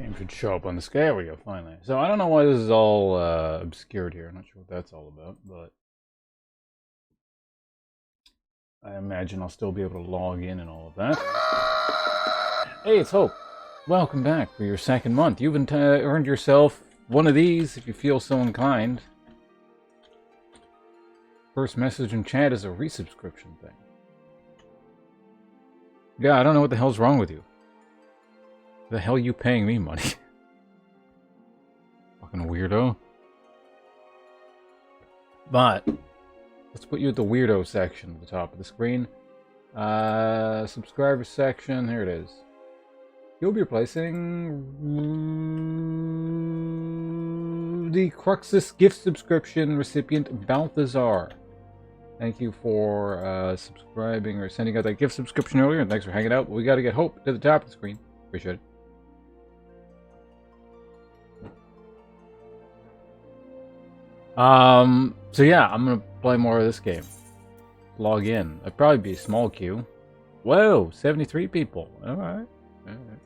Game should show up on the scale. There we go, finally. So I don't know why this is all obscured here. I'm not sure what that's all about, but I imagine I'll still be able to log in and all of that. Hey, it's Hope. Welcome back for your second month. You've earned yourself one of these, if you feel so inclined. First message in chat is a resubscription thing. Yeah, I don't know what the hell's wrong with you. The hell you paying me money? Fucking weirdo. But let's put you at the weirdo section at the top of the screen. Subscriber section, here it is. You'll be replacing the Cruxus gift subscription recipient Balthazar. Thank you for subscribing or sending out that gift subscription earlier, and thanks for hanging out. We got to get Hope to the top of the screen. Appreciate it. So yeah, I'm gonna play more of this game. Log in. I'd probably be a small queue. Whoa, 73 people. Alright. Alright.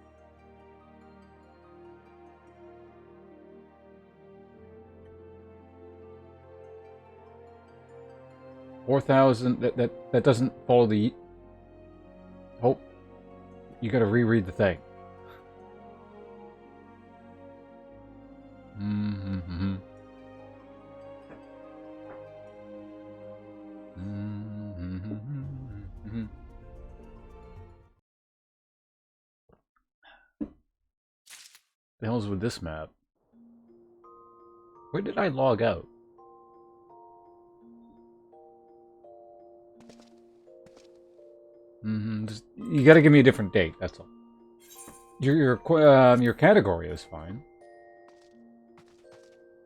$4,000. That doesn't follow the. Hope. You gotta reread the thing. Mm-hmm. The hell's with this map? Where did I log out? You gotta give me a different date, that's all. Your category is fine.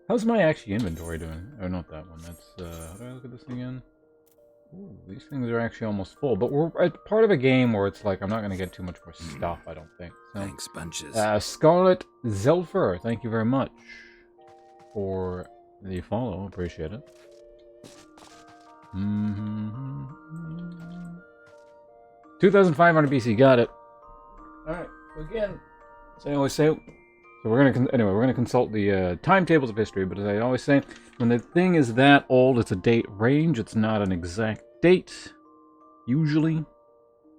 How's my actually inventory doing? Oh, not that one. That's, how do I look at this again? Ooh, these things are actually almost full, but we're at part of a game where it's like I'm not going to get too much more stuff, I don't think. So, thanks, bunches. Scarlet Zelfer, thank you very much for the follow. Appreciate it. 2500 BC, got it. Alright, again, as I always say, so we're gonna consult the timetables of history, but as I always say, when the thing is that old, it's a date range, it's not an exact date, usually.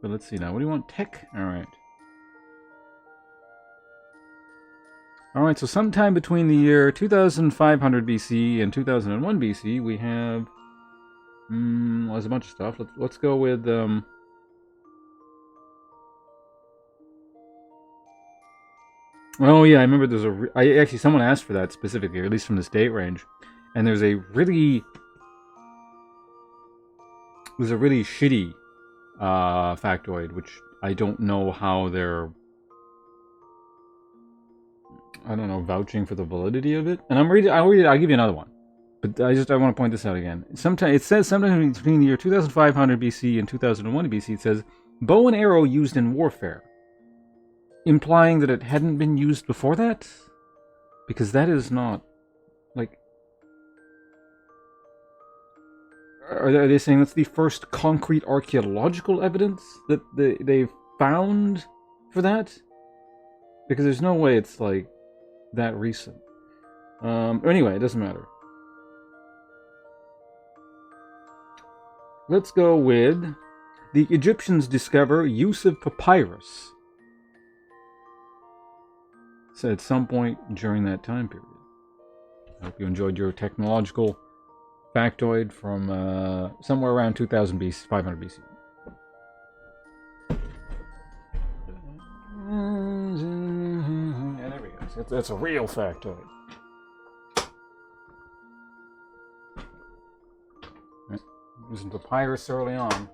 But let's see now, what do you want? Tech? Alright. Alright, so sometime between the year 2500 BC and 2001 BC, we have, well, there's a bunch of stuff. Let's go with, oh yeah, I remember there's actually someone asked for that specifically, or at least from this date range. And there's a really shitty factoid, which I don't know how they're, I don't know, vouching for the validity of it. And I'll read it, I'll give you another one. But I want to point this out again. It says sometime between the year 2500 BC and 2001 BC, it says bow and arrow used in warfare. Implying that it hadn't been used before that? Because that is not, like... Are they saying that's the first concrete archaeological evidence that they've found for that? Because there's no way it's, like, that recent. Anyway, it doesn't matter. Let's go with... The Egyptians discover use of papyrus. So at some point during that time period. I hope you enjoyed your technological factoid from somewhere around 2000 BC, 500 BC. Yeah, there we go. So that's a real factoid. Using papyrus early on.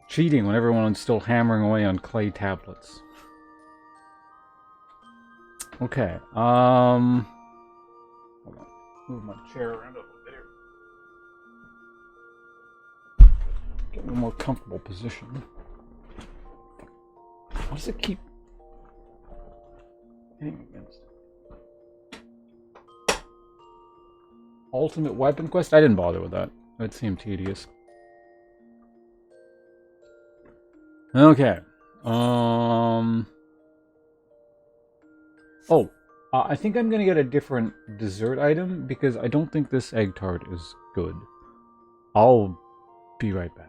Cheating when everyone's still hammering away on clay tablets. Okay, hold on. Move my chair around a little bit here. Get in a more comfortable position. What does it keep hitting against? Ultimate Weapon Quest? I didn't bother with that. That seemed tedious. Okay. Oh, I think I'm gonna get a different dessert item because I don't think this egg tart is good. I'll be right back.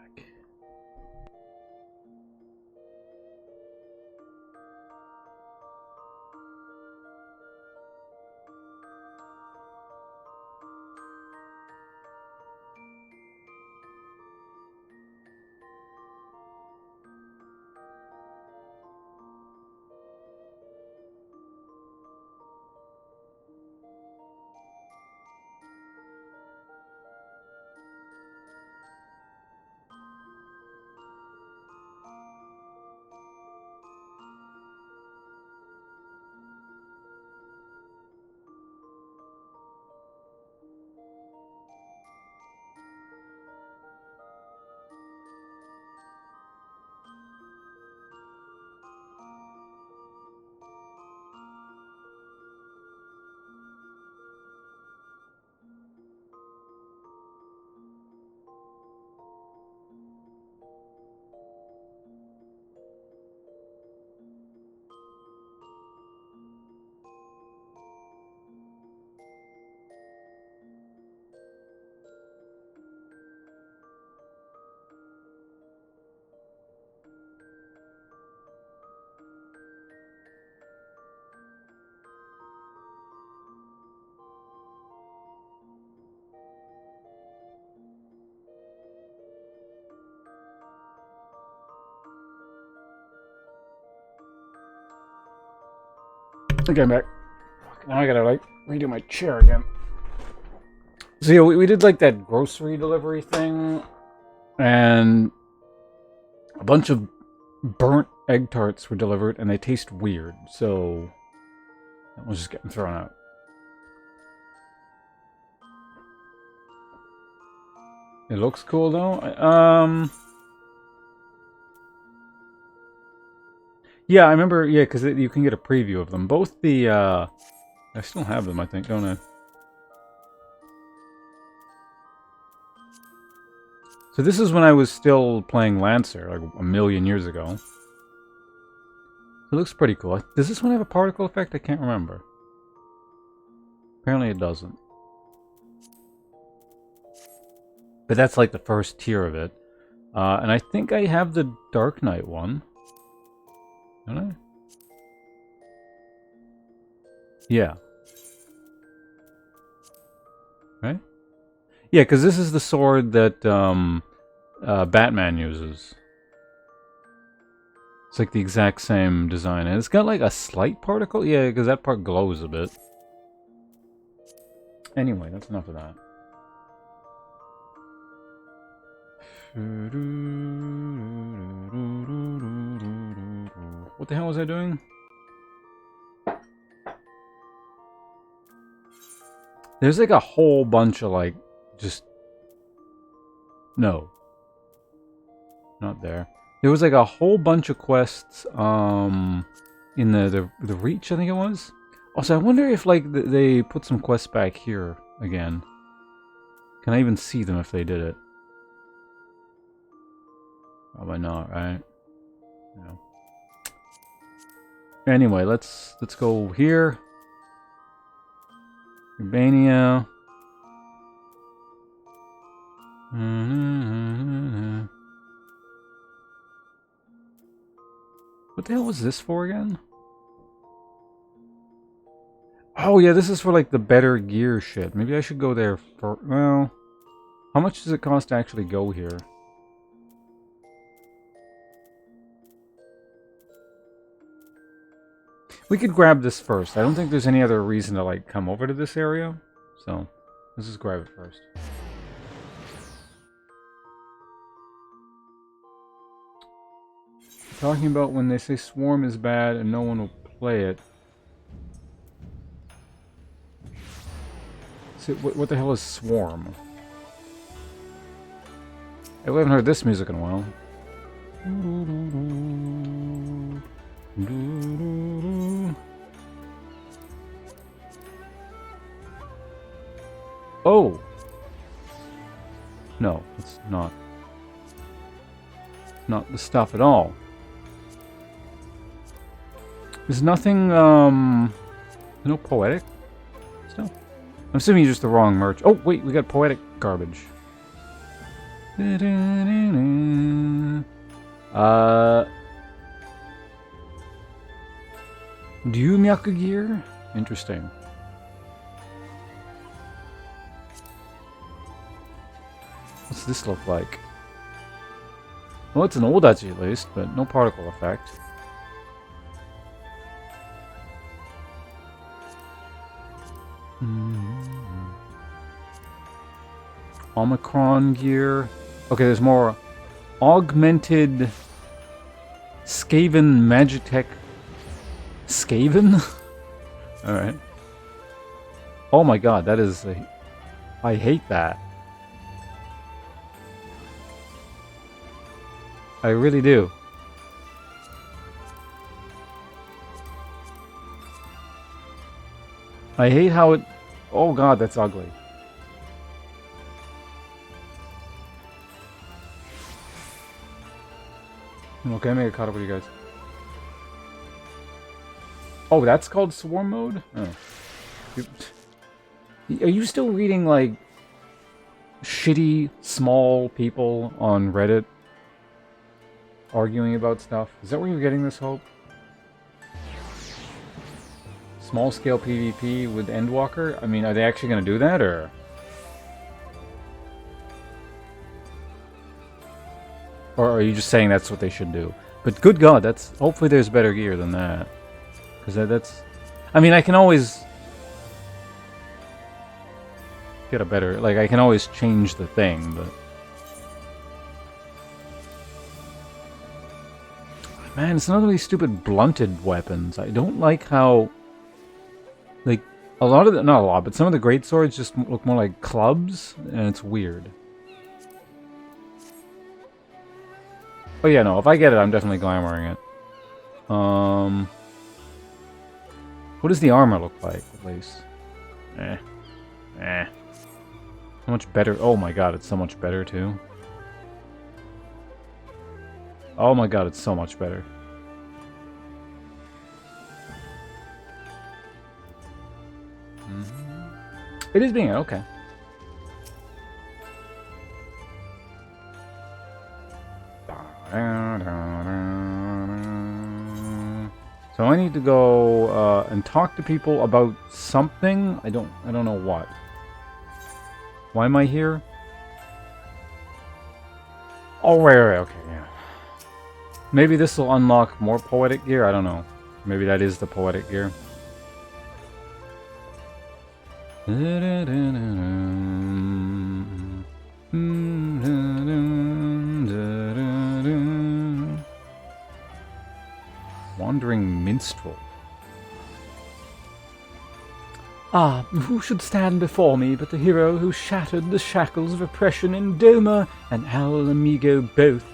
Okay, I'm back. Now I gotta like redo my chair again. So yeah, we did like that grocery delivery thing, and a bunch of burnt egg tarts were delivered, and they taste weird. So that was just getting thrown out. It looks cool though. Yeah, I remember. Yeah, because you can get a preview of them. Both the I still have them, I think, don't I? So this is when I was still playing Lancer, like a million years ago. It looks pretty cool. Does this one have a particle effect? I can't remember. Apparently it doesn't. But that's like the first tier of it. And I think I have the Dark Knight one. Don't I? Yeah. Right? Yeah, because this is the sword that Batman uses. It's like the exact same design. And it's got like a slight particle. Yeah, because that part glows a bit. Anyway, that's enough of that. What the hell was I doing? There's like a whole bunch of like just no. Not there. There was like a whole bunch of quests in the Reach, I think it was. Also, I wonder if like they put some quests back here again. Can I even see them if they did it? Probably not, right? No. Anyway, let's go here. Urbania. What the hell was this for again? Oh yeah, this is for like the better gear shit. Maybe I should go there for... Well, how much does it cost to actually go here? We could grab this first. I don't think there's any other reason to like come over to this area. So, let's just grab it first. Talking about when they say Swarm is bad and no one will play it. So, what the hell is Swarm? I haven't heard this music in a while. Oh! No, it's not. Not the stuff at all. There's nothing, No poetic stuff? I'm assuming just the wrong merch. Oh, wait, we got poetic garbage. Ryumyaku gear? Interesting. What's this look like? Well, it's an Odachi at least, but no particle effect. Omicron gear. Okay, there's more augmented Skaven Magitech. Skaven? Alright. Oh my god, that is I hate that. I really do. I hate how it... Oh god, that's ugly. Okay, I made a cut up with you guys. Oh, that's called Swarm Mode? Oh. Are you still reading, like, shitty, small people on Reddit? Arguing about stuff? Is that where you're getting this hope? Small scale PvP with Endwalker? I mean, are they actually going to do that, or...? Or are you just saying that's what they should do? But good god, that's... Hopefully there's better gear than that. Because that's... I mean, I can always... get a better... Like, I can always change the thing, but... Man, it's none of these stupid blunted weapons. I don't like how... Like, a lot of the... Not a lot, but some of the great swords just look more like clubs, and it's weird. Oh yeah, no, if I get it, I'm definitely glamoring it. What does the armor look like, at least? So much better. Oh my god, it's so much better, too. Oh my god, it's so much better. It is being okay. So I need to go and talk to people about something. I don't know what. Why am I here? Oh, right, okay, yeah. Maybe this will unlock more poetic gear. I don't know. Maybe that is the poetic gear. Wandering Minstrel. Ah, who should stand before me but the hero who shattered the shackles of oppression in Doma and Al Amigo both?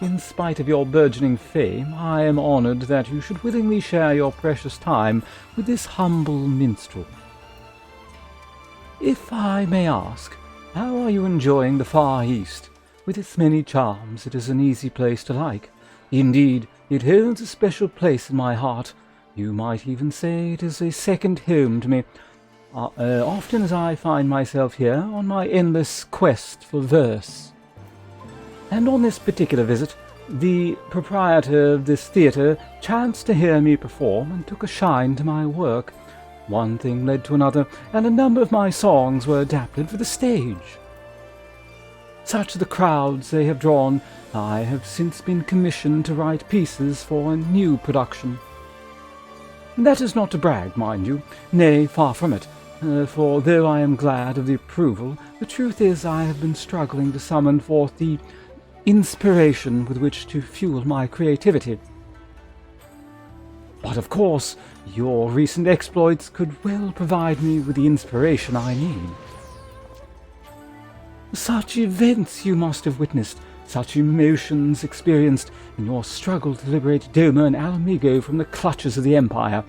In spite of your burgeoning fame, I am honored that you should willingly share your precious time with this humble minstrel. If I may ask, how are you enjoying the Far East? With its many charms, it is an easy place to like. Indeed, it holds a special place in my heart. You might even say it is a second home to me. Often as I find myself here on my endless quest for verse. And on this particular visit, the proprietor of this theatre chanced to hear me perform and took a shine to my work. One thing led to another, and a number of my songs were adapted for the stage. Such are the crowds they have drawn, I have since been commissioned to write pieces for a new production. That is not to brag, mind you, nay, far from it, for though I am glad of the approval, the truth is I have been struggling to summon forth the inspiration with which to fuel my creativity. But of course, your recent exploits could well provide me with the inspiration I need. Such events you must have witnessed, such emotions experienced in your struggle to liberate Doma and Al Amigo from the clutches of the Empire.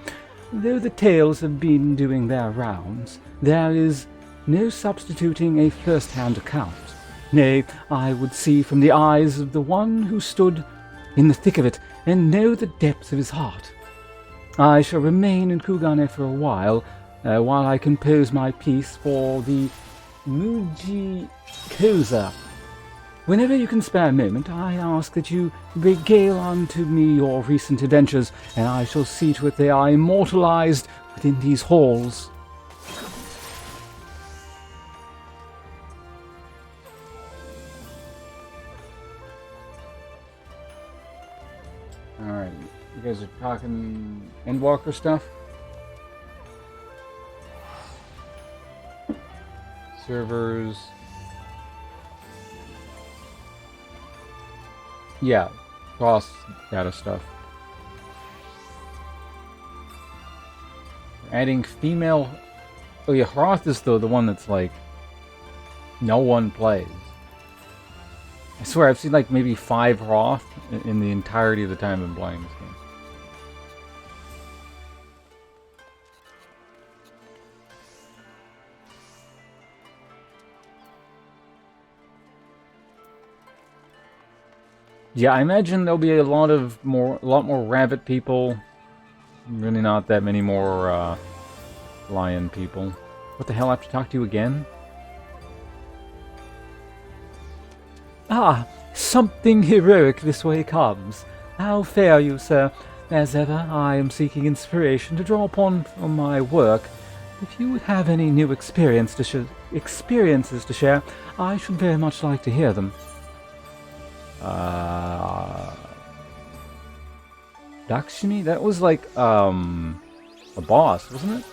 Though the tales have been doing their rounds, there is no substituting a first-hand account. Nay, I would see from the eyes of the one who stood in the thick of it and know the depths of his heart. I shall remain in Kugane for a while I compose my piece for the Muji Koza. Whenever you can spare a moment, I ask that you regale unto me your recent adventures, and I shall see to it they are immortalized within these halls. Alright, you guys are talking Endwalker stuff? Servers. Yeah, cross data stuff. Adding female. Oh yeah, Hroth is the one that's like no one plays. I swear I've seen like maybe 5 Hroth in the entirety of the time I've been playing this game. Yeah, I imagine there'll be a lot more rabbit people. Really not that many more lion people. What the hell, I have to talk to you again? Ah, something heroic this way comes. How fare you, sir? As ever, I am seeking inspiration to draw upon for my work. If you would have any new experiences to share, I should very much like to hear them. Lakshmi? That was like, a boss, wasn't it?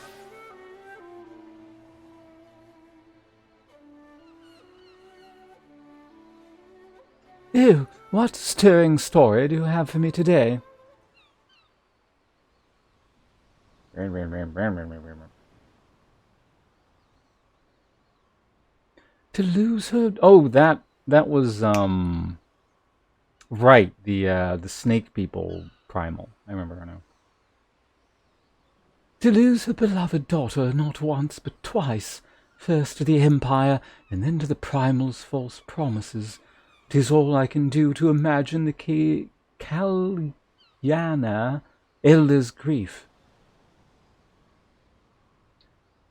Ew, what stirring story do you have for me today? To lose her? Oh, that was, right, the snake people primal. I remember her now. To lose her beloved daughter not once but twice, first to the Empire and then to the primal's false promises. 'Tis all I can do to imagine the Kalyana elder's grief.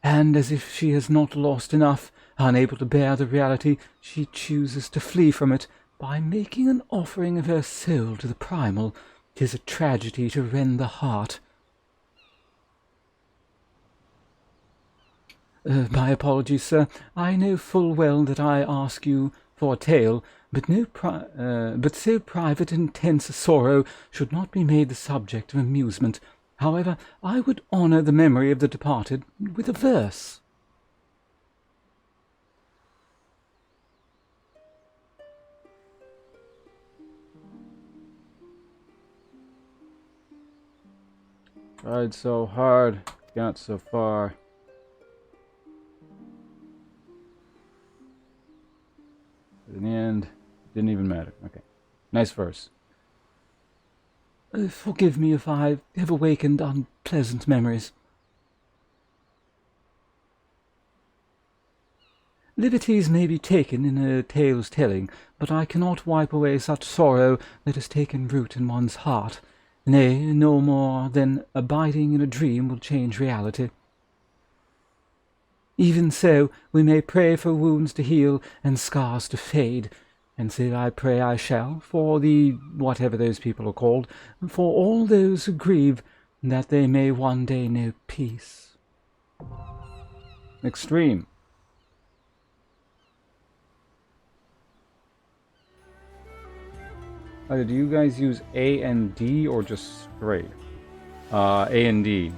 And as if she has not lost enough, unable to bear the reality, she chooses to flee from it by making an offering of her soul to the primal. 'Tis a tragedy to rend the heart. My apologies, sir. I know full well that I ask you for a tale, but so private and intense a sorrow should not be made the subject of amusement. However, I would honor the memory of the departed with a verse. Tried so hard, got so far. In the end, didn't even matter. Okay. Nice verse. Forgive me if I have awakened unpleasant memories. Liberties may be taken in a tale's telling, but I cannot wipe away such sorrow that has taken root in one's heart. Nay, no more than abiding in a dream will change reality. Even so, we may pray for wounds to heal and scars to fade, and so I pray I shall, for the whatever those people are called, for all those who grieve, that they may one day know peace. Extreme. Do you guys use A and D or just straight? A and D.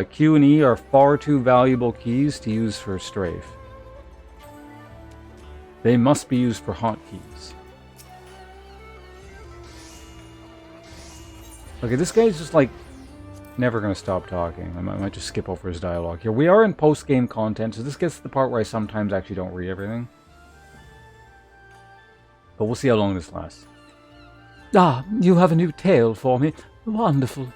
Q and E are far too valuable keys to use for strafe. They must be used for hotkeys. Okay, this guy's just like never gonna stop talking. I might just skip over his dialogue here. We are in post-game content, so this gets to the part where I sometimes actually don't read everything. But we'll see how long this lasts. Ah, you have a new tale for me. Wonderful.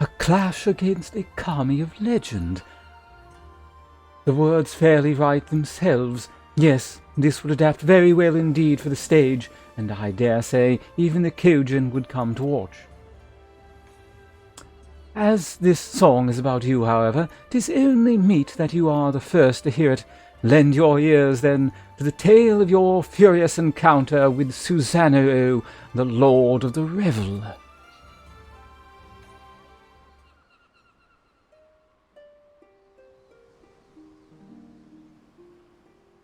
A clash against a kami of legend. The words fairly write themselves. Yes, this would adapt very well indeed for the stage, and I dare say even the Kojin would come to watch. As this song is about you, however, 'tis only meet that you are the first to hear it. Lend your ears, then, to the tale of your furious encounter with Susanoo, the Lord of the Revel.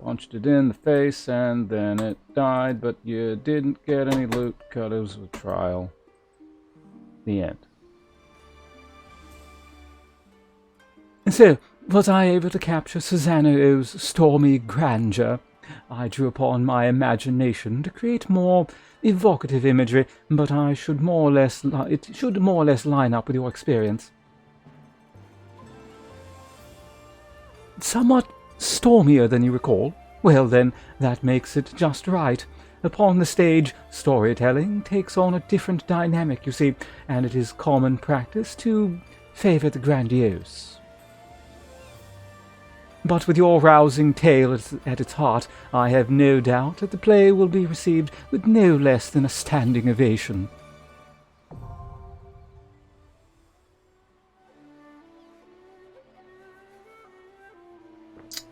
Punched it in the face and then it died, but you didn't get any loot because it was a trial. The end. And so, was I able to capture Susanoo's stormy grandeur? I drew upon my imagination to create more evocative imagery, but it should more or less line up with your experience. Somewhat stormier than you recall? Well then, that makes it just right. Upon the stage, storytelling takes on a different dynamic, you see, and it is common practice to favor the grandiose. But with your rousing tale at its heart, I have no doubt that the play will be received with no less than a standing ovation.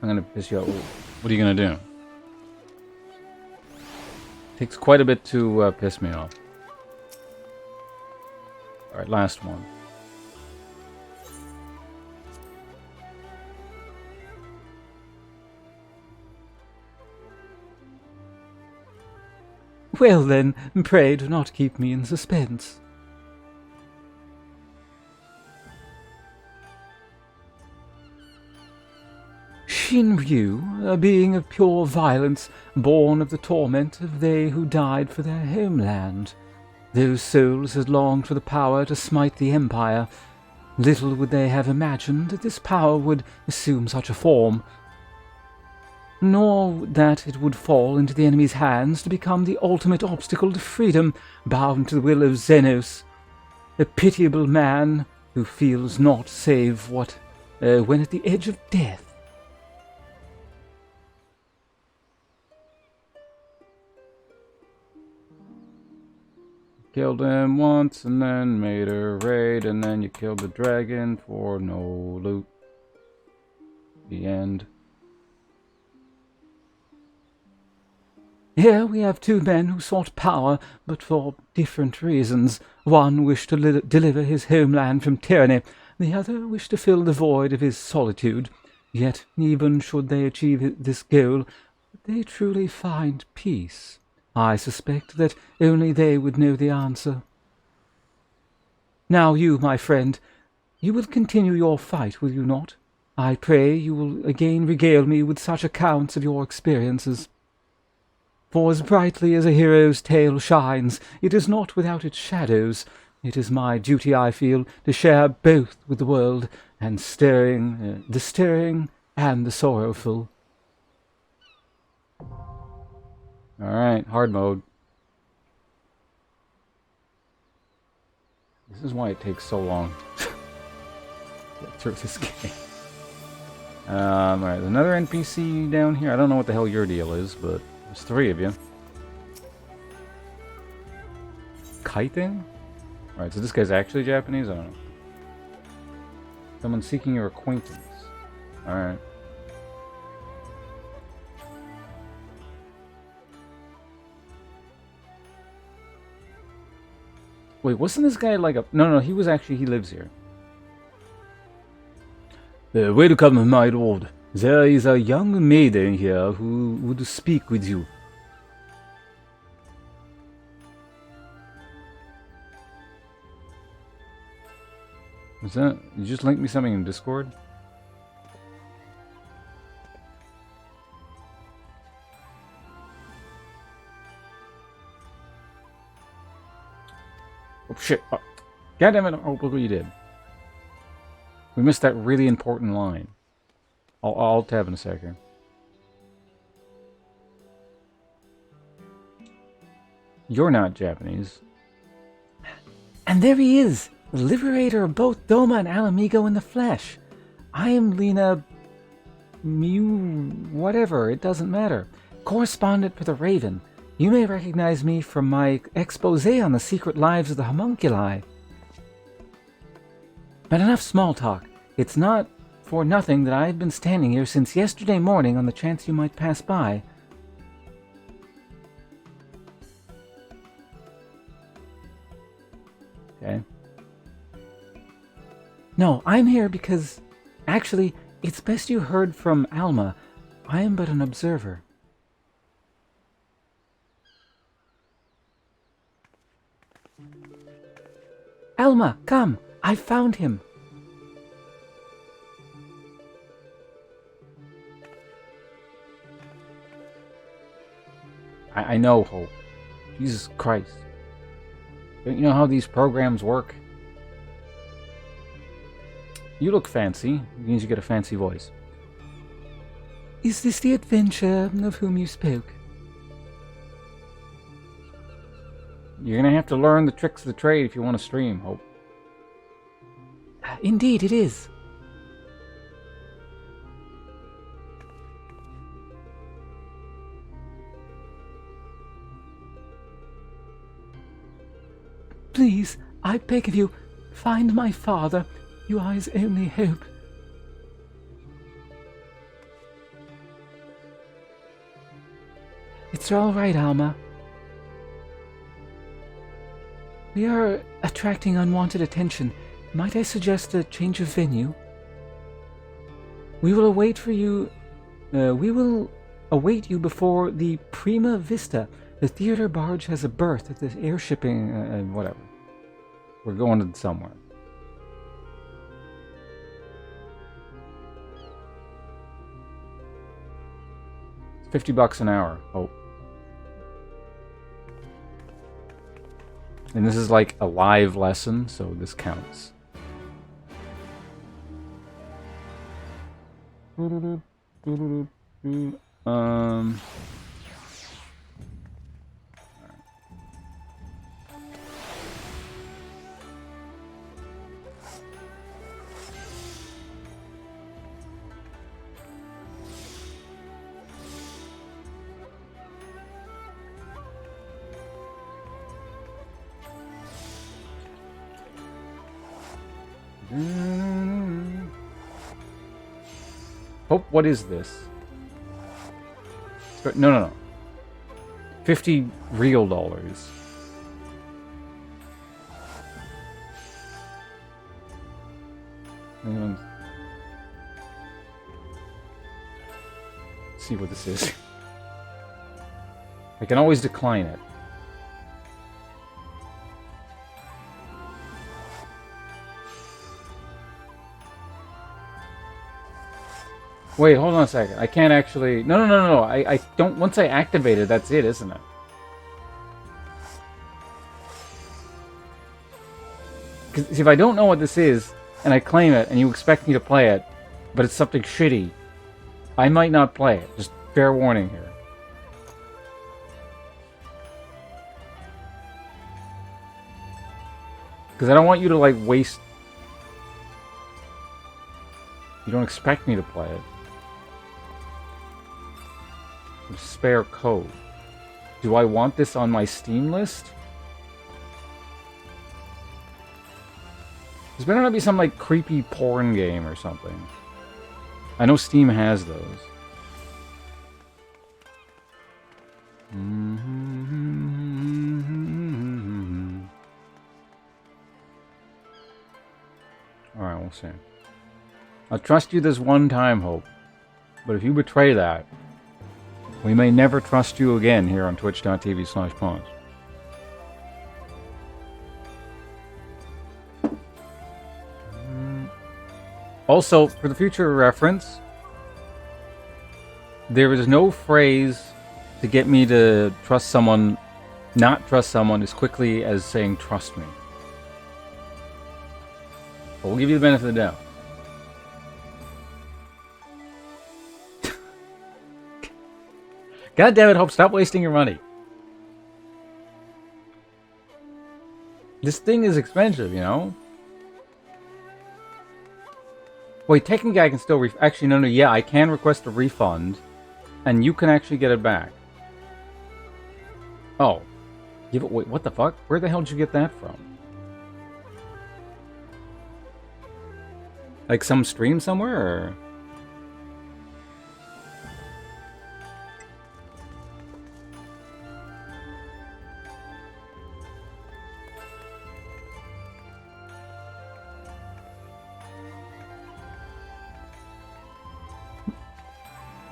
I'm gonna piss you out. What are you gonna do? Takes quite a bit to piss me off. Alright, last one. Well then, pray do not keep me in suspense. Shinryu, a being of pure violence, born of the torment of they who died for their homeland. Those souls had longed for the power to smite the empire. Little would they have imagined that this power would assume such a form, nor that it would fall into the enemy's hands to become the ultimate obstacle to freedom, bound to the will of Xenos, a pitiable man who feels naught save when at the edge of death. Killed him once and then made a raid, and then you killed the dragon for no loot. The end. Here we have two men who sought power, but for different reasons. One wished to deliver his homeland from tyranny, the other wished to fill the void of his solitude. Yet, even should they achieve this goal, would they truly find peace? I suspect that only they would know the answer. Now you, my friend, you will continue your fight, will you not? I pray you will again regale me with such accounts of your experiences. For as brightly as a hero's tale shines, it is not without its shadows. It is my duty, I feel, to share both with the world, and the stirring and the sorrowful. Alright, hard mode. This is why it takes so long to get through this game. Alright, there's another NPC down here. I don't know what the hell your deal is, but there's three of you. Kiting? Alright, so this guy's actually Japanese? I don't know. Someone seeking your acquaintance. Alright. Wait, wasn't this guy like a... No, he lives here. Welcome, my lord. There is a young maiden here who would speak with you. Was that... You just linked me something in Discord? Oh shit. Oh, God damn it. Oh, look what you did. We missed that really important line. I'll tab in a second. You're not Japanese. And there he is. The liberator of both Doma and Alamigo in the flesh. I am Lena... whatever, it doesn't matter. Correspondent for the Raven. You may recognize me from my expose on the secret lives of the homunculi. But enough small talk. It's not for nothing that I've been standing here since yesterday morning on the chance you might pass by. Okay. No, I'm here because... Actually, it's best you heard from Alma. I am but an observer. Alma, come! I found him! I know, Hope. Jesus Christ. Don't you know how these programs work? You look fancy. It means you get a fancy voice. Is this the adventure of whom you spoke? You're gonna have to learn the tricks of the trade if you want to stream, Hope. Indeed, it is. Please, I beg of you, find my father. You are his only hope. It's all right, Alma. We are attracting unwanted attention. Might I suggest a change of venue? We will await you before the Prima Vista. The theater barge has a berth at the airshipping, whatever. We're going to somewhere. It's $50 an hour. Oh. And this is like a live lesson, so this counts. Hope, what is this? No. 50 real dollars. Let's see what this is. I can always decline it. Wait, hold on a second. I can't actually... No. I don't... Once I activate it, that's it, isn't it? Because if I don't know what this is, and I claim it, and you expect me to play it, but it's something shitty, I might not play it. Just fair warning here. Because I don't want you to, like, waste... You don't expect me to play it. Spare code. Do I want this on my Steam list? There's better not be some like creepy porn game or something. I know Steam has those. Alright, we'll see. I'll trust you this one time, Hope. But if you betray that, we may never trust you again here on twitch.tv/pawns. Also, for the future reference, there is no phrase to get me to trust someone, not trust someone as quickly as saying trust me. But we'll give you the benefit of the doubt. God damn it, Hope, stop wasting your money. This thing is expensive, you know? Wait, technically I can still actually, no, yeah, I can request a refund, and you can actually get it back. Oh. Wait, what the fuck? Where the hell did you get that from? Like some stream somewhere, or?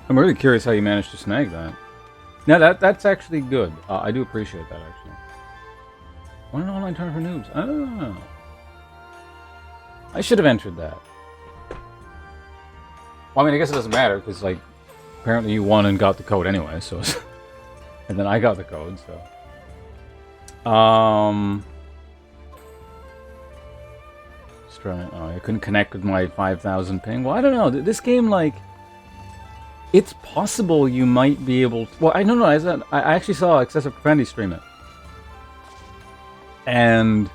I'm really curious how you managed to snag that. Now that's actually good. I do appreciate that, actually. What an online tournament for noobs. Oh. I should have entered that. Well, I mean, I guess it doesn't matter, because, like, apparently you won and got the code anyway, so... and then I got the code, so... Just trying... Oh, I couldn't connect with my 5,000 ping. Well, I don't know. This game, like... It's possible you might be able to... Well, I don't know. I actually saw Excessive Profanity stream it. And...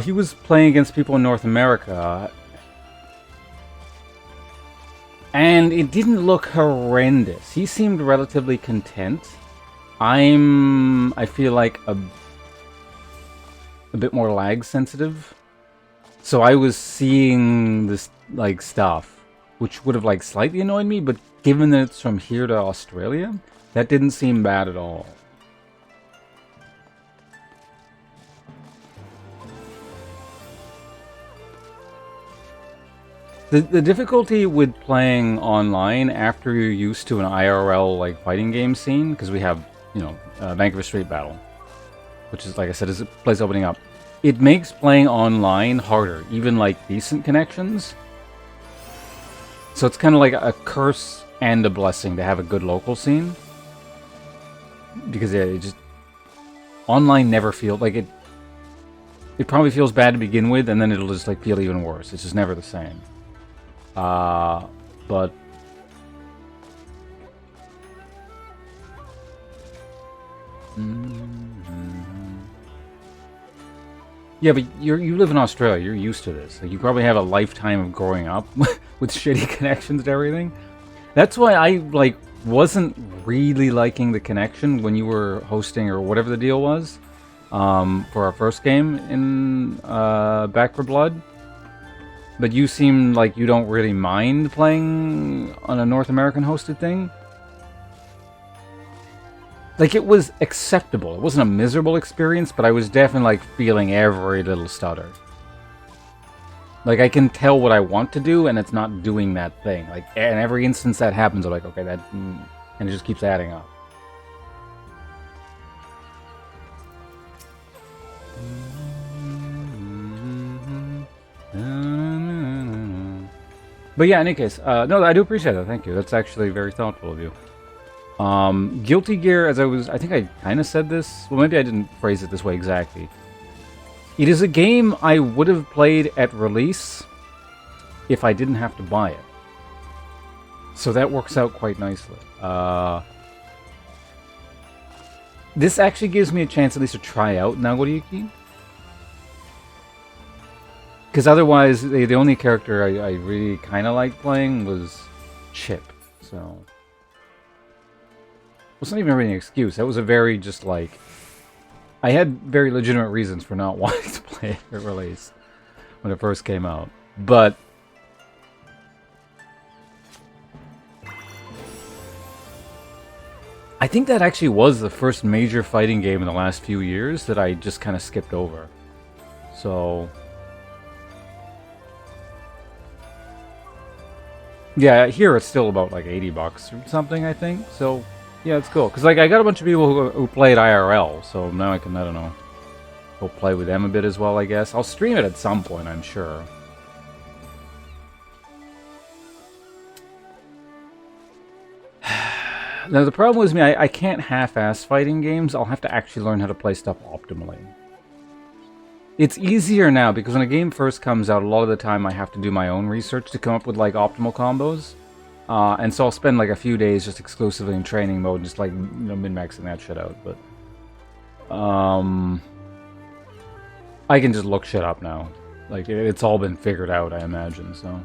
he was playing against people in North America. And it didn't look horrendous. He seemed relatively content. I feel like a bit more lag sensitive. So I was seeing this, like, stuff, which would have, like, slightly annoyed me, but given that it's from here to Australia, that didn't seem bad at all. The difficulty with playing online after you're used to an IRL, like, fighting game scene, because we have, you know, Vancouver Street Battle, which is, like I said, is a place opening up. It makes playing online harder, even, like, decent connections. So it's kind of like a curse and a blessing to have a good local scene. Because, yeah, it just... Online never feels... Like, it probably feels bad to begin with, and then it'll just, like, feel even worse. It's just never the same. But... Yeah, but you live in Australia. You're used to this. Like, you probably have a lifetime of growing up with shitty connections and everything. That's why I, like, wasn't really liking the connection when you were hosting or whatever the deal was for our first game in Back 4 Blood. But you seem like you don't really mind playing on a North American hosted thing. Like, it was acceptable. It wasn't a miserable experience, but I was definitely, like, feeling every little stutter. Like, I can tell what I want to do, and it's not doing that thing. Like, in every instance that happens, I'm like, okay, that... And it just keeps adding up. But yeah, in any case, no, I do appreciate that. Thank you. That's actually very thoughtful of you. Guilty Gear, I think I kind of said this. Well, maybe I didn't phrase it this way exactly. It is a game I would have played at release if I didn't have to buy it. So that works out quite nicely. This actually gives me a chance at least to try out Nagoriyuki. Because otherwise, the only character I really kind of liked playing was Chip. So... Well, it's not even really an excuse. That was a very just like... I had very legitimate reasons for not wanting to play it at release when it first came out. But... I think that actually was the first major fighting game in the last few years that I just kind of skipped over. So... Yeah, here it's still about like $80 or something, I think. So, yeah, it's cool. Because, like, I got a bunch of people who played IRL, so now I can, I don't know, go play with them a bit as well, I guess. I'll stream it at some point, I'm sure. Now, the problem with me, I can't half-ass fighting games. I'll have to actually learn how to play stuff optimally. It's easier now, because when a game first comes out, a lot of the time I have to do my own research to come up with, like, optimal combos. And so I'll spend, like, a few days just exclusively in training mode, just, like, you know, min-maxing that shit out, but... I can just look shit up now. Like, it's all been figured out, I imagine, so...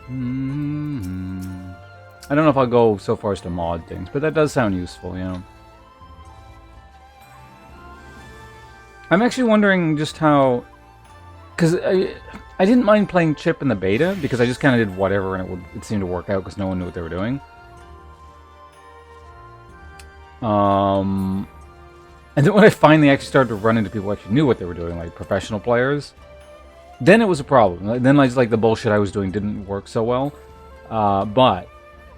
I don't know if I'll go so far as to mod things, but that does sound useful, you know. I'm actually wondering just how... Because I didn't mind playing Chip in the beta, because I just kind of did whatever, and it seemed to work out, because no one knew what they were doing. And then when I finally actually started to run into people who actually knew what they were doing, like professional players, then it was a problem. Then like the bullshit I was doing didn't work so well. But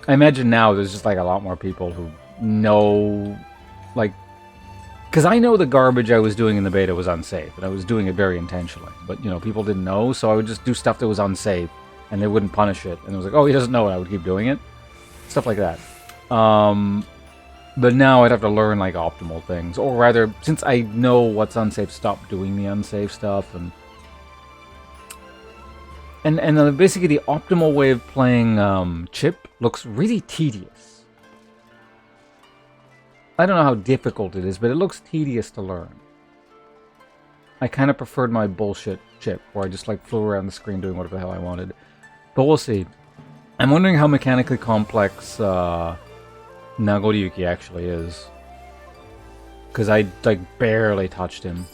I imagine now there's just like a lot more people who know, like, because I know the garbage I was doing in the beta was unsafe, and I was doing it very intentionally. But, you know, people didn't know, so I would just do stuff that was unsafe, and they wouldn't punish it. And it was like, oh, he doesn't know it, I would keep doing it. Stuff like that. But now I'd have to learn, like, optimal things. Or rather, since I know what's unsafe, stop doing the unsafe stuff, and basically the optimal way of playing Chip looks really tedious. I don't know how difficult it is, but it looks tedious to learn. I kind of preferred my bullshit Chip, where I just like flew around the screen doing whatever the hell I wanted. But we'll see. I'm wondering how mechanically complex Nagoriyuki actually is. Because I like barely touched him.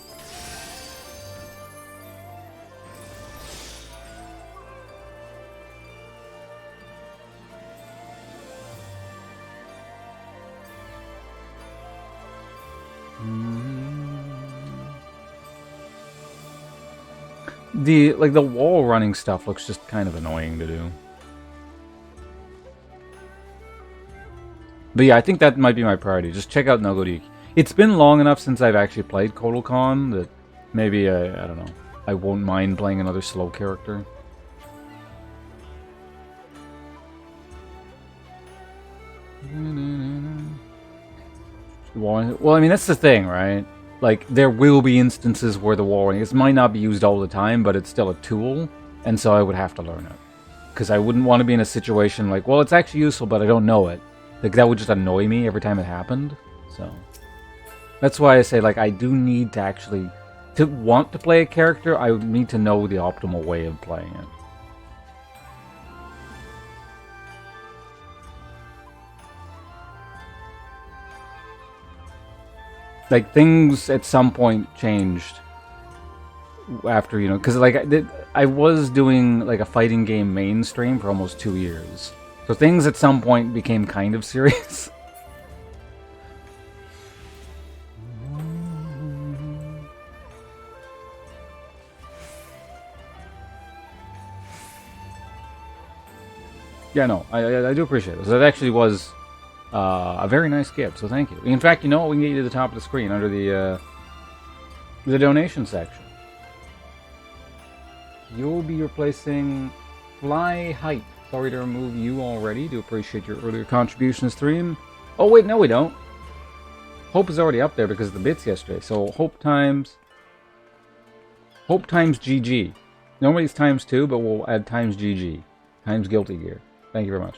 The wall running stuff looks just kind of annoying to do. But yeah, I think that might be my priority. Just check out Nagoriyuki. It's been long enough since I've actually played Kotal Kahn that maybe, I don't know, I won't mind playing another slow character. Well, I mean, that's the thing, right? Like, there will be instances where the wall running might not be used all the time, but it's still a tool, and so I would have to learn it. Because I wouldn't want to be in a situation like, well, it's actually useful, but I don't know it. Like, that would just annoy me every time it happened. So, that's why I say, like, I do need to actually... To want to play a character, I would need to know the optimal way of playing it. Like, things at some point changed after, you know, because, like, I was doing, like, a fighting game mainstream for almost 2 years. So things at some point became kind of serious. Yeah, no, I do appreciate it. So that actually was... a very nice gift, so thank you. In fact, you know what? We can get you to the top of the screen under the donation section. You'll be replacing Fly Hype. Sorry to remove you already. Do appreciate your earlier contribution to stream. Oh wait, no we don't. Hope is already up there because of the bits yesterday. So Hope times GG. Normally it's times 2, but we'll add times GG. Times Guilty Gear. Thank you very much.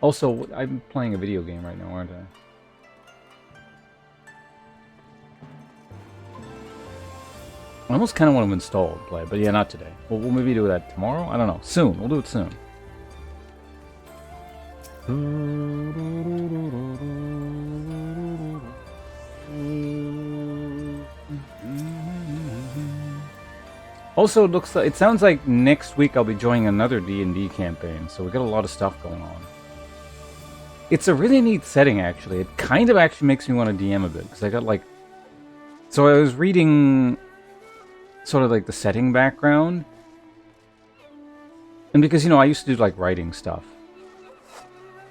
Also, I'm playing a video game right now, aren't I? I almost kind of want to install and play, but yeah, not today. We'll maybe do that tomorrow? I don't know. Soon. We'll do it soon. Also, it sounds like next week I'll be joining another D&D campaign, so we got a lot of stuff going on. It's a really neat setting, actually. It kind of actually makes me want to DM a bit, because I got, like... So I was reading sort of, like, the setting background. And because, you know, I used to do, like, writing stuff.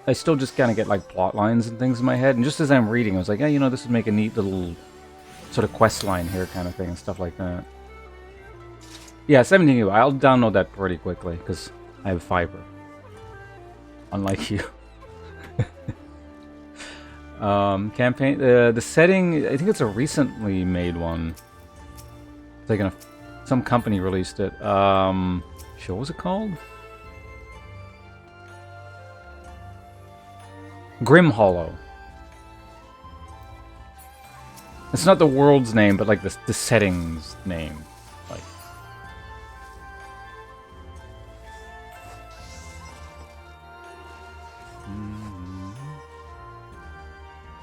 I still just kind of get, like, plot lines and things in my head. And just as I'm reading, I was like, yeah, you know, this would make a neat little sort of quest line here kind of thing and stuff like that. Yeah, 17 GB. I'll download that pretty quickly, because I have fiber. Unlike you. Campaign, the setting, I think it's a recently made one. It's like some company released it. What was it called? Grim Hollow. It's not the world's name, but like the setting's name. Like.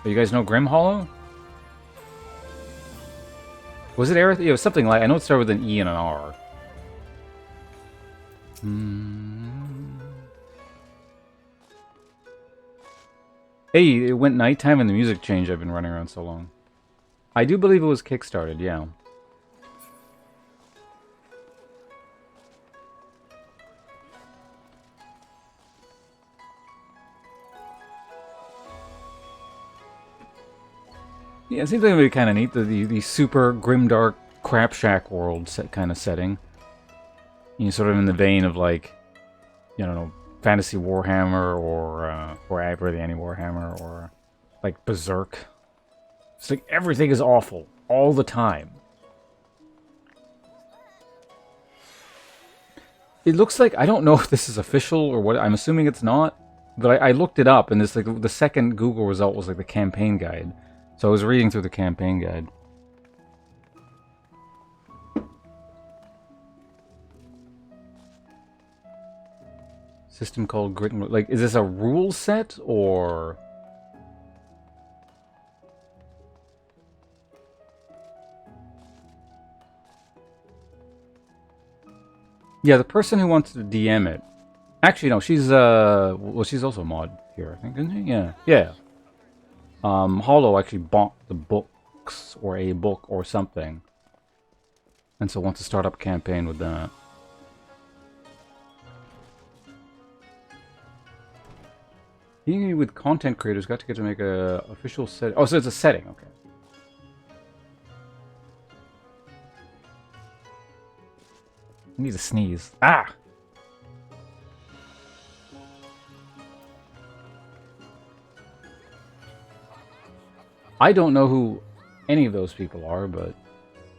You guys know Grim Hollow? Was it Aerith? It was something like, I know it started with an E and an R. Hey, it went nighttime and the music changed. I've been running around so long. I do believe it was kickstarted, yeah. Yeah, it seems like it would be kind of neat, the super grimdark crap shack world set kind of setting. You know, sort of in the vein of like, you know, Fantasy Warhammer or really any Warhammer or like Berserk. It's like everything is awful all the time. It looks like, I don't know if this is official or what, I'm assuming it's not, but I looked it up and it's like the second Google result was like the campaign guide. So I was reading through the campaign guide. System called Grit and... Like, is this a rule set, or... Yeah, the person who wants to DM it... Actually, no, she's, well, she's also a mod here, I think, isn't she? Yeah. Yeah. Hollow actually bought the books, or a book, or something. And so wants to start up a campaign with that. Being with content creators, got to get to make a official set. Oh, so it's a setting, okay. I need to sneeze. Ah! I don't know who any of those people are, but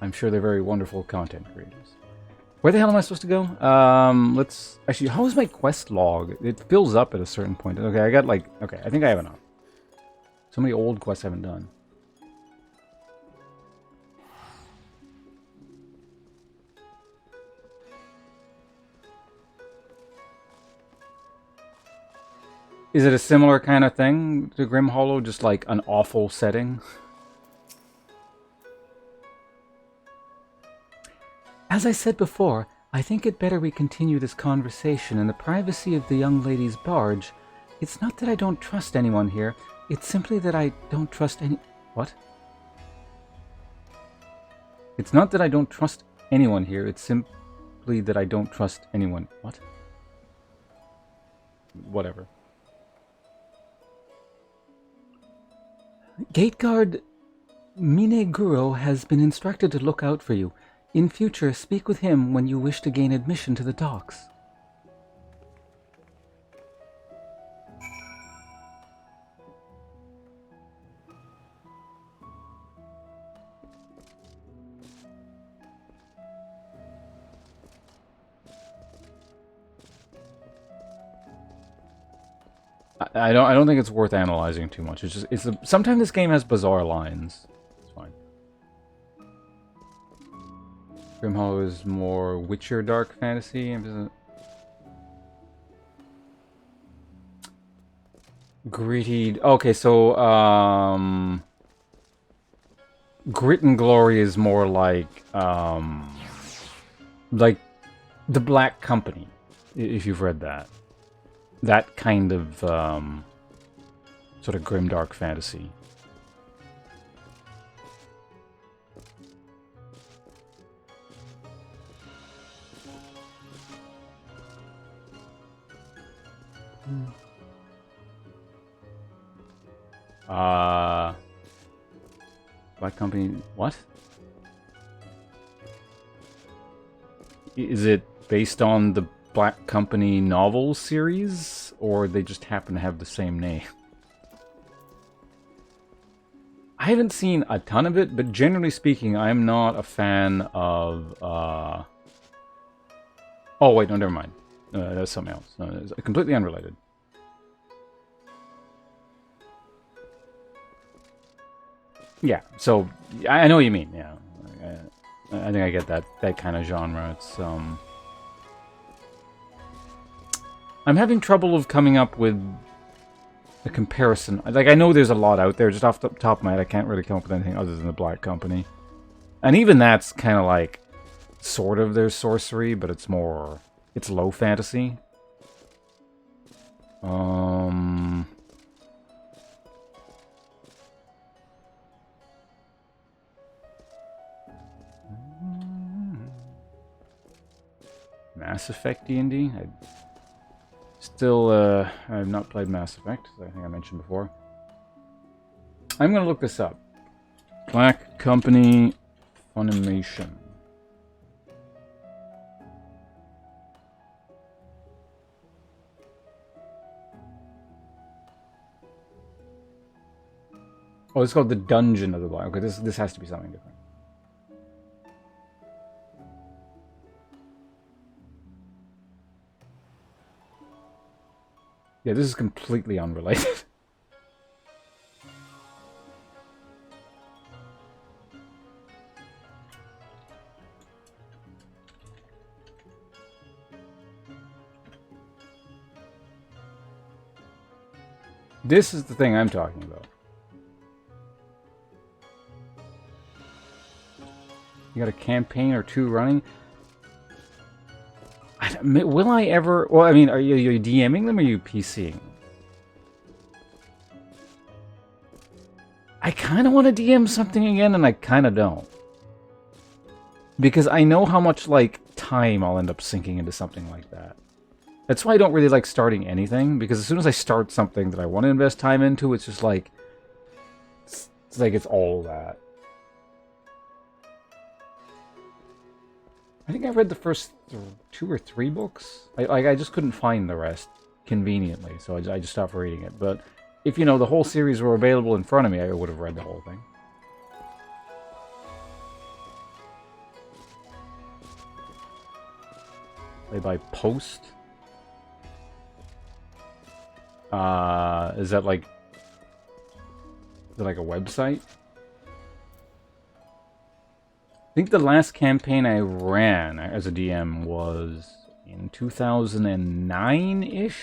I'm sure they're very wonderful content creators. Where the hell am I supposed to go? Let's... Actually, how is my quest log? It fills up at a certain point. Okay, I got like... Okay, I think I have enough. So many old quests I haven't done. Is it a similar kind of thing to Grim Hollow? Just like an awful setting? As I said before, I think it better we continue this conversation in the privacy of the young lady's barge. It's not that I don't trust anyone here. It's simply that I don't trust any... What? It's not that I don't trust anyone here. It's simply that I don't trust anyone. What? Whatever. Gateguard Mineguro has been instructed to look out for you. In future, speak with him when you wish to gain admission to the docks. I don't think it's worth analyzing too much. It's just sometimes this game has bizarre lines. It's fine. Grim Hollow is more Witcher dark fantasy. Gritty. Okay, so Grit and Glory is more like the Black Company, if you've read that. That kind of sort of grimdark fantasy. Black Company, what? Is it based on the Black Company novel series, or they just happen to have the same name? I haven't seen a ton of it, but generally speaking, I'm not a fan of, Oh, wait, no, never mind. That's something else. No, it's completely unrelated. Yeah, so I know what you mean. Yeah, I think I get that kind of genre. It's I'm having trouble of coming up with a comparison. Like, I know there's a lot out there. Just off the top of my head, I can't really come up with anything other than the Black Company, and even that's kind of like sort of their sorcery, but it's low fantasy. Mass Effect D&D. I have not played Mass Effect, as I think I mentioned before. I'm gonna look this up. Black Company Funimation. Oh, it's called the Dungeon of the Black. Okay, this has to be something different. Yeah, this is completely unrelated. This is the thing I'm talking about. You got a campaign or two running? Will I ever... Well, I mean, are you DMing them or are you PCing? I kind of want to DM something again, and I kind of don't. Because I know how much, like, time I'll end up sinking into something like that. That's why I don't really like starting anything, because as soon as I start something that I want to invest time into, it's just like... It's like it's all that. I think I read the first 2 or 3 books. I just couldn't find the rest conveniently, so I just stopped reading it. But if, you know, the whole series were available in front of me, I would have read the whole thing. Play by post? Is that like a website? I think the last campaign I ran as a DM was in 2009-ish.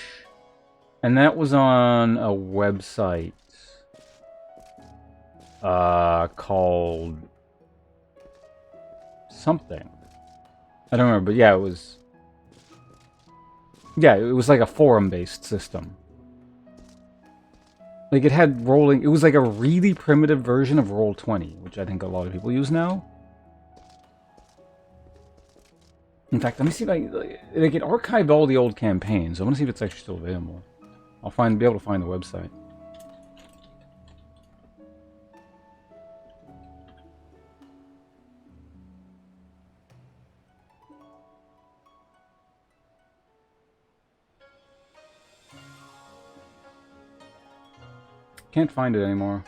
And that was on a website called something. I don't remember, but yeah, it was... Yeah, it was like a forum-based system. Like, it had rolling... It was like a really primitive version of Roll20, which I think a lot of people use now. In fact, let me see if I can archive all the old campaigns. I want to see if it's actually still available. I'll be able to find the website. Can't find it anymore.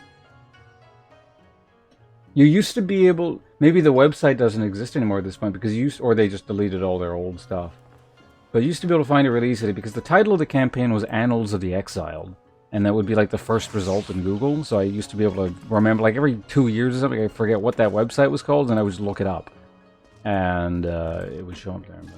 You used to be able... Maybe the website doesn't exist anymore at this point because or they just deleted all their old stuff. But you used to be able to find it really easily because the title of the campaign was Annals of the Exiled. And that would be like the first result in Google. So I used to be able to remember, like every 2 years or something, I forget what that website was called, and I would just look it up. And it would show up there. But...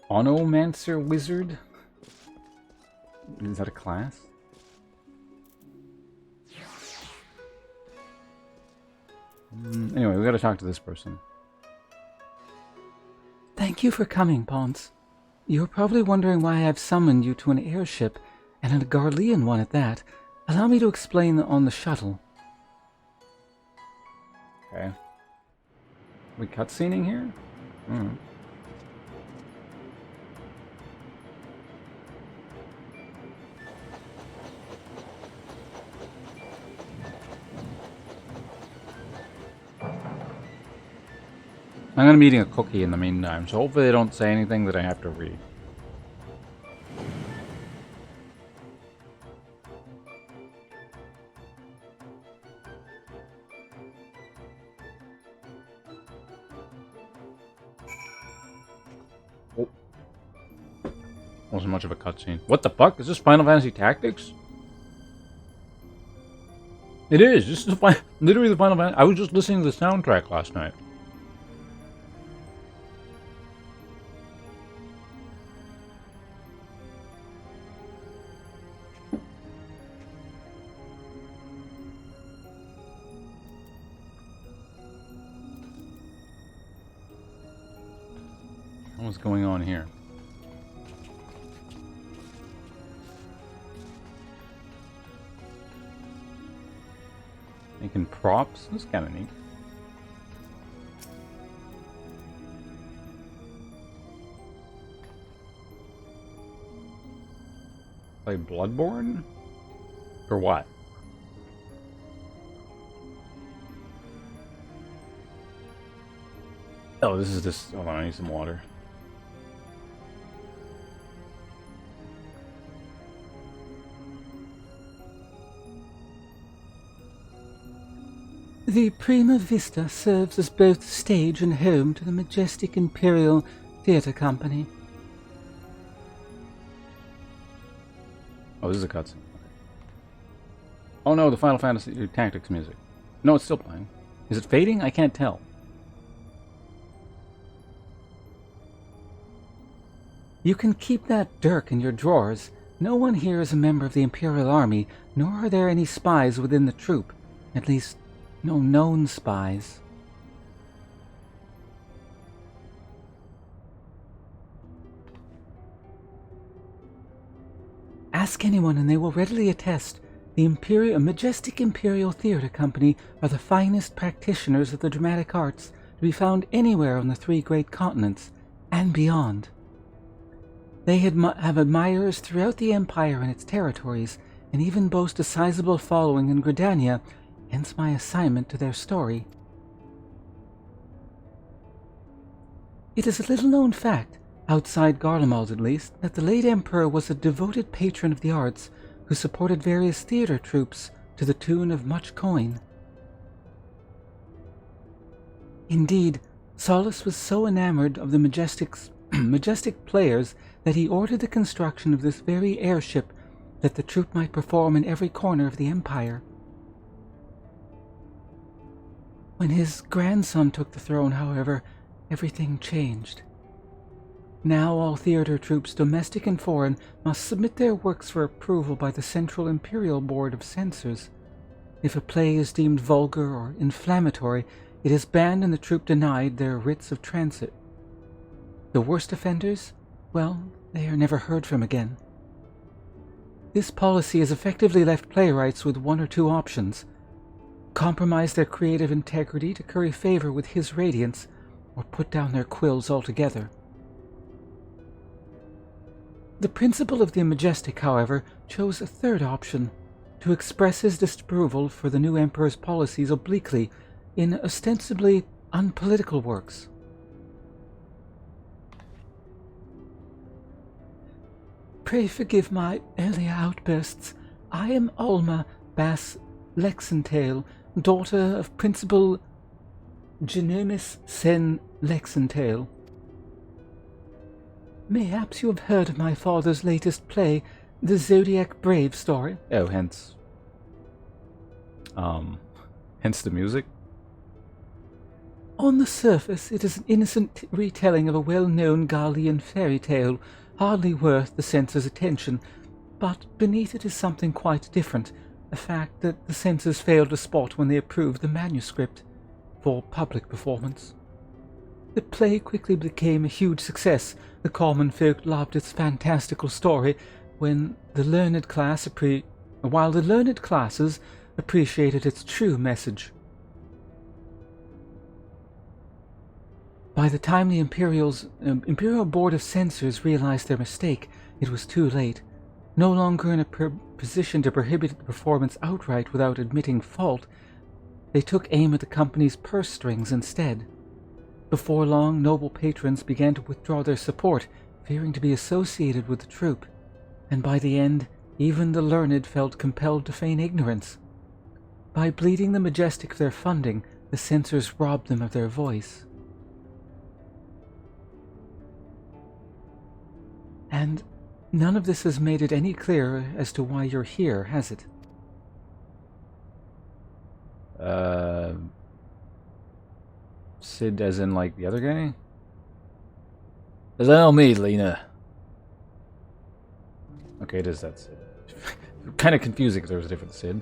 Onomancer Wizard? Is that a class? Anyway, we gotta talk to this person. Thank you for coming, Ponce. You're probably wondering why I've summoned you to an airship, and a Garlean one at that. Allow me to explain on the shuttle. Okay. Are we cutscening here? I'm going to be eating a cookie in the meantime, so hopefully they don't say anything that I have to read. Oh. Wasn't much of a cutscene. What the fuck? Is this Final Fantasy Tactics? It is. This is literally the Final Fantasy. I was just listening to the soundtrack last night. What's going on here? Making props? That's kind of neat. Play Bloodborne? Or what? Oh, this is this. Hold on, I need some water. The Prima Vista serves as both stage and home to the majestic Imperial Theatre Company. Oh, this is a cutscene. Oh no, the Final Fantasy Tactics music. No, it's still playing. Is it fading? I can't tell. You can keep that dirk in your drawers. No one here is a member of the Imperial Army, nor are there any spies within the troop. At least, no known spies. Ask anyone and they will readily attest. The majestic Imperial Theatre Company are the finest practitioners of the dramatic arts to be found anywhere on the 3 great continents, and beyond. They have admirers throughout the Empire and its territories, and even boast a sizable following in Gridania, hence my assignment to their story. It is a little-known fact, outside Garlemald at least, that the late Emperor was a devoted patron of the arts who supported various theatre troupes to the tune of much coin. Indeed, Solus was so enamored of the majestic players that he ordered the construction of this very airship that the troupe might perform in every corner of the Empire. When his grandson took the throne, however, everything changed. Now all theatre troupes, domestic and foreign, must submit their works for approval by the Central Imperial Board of Censors. If a play is deemed vulgar or inflammatory, it is banned and the troupe denied their writs of transit. The worst offenders? Well, they are never heard from again. This policy has effectively left playwrights with 1 or 2 options: compromise their creative integrity to curry favor with his radiance, or put down their quills altogether. The principal of the Majestic, however, chose a 3rd option, to express his disapproval for the new Emperor's policies obliquely in ostensibly unpolitical works. Pray forgive my earlier outbursts. I am Alma Bass Lexentale, daughter of Principal Genomis Sen Lexentale. Mayhaps you have heard of my father's latest play, the Zodiac Brave story? Oh, hence the music? On the surface, it is an innocent retelling of a well-known Gallian fairy tale, hardly worth the censor's attention, but beneath it is something quite different, a fact that the censors failed to spot when they approved the manuscript for public performance. The play quickly became a huge success. The common folk loved its fantastical story, while the learned classes appreciated its true message. By the time the Imperial Board of Censors realized their mistake, it was too late. No longer in a position to prohibit the performance outright without admitting fault, they took aim at the company's purse strings instead. Before long, noble patrons began to withdraw their support, fearing to be associated with the troupe, and by the end, even the learned felt compelled to feign ignorance. By bleeding the Majestic of their funding, the censors robbed them of their voice. And none of this has made it any clearer as to why you're here, has it? Sid as in, like, the other guy? Is that me, Lena? Okay, it is that Sid. Kind of confusing because there was a different Sid.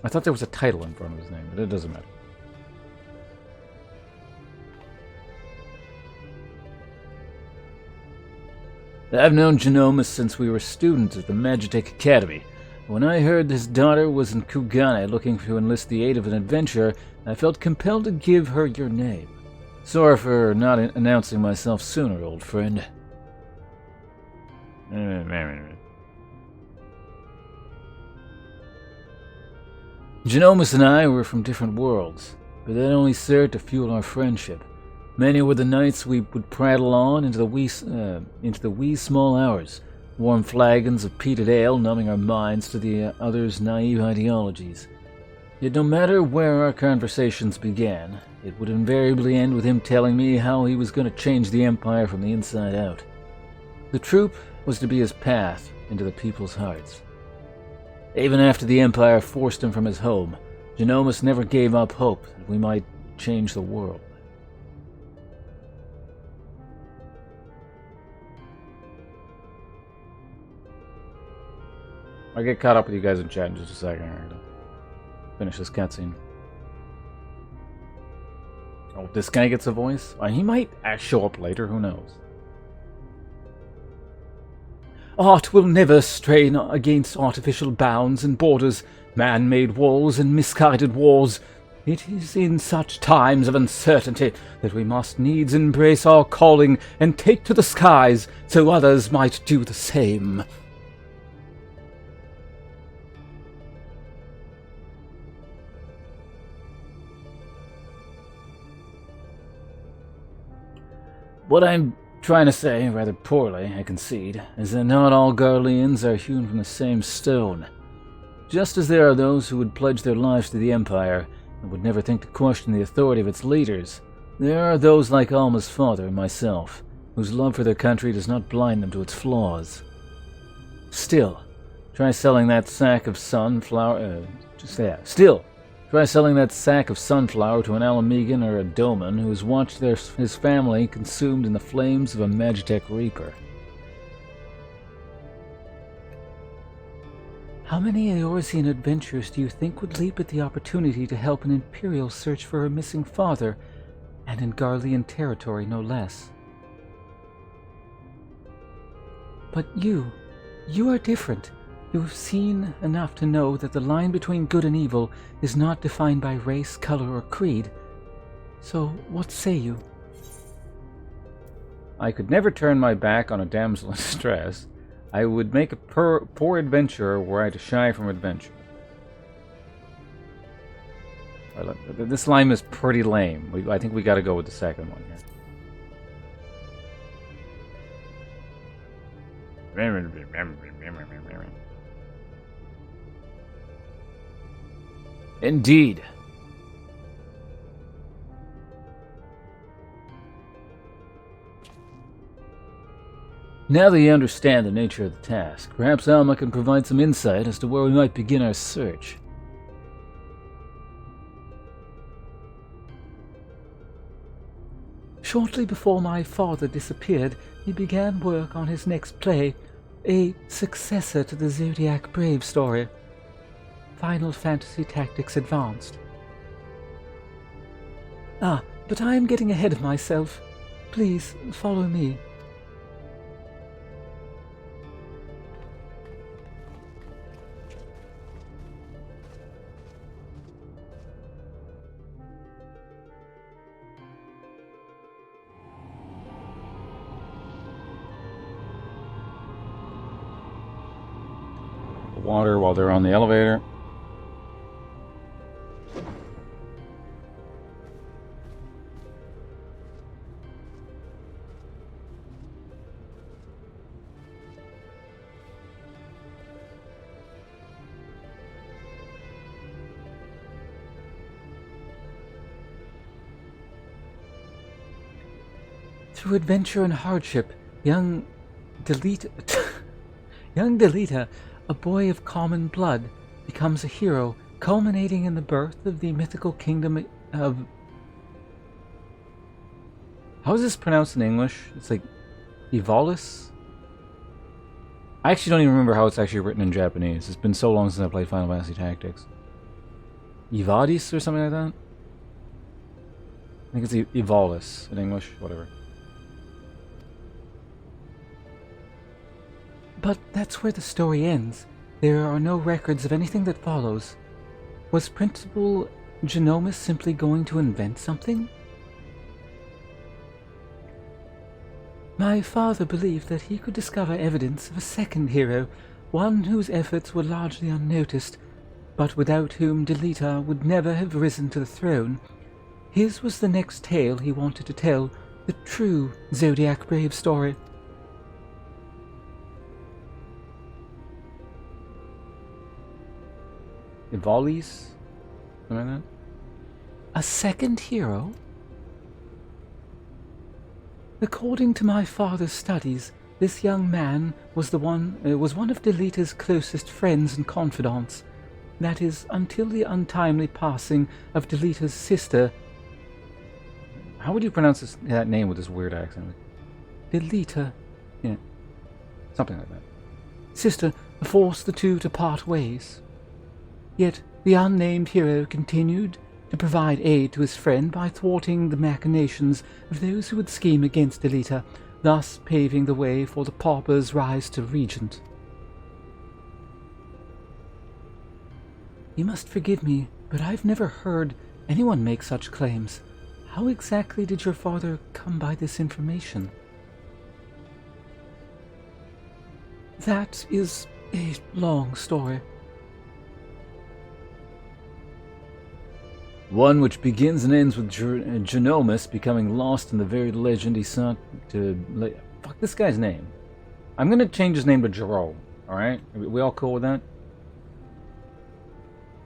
I thought there was a title in front of his name, but it doesn't matter. I've known Genomus since we were students at the Magitech Academy. When I heard his daughter was in Kugane looking to enlist the aid of an adventurer, I felt compelled to give her your name. Sorry for not announcing myself sooner, old friend. Genomus and I were from different worlds, but that only served to fuel our friendship. Many were the nights we would prattle on into the wee small hours, warm flagons of peated ale numbing our minds to the other's naive ideologies. Yet no matter where our conversations began, it would invariably end with him telling me how he was going to change the Empire from the inside out. The troop was to be his path into the people's hearts. Even after the Empire forced him from his home, Genomus never gave up hope that we might change the world. I'll get caught up with you guys in chat in just a second. I'm gonna finish this cutscene. Oh, this guy gets a voice? He might show up later, who knows? Art will never strain against artificial bounds and borders, man-made walls and misguided wars. It is in such times of uncertainty that we must needs embrace our calling and take to the skies so others might do the same. What I'm trying to say, rather poorly, I concede, is that not all Garleans are hewn from the same stone. Just as there are those who would pledge their lives to the Empire and would never think to question the authority of its leaders, there are those like Alma's father and myself, whose love for their country does not blind them to its flaws. Still, try selling that sack of sunflower to an Alamegan or a Doman who's watched his family consumed in the flames of a Magitech Reaper. How many Eorzean adventurers do you think would leap at the opportunity to help an Imperial search for her missing father, and in Garlean territory no less? But you are different. You have seen enough to know that the line between good and evil is not defined by race, color, or creed. So what say you? I could never turn my back on a damsel in distress. I would make a poor adventurer were I to shy from adventure. This line is pretty lame. I think we got to go with the second one here. Indeed. Now that you understand the nature of the task, perhaps Alma can provide some insight as to where we might begin our search. Shortly before my father disappeared, he began work on his next play, a successor to the Zodiac Brave story. Final Fantasy Tactics Advanced. But I am getting ahead of myself. Please, follow me. Water while they're on the elevator. Through adventure and hardship, young Delita, a boy of common blood, becomes a hero, culminating in the birth of the mythical kingdom of... How is this pronounced in English? It's like Evolis? I actually don't even remember how it's actually written in Japanese. It's been so long since I played Final Fantasy Tactics. Evadis or something like that? I think it's Evolis in English, whatever. But that's where the story ends. There are no records of anything that follows. Was Principal Genomus simply going to invent something? My father believed that he could discover evidence of a second hero, one whose efforts were largely unnoticed, but without whom Delita would never have risen to the throne. His was the next tale he wanted to tell, the true Zodiac Brave story. Evolis? Something like that? A second hero? According to my father's studies, this young man was one of Delita's closest friends and confidants. That is, until the untimely passing of Delita's sister. How would you pronounce that name with this weird accent? Delita. Yeah. Something like that. Sister forced the two to part ways. Yet the unnamed hero continued to provide aid to his friend by thwarting the machinations of those who would scheme against Delita, thus paving the way for the pauper's rise to regent. You must forgive me, but I've never heard anyone make such claims. How exactly did your father come by this information? That is a long story. One which begins and ends with Genomus becoming lost in the very legend he sought to... Fuck this guy's name. I'm gonna change his name to Jerome, alright? We all cool with that?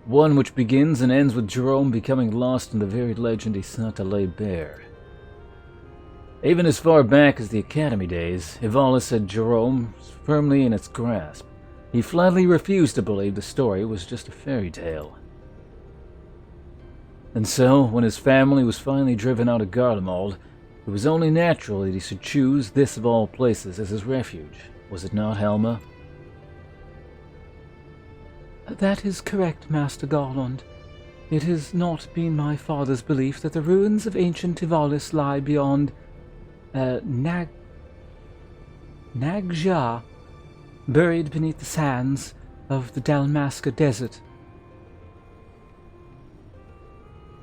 One which begins and ends with Jerome becoming lost in the very legend he sought to lay bare. Even as far back as the Academy days, Evolis had Jerome firmly in its grasp. He flatly refused to believe the story was just a fairy tale. And so, when his family was finally driven out of Garlemald, it was only natural that he should choose this of all places as his refuge. Was it not, Helma? That is correct, Master Garland. It has not been my father's belief that the ruins of ancient Evolis lie beyond Nagja, buried beneath the sands of the Dalmasca Desert.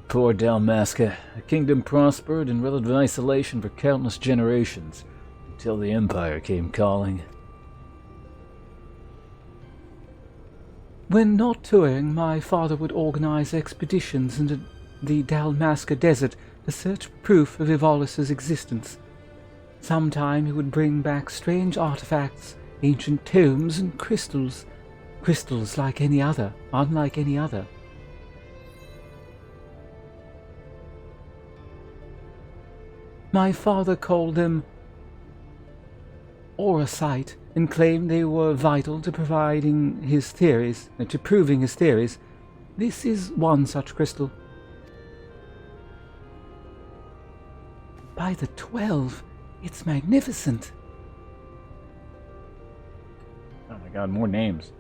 Poor Dalmasca, a kingdom prospered in relative isolation for countless generations, until the Empire came calling. When not touring, my father would organize expeditions into the Dalmasca Desert to search for proof of Evolis' existence. Sometime he would bring back strange artifacts, ancient tomes, and crystals. Crystals like any other, unlike any other. My father called them Auracite and claimed they were vital to proving his theories. This is one such crystal. By the 12, it's magnificent. Oh my god, more names.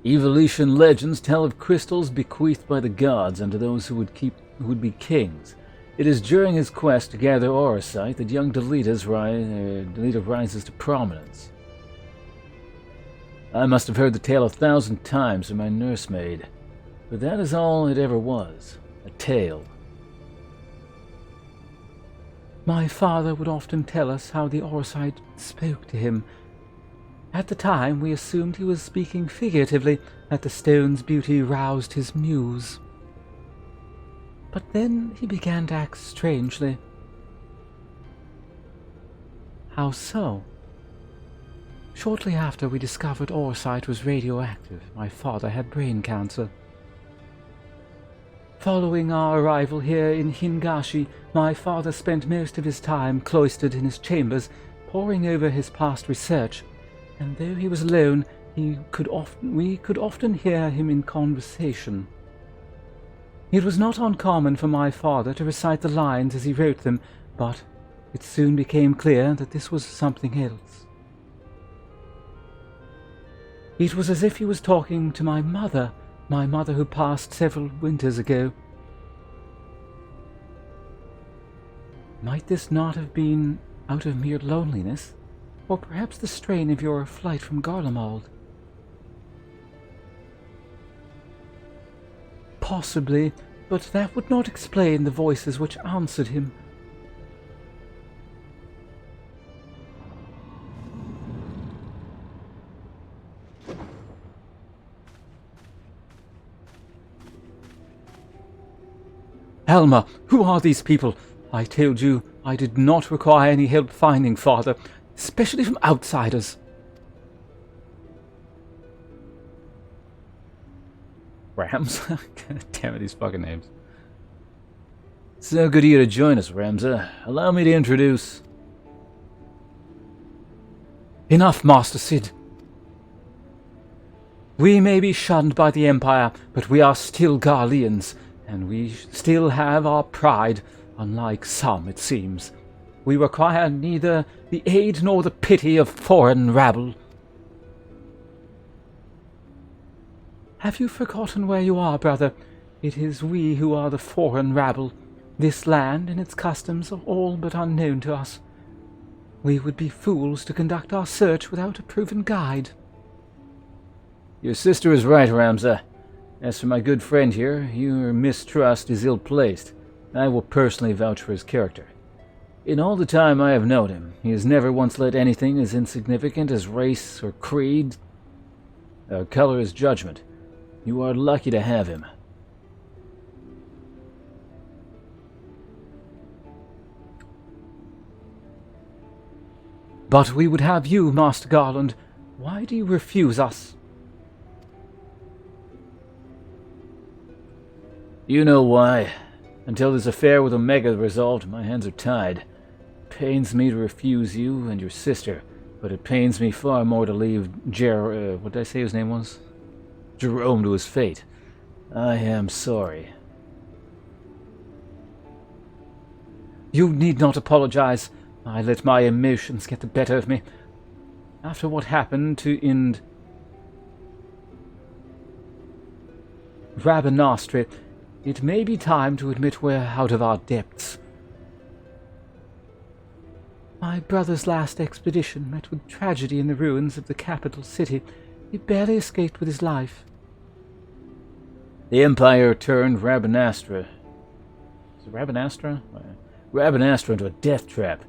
Evolution legends tell of crystals bequeathed by the gods unto those who would be kings. It is during his quest to gather Auracite that young Delita rises to prominence. I must have heard the tale 1,000 times from my nursemaid, but that is all it ever was, a tale. My father would often tell us how the Auracite spoke to him. At the time, we assumed he was speaking figuratively, that the stone's beauty roused his muse. But then he began to act strangely. How so? Shortly after we discovered Auracite was radioactive, my father had brain cancer. Following our arrival here in Hingashi, my father spent most of his time cloistered in his chambers, poring over his past research, and though he was alone, we could often hear him in conversation. It was not uncommon for my father to recite the lines as he wrote them, but it soon became clear that this was something else. It was as if he was talking to my mother who passed several winters ago. Might this not have been out of mere loneliness, or perhaps the strain of your flight from Garlemald? Possibly, but that would not explain the voices which answered him. Alma, who are these people? I told you I did not require any help finding father, especially from outsiders. Rams? God damn it, these fucking names. So good of you to join us, Ramza. Allow me to introduce... Enough, Master Sid. We may be shunned by the Empire, but we are still Garleans, and we still have our pride, unlike some, it seems. We require neither the aid nor the pity of foreign rabble. Have you forgotten where you are, brother? It is we who are the foreign rabble. This land and its customs are all but unknown to us. We would be fools to conduct our search without a proven guide. Your sister is right, Ramza. As for my good friend here, your mistrust is ill-placed. I will personally vouch for his character. In all the time I have known him, he has never once let anything as insignificant as race or creed color his judgment. You are lucky to have him. But we would have you, Master Garland. Why do you refuse us? You know why. Until this affair with Omega is resolved, my hands are tied. It pains me to refuse you and your sister, but it pains me far more to leave what did I say his name was? Jerome to his fate. I am sorry. You need not apologize. I let my emotions get the better of me. After what happened in Rabanastri, it may be time to admit we're out of our depths. My brother's last expedition met with tragedy in the ruins of the capital city. He barely escaped with his life. The Empire turned Rabanastra. Is it Rabanastra? Rabanastra into a death trap.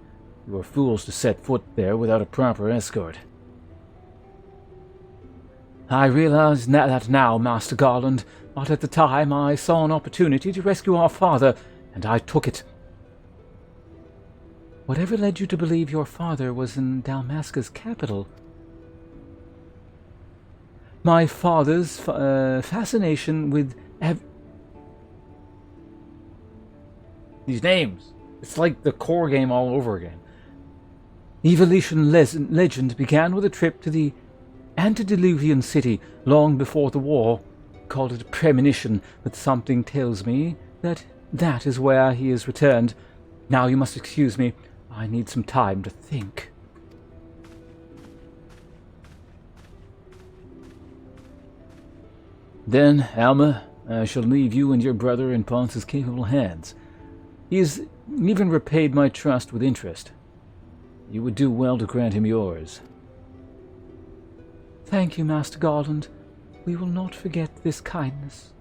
You were fools to set foot there without a proper escort. I realize that now, Master Garland, but at the time I saw an opportunity to rescue our father, and I took it. Whatever led you to believe your father was in Dalmasca's capital? My father's fascination with These names. It's like the core game all over again. Evolution legend began with a trip to the antediluvian city long before the war. Called it a premonition, but something tells me that that is where he has returned. Now you must excuse me. I need some time to think. Then, Alma, I shall leave you and your brother in Ponce's capable hands. He has even repaid my trust with interest. You would do well to grant him yours. Thank you, Master Garland. We will not forget this kindness.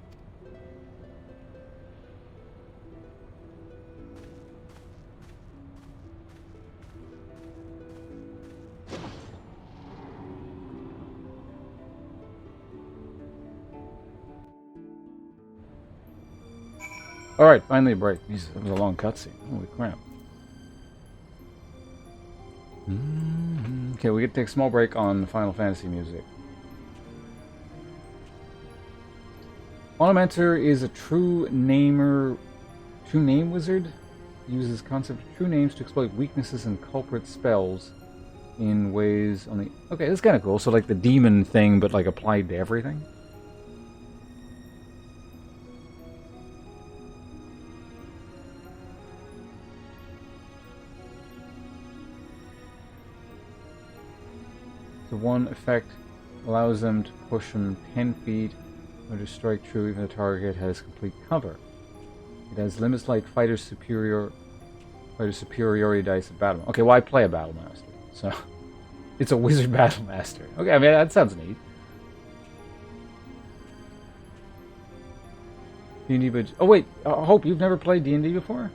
Alright, finally a break. Jeez, that was a long cutscene. Holy crap. Okay, we get to take a small break on Final Fantasy music. Automancer is a true name wizard. Uses concept of true names to exploit weaknesses and culprit spells in ways only. Okay, that's kind of cool. So like the demon thing, but like applied to everything. The one effect allows them to push them 10 feet or to strike true even if the target has complete cover. It has limits like fighter superiority dice at battle. Okay, well I play a battle master, so it's a wizard battle master. Okay, I mean that sounds neat. D&D, but oh wait, Hope, you've never played D&D before?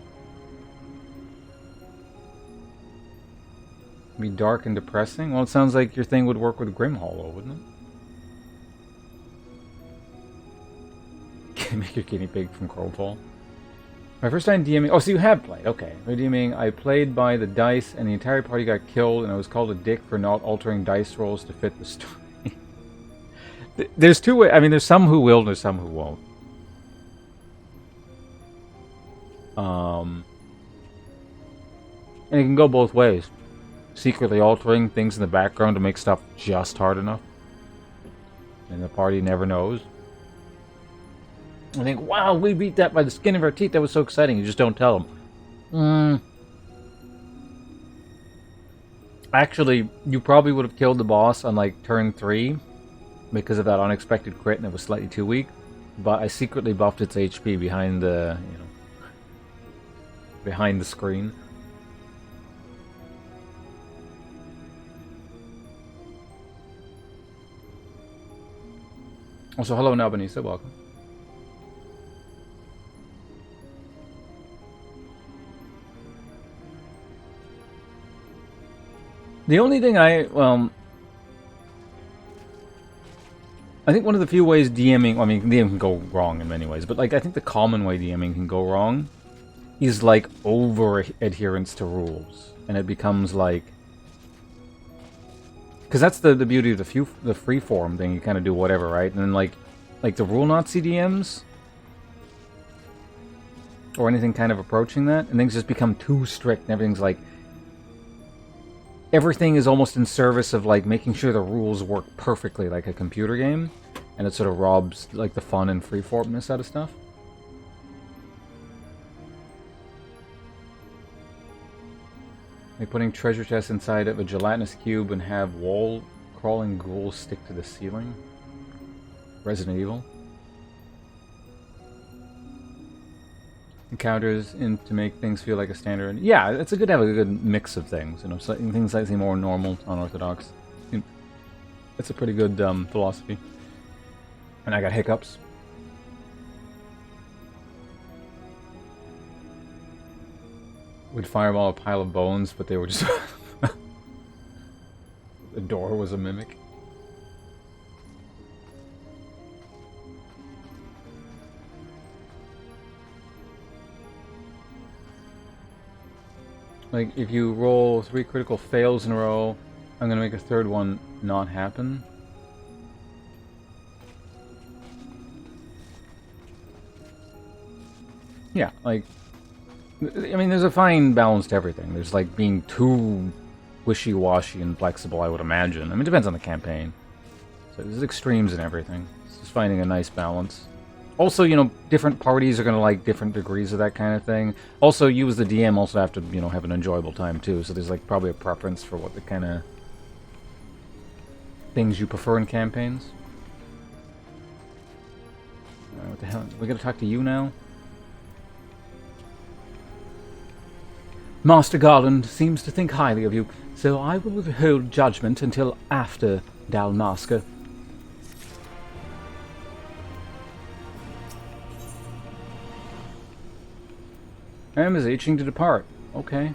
Be dark and depressing. Well, it sounds like your thing would work with Grim Hollow, wouldn't it? Make your guinea pig from Crowfall. My first time DMing. Oh, so you have played. Okay. My DMing, I played by the dice, and the entire party got killed, and I was called a dick for not altering dice rolls to fit the story. There's two ways. I mean, there's some who will, and there's some who won't. And it can go both ways. Secretly altering things in the background to make stuff just hard enough. And the party never knows. I think, wow, we beat that by the skin of our teeth. That was so exciting. You just don't tell them. Actually, you probably would have killed the boss on like turn 3 because of that unexpected crit and it was slightly too weak. But I secretly buffed its HP behind the, behind the screen. Also, hello, Nabanisa, welcome. The only thing I think one of the few ways DMing, I mean, DMing can go wrong in many ways, but like I think the common way DMing can go wrong is like over adherence to rules, and it becomes like, because that's the beauty of the freeform thing. You kind of do whatever, right? And then like the rule Nazi DMs or anything kind of approaching that, and things just become too strict, and everything's like, everything is almost in service of like making sure the rules work perfectly like a computer game, and it sort of robs like the fun and freeformness out of stuff. Like putting treasure chests inside of a gelatinous cube and have wall-crawling ghouls stick to the ceiling. Resident Evil. Encounters to make things feel like a standard. Yeah, it's good to have a good mix of things. Things slightly more normal, unorthodox. It's a pretty good philosophy. And I got hiccups. We'd fireball a pile of bones, but they were just... The door was a mimic. Like, if you roll 3 critical fails in a row, I'm gonna make a third one not happen. Yeah, like... I mean, there's a fine balance to everything. There's, like, being too wishy-washy and flexible, I would imagine. I mean, it depends on the campaign. So there's extremes in everything. It's just finding a nice balance. Also, different parties are going to like different degrees of that kind of thing. Also, you as the DM also have to, have an enjoyable time, too. So there's, like, probably a preference for what the kind of things you prefer in campaigns. What the hell? We gotta talk to you now? Master Garland seems to think highly of you, so I will withhold judgment until after Dalmasca. Am is itching to depart. Okay.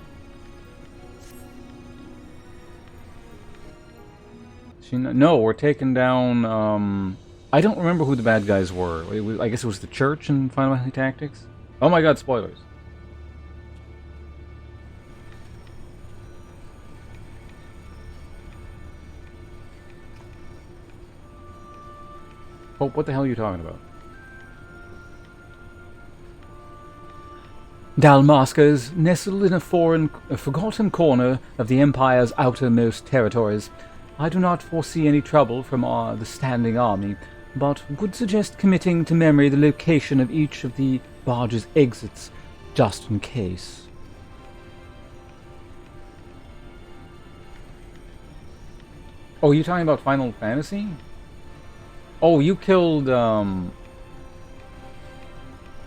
No, we're taking down, I don't remember who the bad guys were. I guess it was the church in Final Fantasy Tactics? Oh my god, spoilers. Oh, what the hell are you talking about? Dalmasca is nestled in a forgotten corner of the Empire's outermost territories. I do not foresee any trouble from the standing army, but would suggest committing to memory the location of each of the barge's exits, just in case. Oh, you talking about Final Fantasy? Oh, you killed,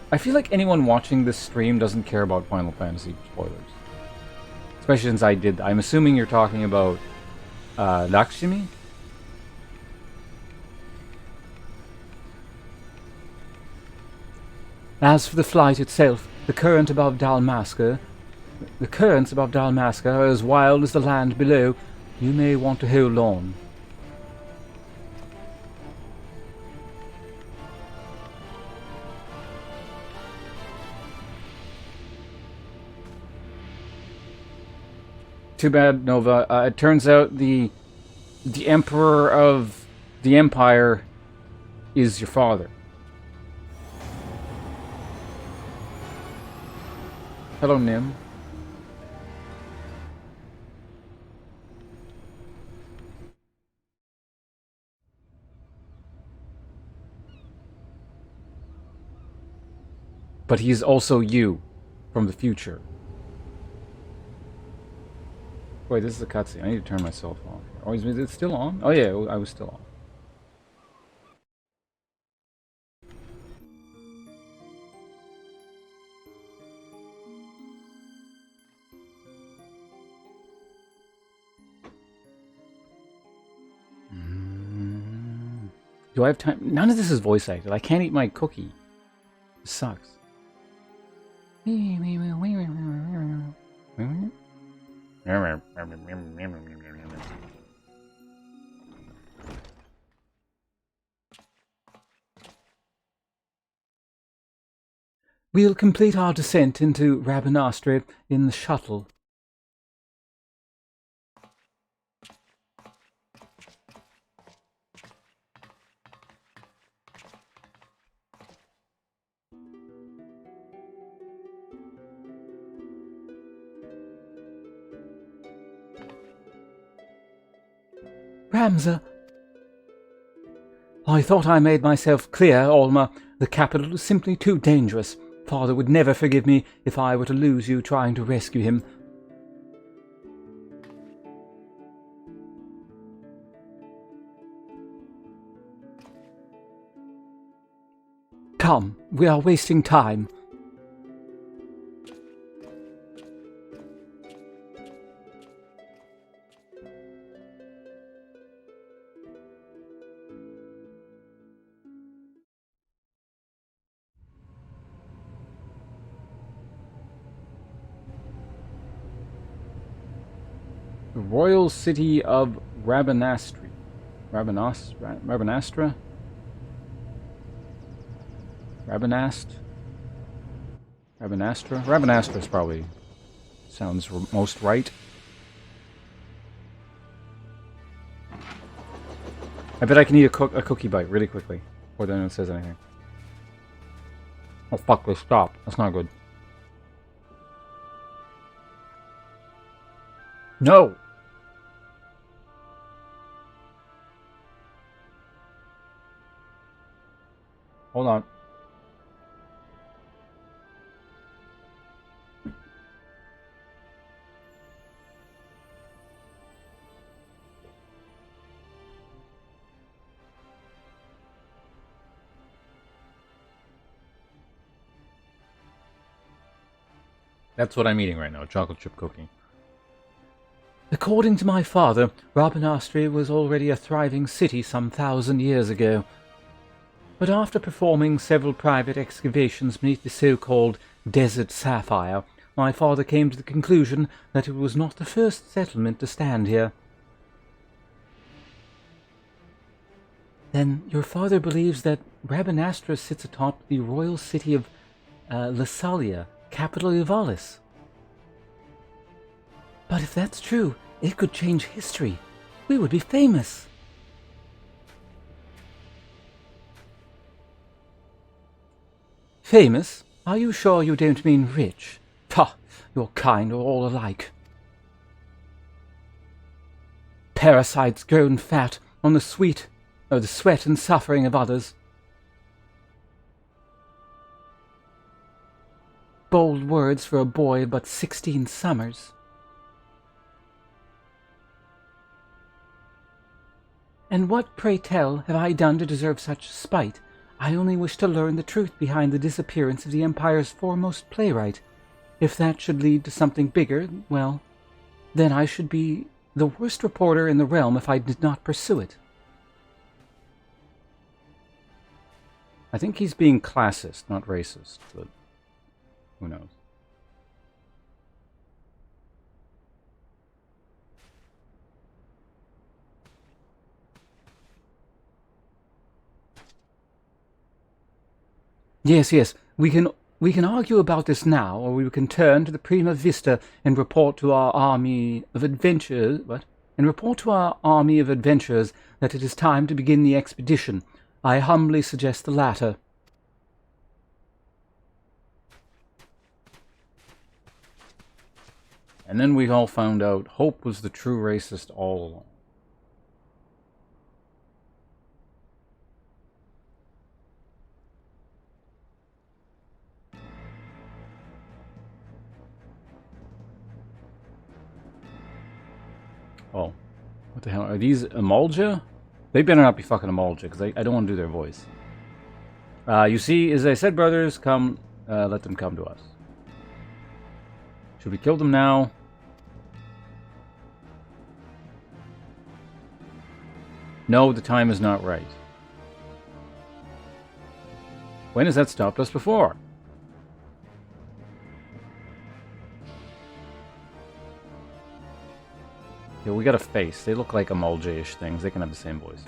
I feel like anyone watching this stream doesn't care about Final Fantasy spoilers. Especially since I did. I'm assuming you're talking about, Lakshmi? As for the flight itself, the currents above Dalmasca are as wild as the land below. You may want to hold on. Too bad, Nova. It turns out the Emperor of the Empire is your father. Hello, Nim. But he's also you from the future. Wait, this is a cutscene. I need to turn myself off. Oh, is it still on? Oh yeah, I was still on. Do I have time? None of this is voice acted. I can't eat my cookie. This sucks. We'll complete our descent into Rabanastre in the shuttle. Ramza. I thought I made myself clear, Alma. The capital is simply too dangerous. Father would never forgive me if I were to lose you trying to rescue him. Come, we are wasting time. The royal city of Rabanastre. Rabanastra? Rabanast? Rabanastra? Rabanastra is probably sounds most right. I bet I can eat a cookie bite really quickly before anyone says anything. Oh fuck, let's stop. That's not good. No! Hold on. That's what I'm eating right now, a chocolate chip cookie. According to my father, Rabanastre was already a thriving city some 1,000 years ago. But after performing several private excavations beneath the so-called Desert Sapphire, my father came to the conclusion that it was not the first settlement to stand here. Then your father believes that Rabanastre sits atop the royal city of Lassalia, capital of Valis. But if that's true, it could change history. We would be famous. Famous? Are you sure you don't mean rich? Pah, your kind are all alike. Parasites grown fat on the sweat and suffering of others. Bold words for a boy of but 16 summers. And what, pray tell, have I done to deserve such spite? I only wish to learn the truth behind the disappearance of the Empire's foremost playwright. If that should lead to something bigger, well, then I should be the worst reporter in the realm if I did not pursue it. I think he's being classist, not racist, but who knows? Yes, we can argue about this now, or we can turn to the Prima Vista and report to our army of adventurers. And report to our army of adventurers that it is time to begin the expedition. I humbly suggest the latter. And then we all found out Hope was the true racist all along. Oh, what the hell? Are these Emulja? They better not be fucking Emulja, because I don't want to do their voice. You see, as I said, brothers, come, let them come to us. Should we kill them now? No, the time is not right. When has that stopped us before? Yeah, we got a face. They look like Emulja-ish things. They can have the same voice.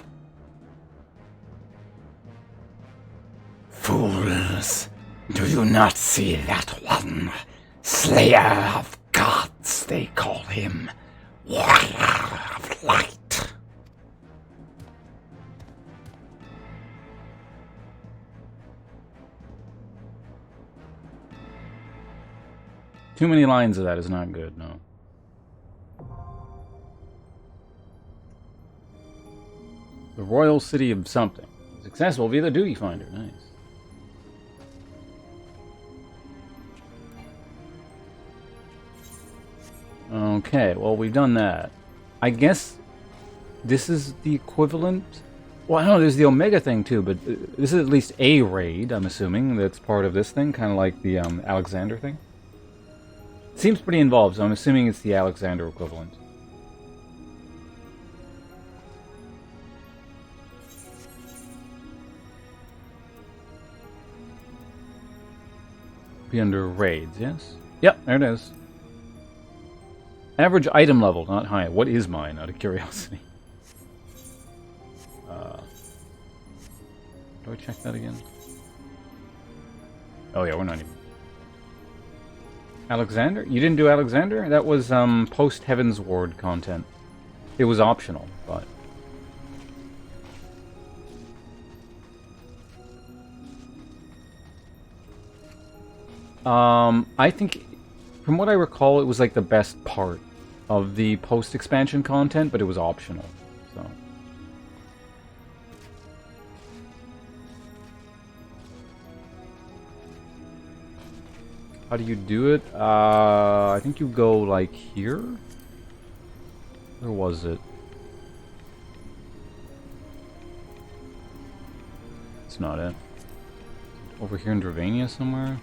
Fools, do you not see that one? Slayer of gods, they call him. Warrior of light. Too many lines of that is not good, no. The Royal City of something. Successful via the Duty Finder. Nice. Okay, well, we've done that. I guess this is the equivalent... Well, I don't know, there's the Omega thing too, but this is at least a raid, I'm assuming, that's part of this thing, kind of like the Alexander thing. Seems pretty involved, so I'm assuming it's the Alexander equivalent. Be under raids, yes? Yep, there it is. Average item level, not high. What is mine, out of curiosity? Do I check that again? Oh yeah, we're not even... Alexander? You didn't do Alexander? That was post Heaven's Ward content. It was optional, but... I think, from what I recall, it was like the best part of the post-expansion content, but it was optional, so... How do you do it? I think you go, like, here? Where was it? It's not it. Over here in Dravania somewhere?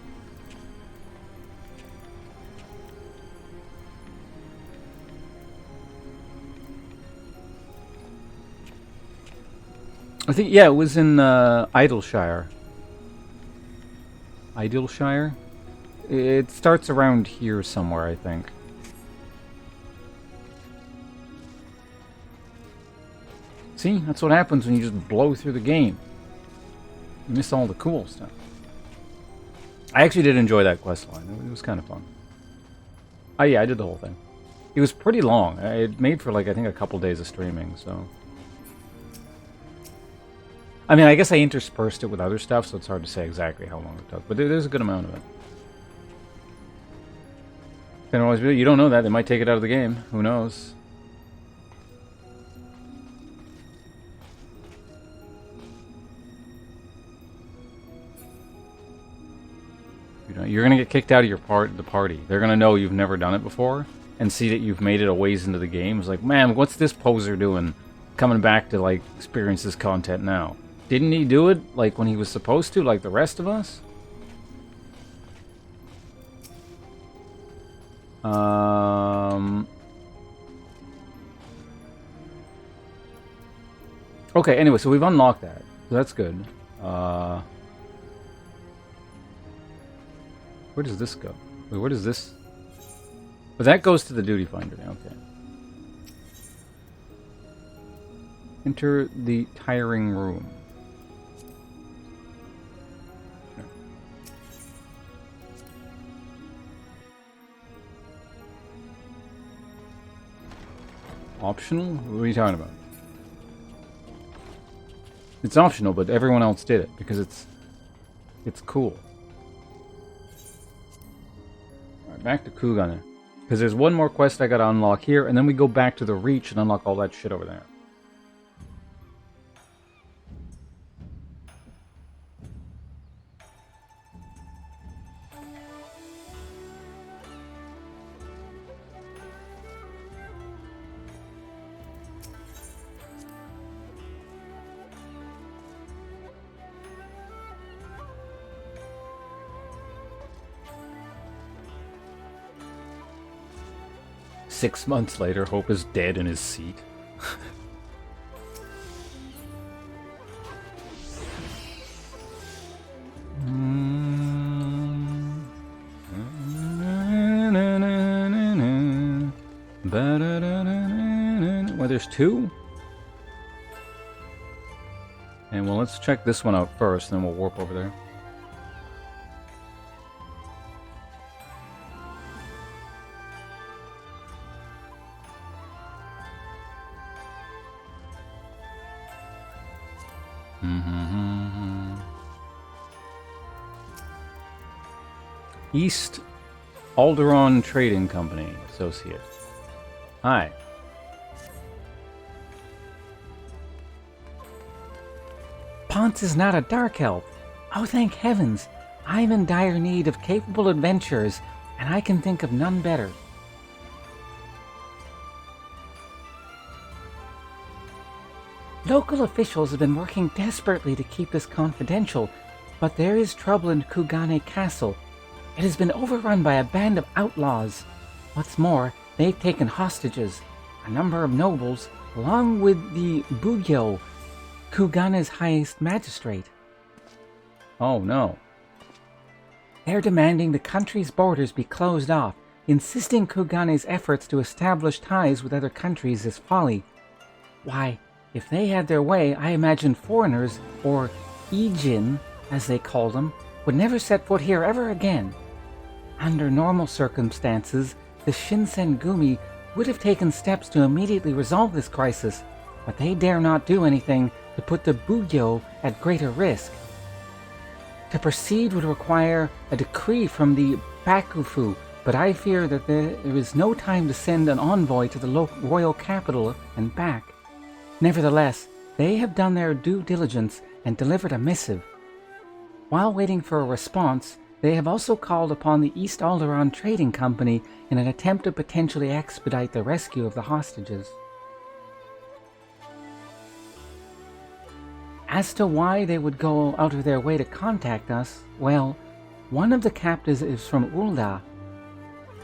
I think, yeah, it was in Idleshire. Idleshire? It starts around here somewhere, I think. See? That's what happens when you just blow through the game. You miss all the cool stuff. I actually did enjoy that questline. It was kind of fun. Oh yeah, I did the whole thing. It was pretty long. It made for, like, I think a couple days of streaming, so... I mean, I guess I interspersed it with other stuff, so it's hard to say exactly how long it took. But there's a good amount of it. Can always be. You don't know that. They might take it out of the game. Who knows? You're gonna get kicked out of the party. They're gonna know you've never done it before, and see that you've made it a ways into the game. It's like, man, what's this poser doing? Coming back to like experience this content now. Didn't he do it like when he was supposed to, like the rest of us? Okay, anyway, so we've unlocked that. So that's good. Where does this go? Wait, where does this... But that goes to the duty finder now, okay. Enter the tiring room. Optional? What are you talking about? It's optional, but everyone else did it because it's cool. Alright, back to Kugan. Because there's one more quest I gotta unlock here, and then we go back to the Reach and unlock all that shit over there. Six months later, Hope is dead in his seat. Well, there's two? And well, let's check this one out first, then we'll warp over there. East Alderon Trading Company, associate. Hi. Ponce is not a dark elf. Oh, thank heavens. I'm in dire need of capable adventurers, and I can think of none better. Local officials have been working desperately to keep this confidential, but there is trouble in Kugane Castle. It has been overrun by a band of outlaws. What's more, they've taken hostages, a number of nobles, along with the Bugyo, Kugane's highest magistrate. Oh no. They're demanding the country's borders be closed off, insisting Kugane's efforts to establish ties with other countries is folly. Why, if they had their way, I imagine foreigners, or Ijin, as they call them, would never set foot here ever again. Under normal circumstances, the Shinsengumi would have taken steps to immediately resolve this crisis, but they dare not do anything to put the Bugyo at greater risk. To proceed would require a decree from the Bakufu, but I fear that there is no time to send an envoy to the royal capital and back. Nevertheless, they have done their due diligence and delivered a missive. While waiting for a response, they have also called upon the East Alderon Trading Company in an attempt to potentially expedite the rescue of the hostages. As to why they would go out of their way to contact us, well, one of the captives is from Ulda.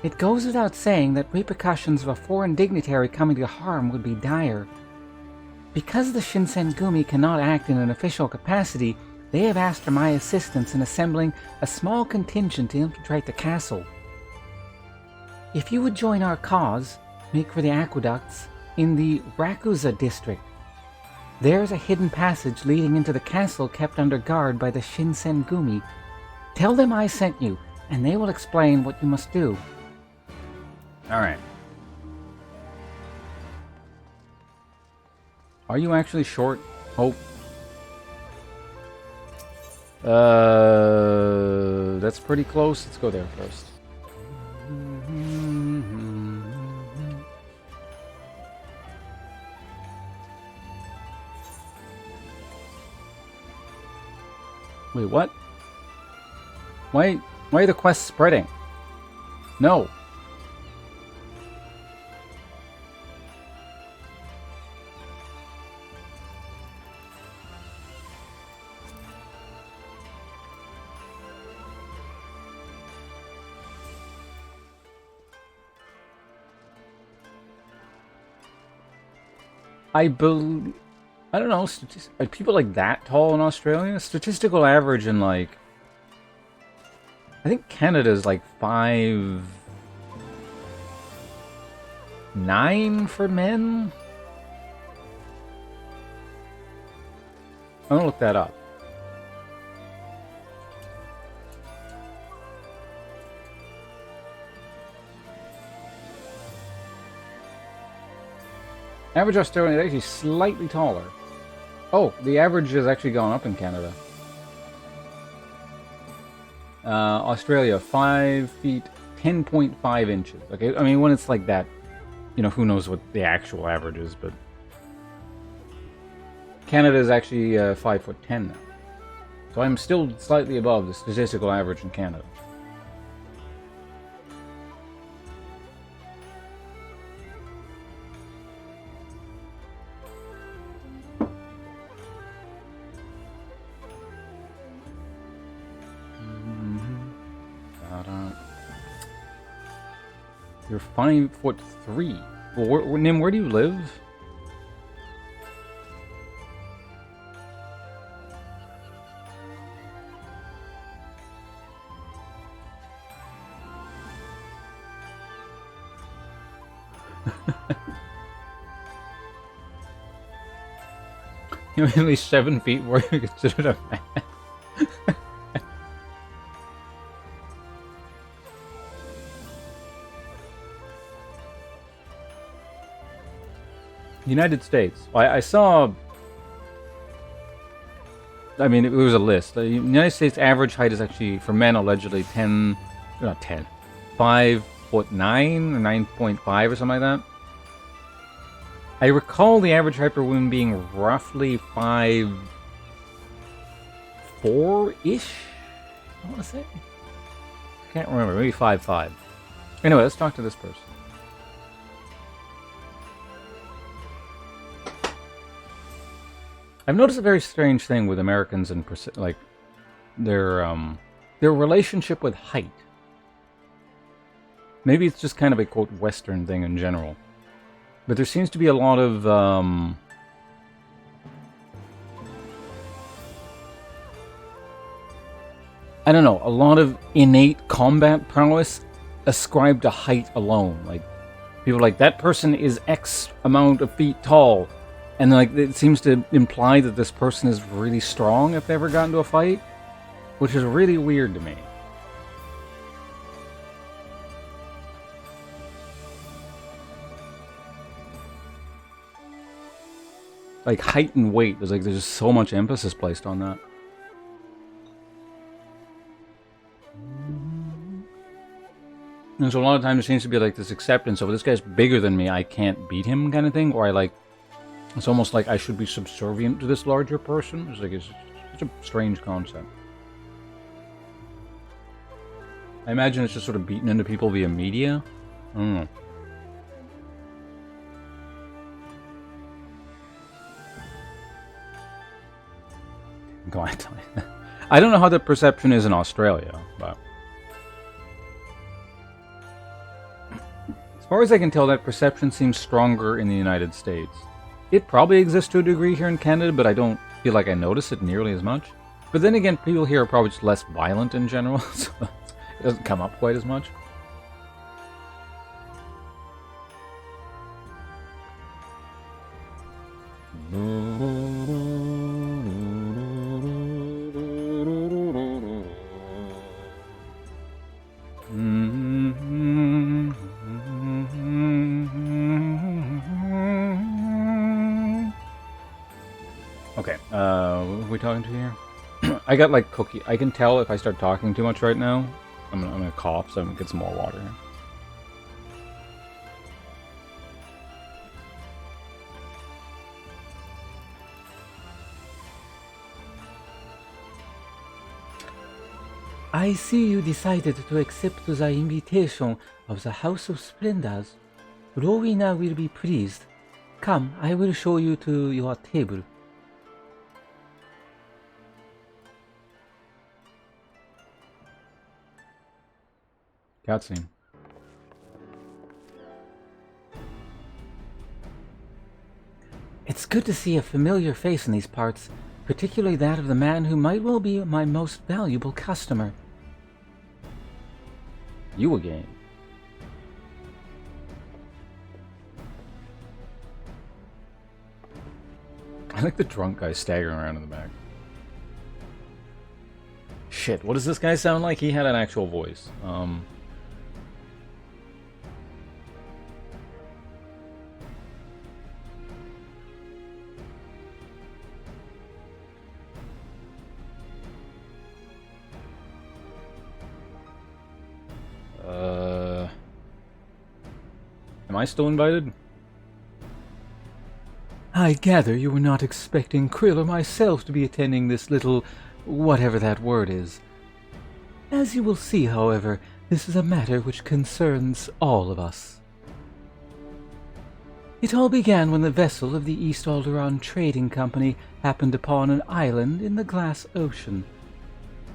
It goes without saying that repercussions of a foreign dignitary coming to harm would be dire. Because the Shinsengumi cannot act in an official capacity, they have asked for my assistance in assembling a small contingent to infiltrate the castle. If you would join our cause, make for the aqueducts in the Rakuza district. There's a hidden passage leading into the castle kept under guard by the Shinsengumi. Tell them I sent you, and they will explain what you must do. Alright. Are you actually short, Hope? That's pretty close. Let's go there first. Wait, what? Why are the quests spreading? No. I don't know, are people like that tall in Australia? Statistical average in like, I think Canada's like 5'9" for men? I'm gonna look that up. Average Australian is actually slightly taller. Oh, the average has actually gone up in Canada. Australia, 5 feet, 10.5 inches. Okay, I mean, when it's like that, you know, who knows what the actual average is, but... Canada is actually 5'10" now. So I'm still slightly above the statistical average in Canada. You're 5'3". Well, Nim, where do you live? You're at least 7 feet where you're considered a man. United States. I saw... I mean, it was a list. The United States average height is actually, for men, allegedly 5'9" or 9.5 or something like that. I recall the average height for women being roughly 5'4"-ish, I want to say. I can't remember, maybe 5'5". Anyway, let's talk to this person. I've noticed a very strange thing with Americans and like their relationship with height. Maybe it's just kind of a quote Western thing in general, but there seems to be a lot of I don't know, a lot of innate combat prowess ascribed to height alone. Like people are like, that person is X amount of feet tall. And like it seems to imply that this person is really strong if they ever got into a fight, which is really weird to me. Like height and weight, there's just so much emphasis placed on that. And so a lot of times there seems to be like this acceptance of, this guy's bigger than me, I can't beat him kind of thing, or I like... It's almost like I should be subservient to this larger person. It's like, it's such a strange concept. I imagine it's just sort of beaten into people via media. I don't know. Go on, tell me. I don't know how the perception is in Australia, but... As far as I can tell, that perception seems stronger in the United States. It probably exists to a degree here in Canada, but I don't feel like I notice it nearly as much. But then again, people here are probably just less violent in general, so it doesn't come up quite as much. Okay, who are we talking to here? I got like cookie. I can tell if I start talking too much right now. I'm gonna cough, so I'm gonna get some more water. I see you decided to accept the invitation of the House of Splendors. Rowena will be pleased. Come, I will show you to your table. Cutscene. It's good to see a familiar face in these parts, particularly that of the man who might well be my most valuable customer. You again. I like the drunk guy staggering around in the back. Shit, what does this guy sound like? He had an actual voice. Am I still invited? I gather you were not expecting Krill or myself to be attending this little whatever that word is. As you will see, however, this is a matter which concerns all of us. It all began when the vessel of the East Alderaan Trading Company happened upon an island in the Glass Ocean.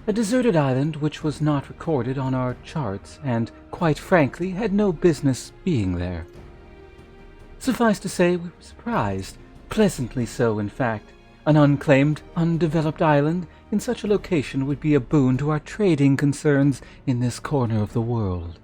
A deserted island which was not recorded on our charts and, quite frankly, had no business being there. Suffice to say, we were surprised, pleasantly so in fact. An unclaimed, undeveloped island in such a location would be a boon to our trading concerns in this corner of the world.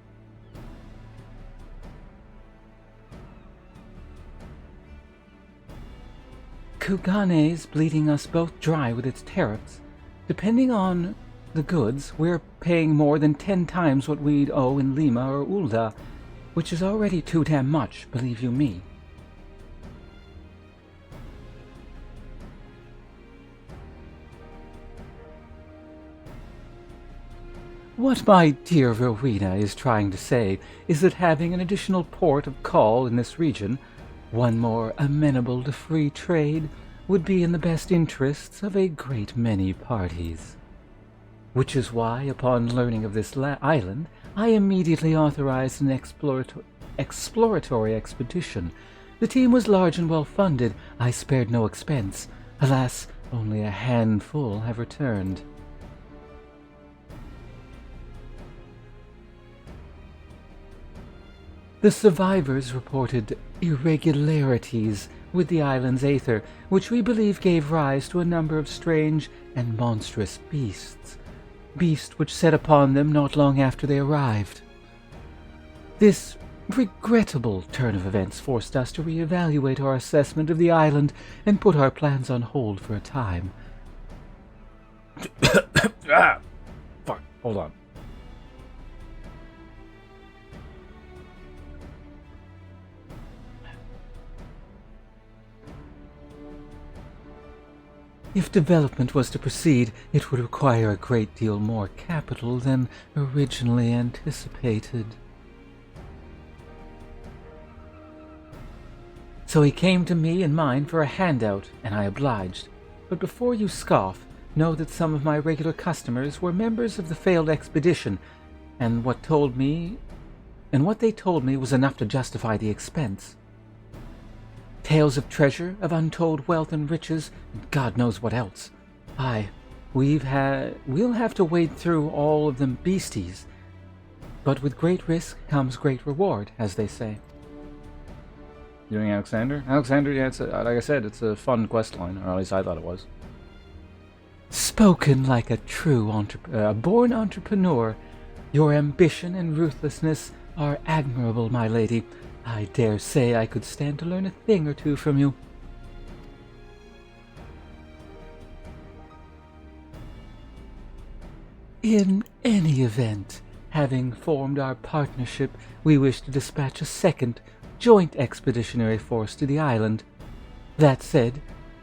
Kugane's bleeding us both dry with its tariffs. Depending on the goods, we're paying more than 10 times what we'd owe in Lima or Ulda, which is already too damn much, believe you me. What my dear Rowena is trying to say is that having an additional port of call in this region, one more amenable to free trade, would be in the best interests of a great many parties. Which is why, upon learning of this island, I immediately authorized an exploratory expedition. The team was large and well-funded. I spared no expense. Alas, only a handful have returned. The survivors reported irregularities with the island's aether, which we believe gave rise to a number of strange and monstrous beasts which set upon them not long after they arrived. This regrettable turn of events forced us to reevaluate our assessment of the island and put our plans on hold for a time. Ah! Fuck, hold on. If development was to proceed, it would require a great deal more capital than originally anticipated. So he came to me and mine for a handout, and I obliged. But before you scoff, know that some of my regular customers were members of the failed expedition, and what they told me was enough to justify the expense. Tales of treasure, of untold wealth and riches, and God knows what else. Aye, we'll have to wade through all of them beasties. But with great risk comes great reward, as they say. You doing Alexander? Alexander, yeah, it's like I said, it's a fun quest line, or at least I thought it was. Spoken like a true born entrepreneur. Your ambition and ruthlessness are admirable, my lady. I dare say I could stand to learn a thing or two from you. In any event, having formed our partnership, we wish to dispatch a second, joint expeditionary force to the island. That said,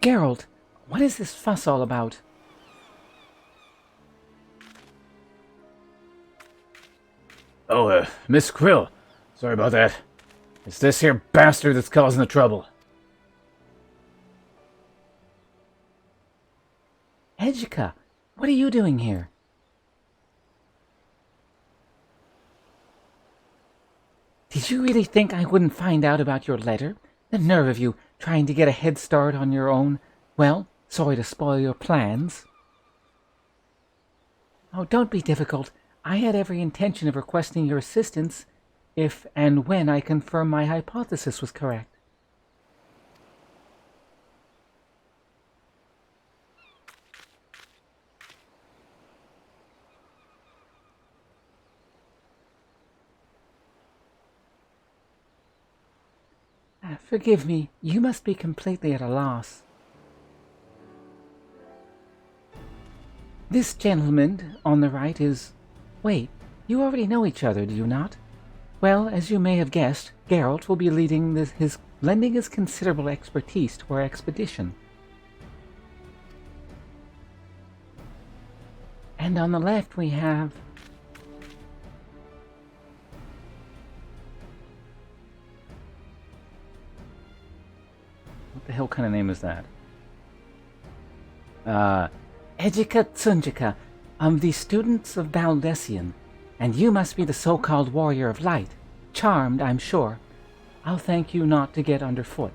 Geralt, what is this fuss all about? Oh, Miss Krill. Sorry about that. It's this here bastard that's causing the trouble. Edgica, what are you doing here? Did you really think I wouldn't find out about your letter? The nerve of you, trying to get a head start on your own. Well, sorry to spoil your plans. Oh, don't be difficult. I had every intention of requesting your assistance if and when I confirm my hypothesis was correct. Forgive me, you must be completely at a loss. This gentleman on the right is... Wait, you already know each other, do you not? Well, as you may have guessed, Geralt will be lending his considerable expertise to our expedition. And on the left we have... What the hell kind of name is that? Edgica Tsunjica, of the students of Baldessian, and you must be the so-called warrior of light. Charmed, I'm sure. I'll thank you not to get underfoot.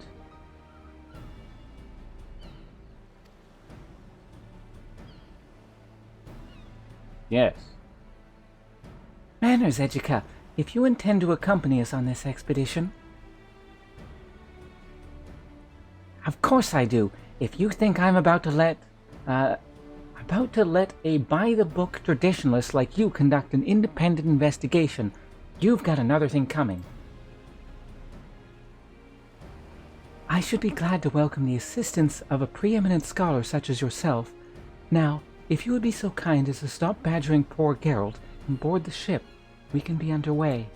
Yes. Manners, Edgica, if you intend to accompany us on this expedition... Of course I do. If you think I'm about to let a by-the-book traditionalist like you conduct an independent investigation, you've got another thing coming. I should be glad to welcome the assistance of a preeminent scholar such as yourself. Now, if you would be so kind as to stop badgering poor Geralt and board the ship, we can be underway.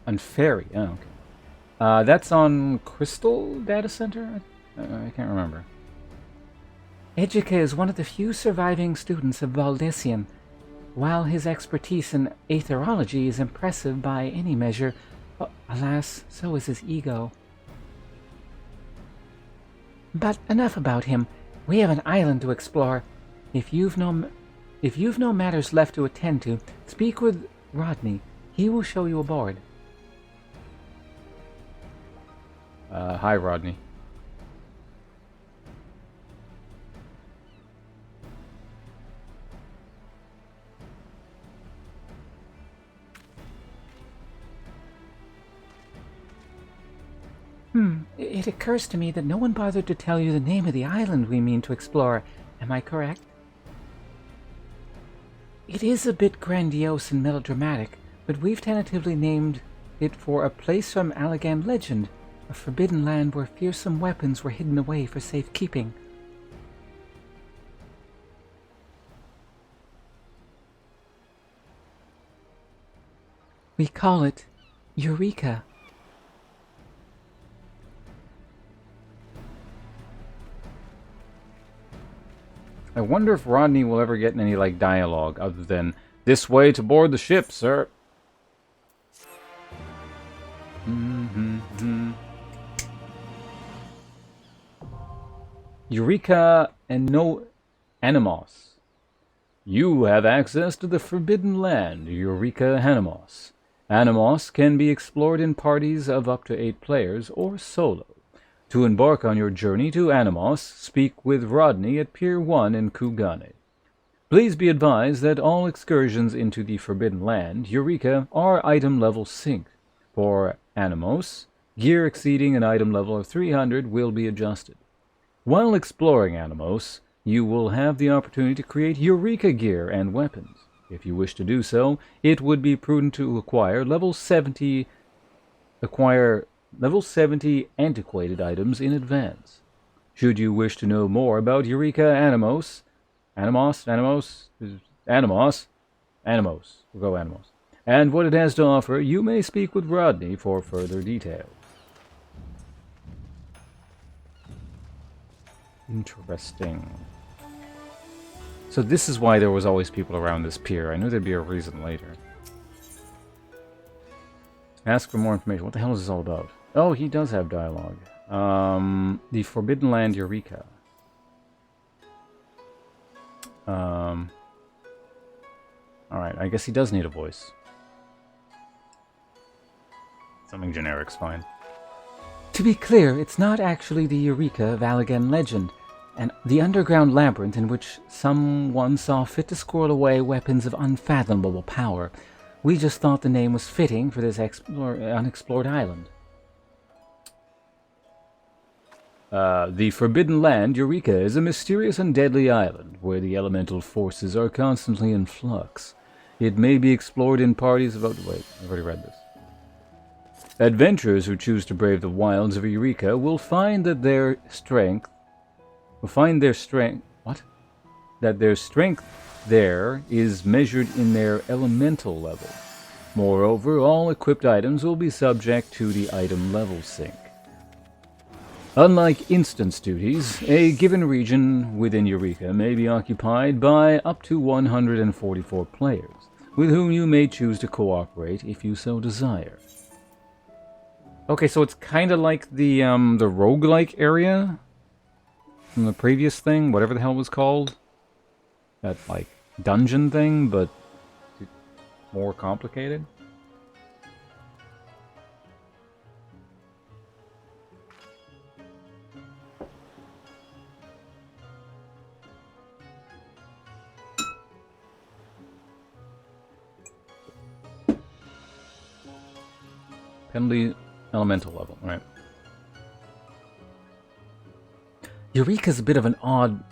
On Ferry. Oh, okay. That's on Crystal Data Center? I can't remember. Edgica is one of the few surviving students of Baldessian. While his expertise in aetherology is impressive by any measure, alas, so is his ego. But enough about him. We have an island to explore. If you've no matters left to attend to, speak with Rodney. He will show you aboard. Hi, Rodney. It occurs to me that no one bothered to tell you the name of the island we mean to explore. Am I correct? It is a bit grandiose and melodramatic, but we've tentatively named it for a place from Allegan legend, a forbidden land where fearsome weapons were hidden away for safekeeping. We call it Eureka. I wonder if Rodney will ever get any, like, dialogue other than, "This way to board the ship, sir." Eureka and no Animos. You have access to the Forbidden Land, Eureka Animos. Animos can be explored in parties of up to 8 players or solo. To embark on your journey to Animos, speak with Rodney at Pier 1 in Kugane. Please be advised that all excursions into the Forbidden Land, Eureka, are item level synced. For Animos, gear exceeding an item level of 300 will be adjusted. While exploring Animos, you will have the opportunity to create Eureka gear and weapons. If you wish to do so, it would be prudent to acquire level 70 antiquated items in advance. Should you wish to know more about Eureka Animos, we'll go Animos, and what it has to offer, you may speak with Rodney for further details. Interesting. So this is why there was always people around this pier. I knew there'd be a reason later. Ask for more information. What the hell is this all about? Oh, he does have dialogue. The Forbidden Land Eureka. Alright, I guess he does need a voice. Something generic's fine. To be clear, it's not actually the Eureka of Allegan legend, and the underground labyrinth in which someone saw fit to squirrel away weapons of unfathomable power. We just thought the name was fitting for this unexplored island. The Forbidden Land, Eureka, is a mysterious and deadly island where the elemental forces are constantly in flux. It may be explored in parties of... Wait, I've already read this. Adventurers who choose to brave the wilds of Eureka will find that their strength there is measured in their elemental level. Moreover, all equipped items will be subject to the item level sync. Unlike instance duties, a given region within Eureka may be occupied by up to 144 players, with whom you may choose to cooperate if you so desire. Okay, so it's kind of like the roguelike area from the previous thing, whatever the hell it was called. That, like, dungeon thing, but more complicated. Penalty elemental level, right. Eureka's a bit odd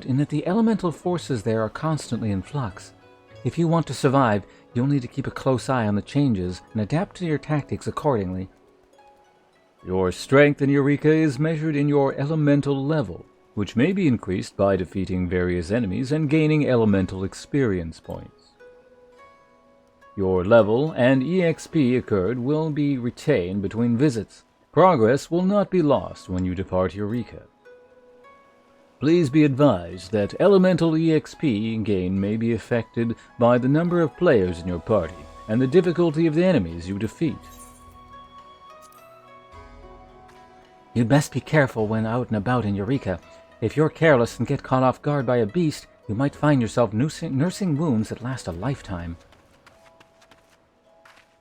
in that the elemental forces there are constantly in flux. If you want to survive, you'll need to keep a close eye on the changes and adapt to your tactics accordingly. Your strength in Eureka is measured in your elemental level, which may be increased by defeating various enemies and gaining elemental experience points. Your level and EXP occurred will be retained between visits. Progress will not be lost when you depart Eureka. Please be advised that elemental EXP gain may be affected by the number of players in your party and the difficulty of the enemies you defeat. You'd best be careful when out and about in Eureka. If you're careless and get caught off guard by a beast, you might find yourself nursing wounds that last a lifetime.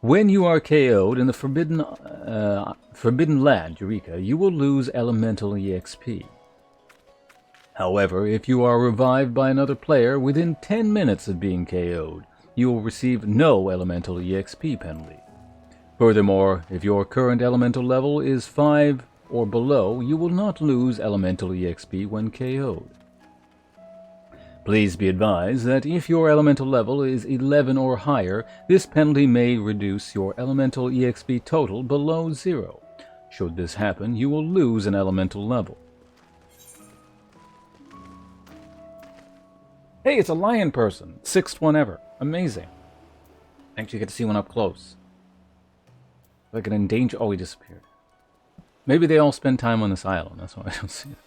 When you are KO'd in the Forbidden Land, Eureka, you will lose elemental EXP. However, if you are revived by another player within 10 minutes of being KO'd, you will receive no elemental EXP penalty. Furthermore, if your current elemental level is 5 or below, you will not lose elemental EXP when KO'd. Please be advised that if your elemental level is 11 or higher, this penalty may reduce your elemental EXP total below 0. Should this happen, you will lose an elemental level. Hey, it's a lion person! 6th one ever. Amazing. Actually, get to see one up close. Like an endangered... Oh, he disappeared. Maybe they all spend time on this island, that's why I don't see it.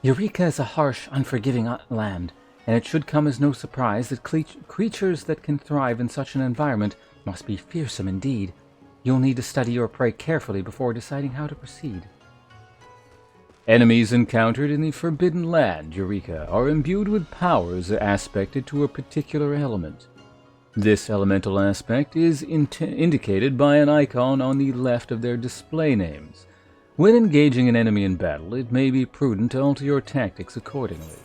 Eureka is a harsh, unforgiving land, and it should come as no surprise that creatures that can thrive in such an environment must be fearsome indeed. You'll need to study your prey carefully before deciding how to proceed. Enemies encountered in the Forbidden Land, Eureka, are imbued with powers aspected to a particular element. This elemental aspect is indicated by an icon on the left of their display names. When engaging an enemy in battle, it may be prudent to alter your tactics accordingly.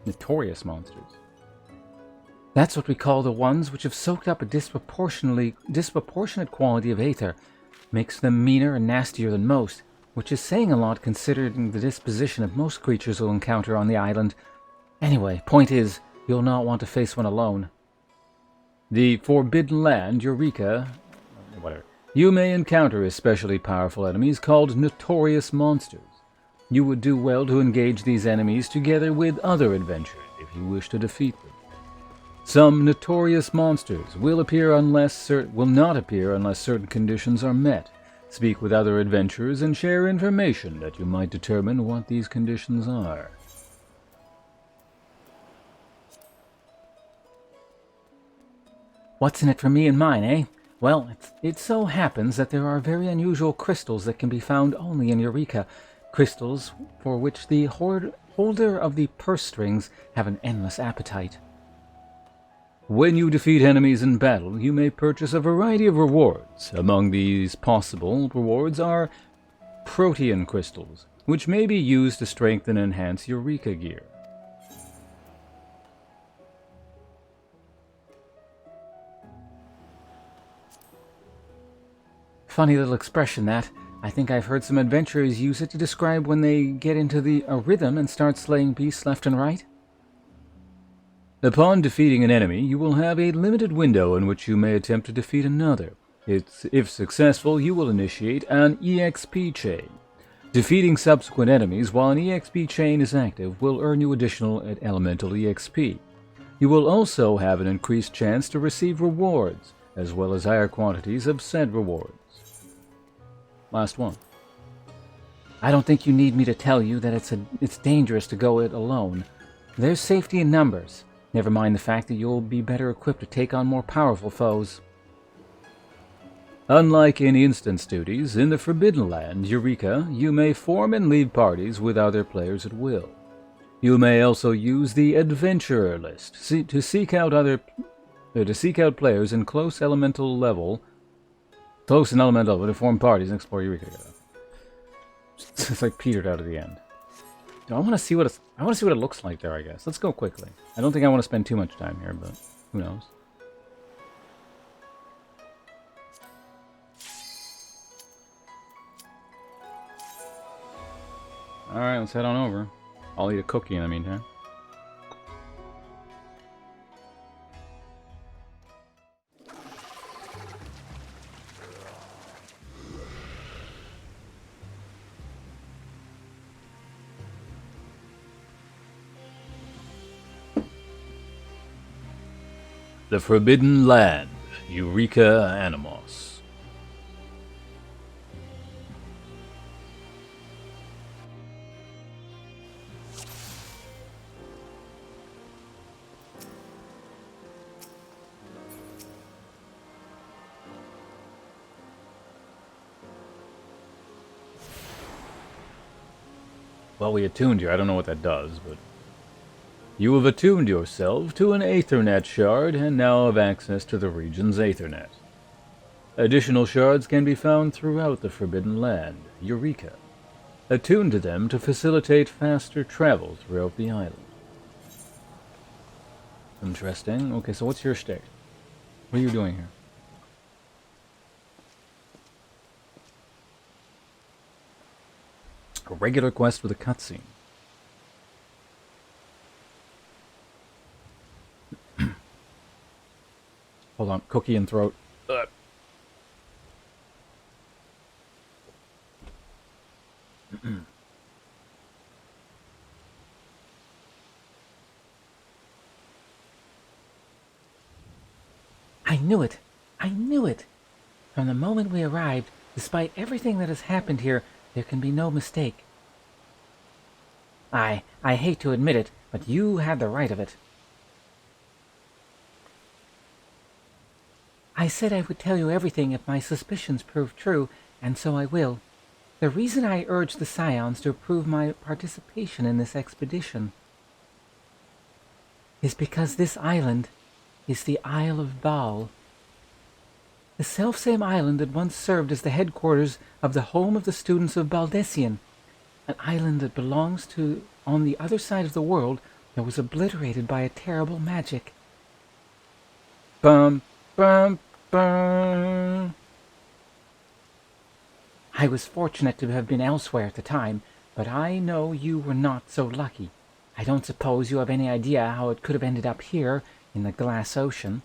Notorious monsters. That's what we call the ones which have soaked up a disproportionate quality of aether. Makes them meaner and nastier than most, which is saying a lot considering the disposition of most creatures we'll encounter on the island. Anyway, point is, you'll not want to face one alone. The Forbidden Land, Eureka, whatever. You may encounter especially powerful enemies called notorious monsters. You would do well to engage these enemies together with other adventurers if you wish to defeat them. Some notorious monsters will not appear unless certain conditions are met. Speak with other adventurers and share information that you might determine what these conditions are. What's in it for me and mine, eh? Well, it so happens that there are very unusual crystals that can be found only in Eureka. Crystals for which the holder of the purse strings have an endless appetite. When you defeat enemies in battle, you may purchase a variety of rewards. Among these possible rewards are protean crystals, which may be used to strengthen and enhance Eureka gear. Funny little expression, that. I think I've heard some adventurers use it to describe when they get into a rhythm and start slaying beasts left and right. Upon defeating an enemy, you will have a limited window in which you may attempt to defeat another. If successful, you will initiate an EXP chain. Defeating subsequent enemies while an EXP chain is active will earn you additional elemental EXP. You will also have an increased chance to receive rewards, as well as higher quantities of said rewards. Last one. I don't think you need me to tell you that it's dangerous to go it alone. There's safety in numbers. Never mind the fact that you'll be better equipped to take on more powerful foes. Unlike in instance duties, in the Forbidden Land, Eureka, you may form and leave parties with other players at will. You may also use the Adventurer list to seek out players in close and elemental level to form parties and explore Eureka together. It's like petered out at the end. I want to see what it looks like there, I guess. Let's go quickly. I don't think I want to spend too much time here, but who knows? Alright, let's head on over. I'll eat a cookie in the meantime. The Forbidden Land, Eureka Animos. Well, we attuned you. I don't know what that does, but... You have attuned yourself to an Aethernet shard and now have access to the region's Aethernet. Additional shards can be found throughout the Forbidden Land, Eureka. Attune to them to facilitate faster travel throughout the island. Interesting. Okay, so what's your shtick? What are you doing here? A regular quest with a cutscene. Hold on, cookie in throat. I knew it! I knew it! From the moment we arrived, despite everything that has happened here, there can be no mistake. I hate to admit it, but you had the right of it. I said I would tell you everything if my suspicions proved true, and so I will. The reason I urged the Scions to approve my participation in this expedition is because this island is the Isle of Baal. The selfsame island that once served as the headquarters of the home of the students of Baldessian, an island that belongs to on the other side of the world that was obliterated by a terrible magic. Bum, bum, bum. I was fortunate to have been elsewhere at the time, but I know you were not so lucky. I don't suppose you have any idea how it could have ended up here in the glass ocean.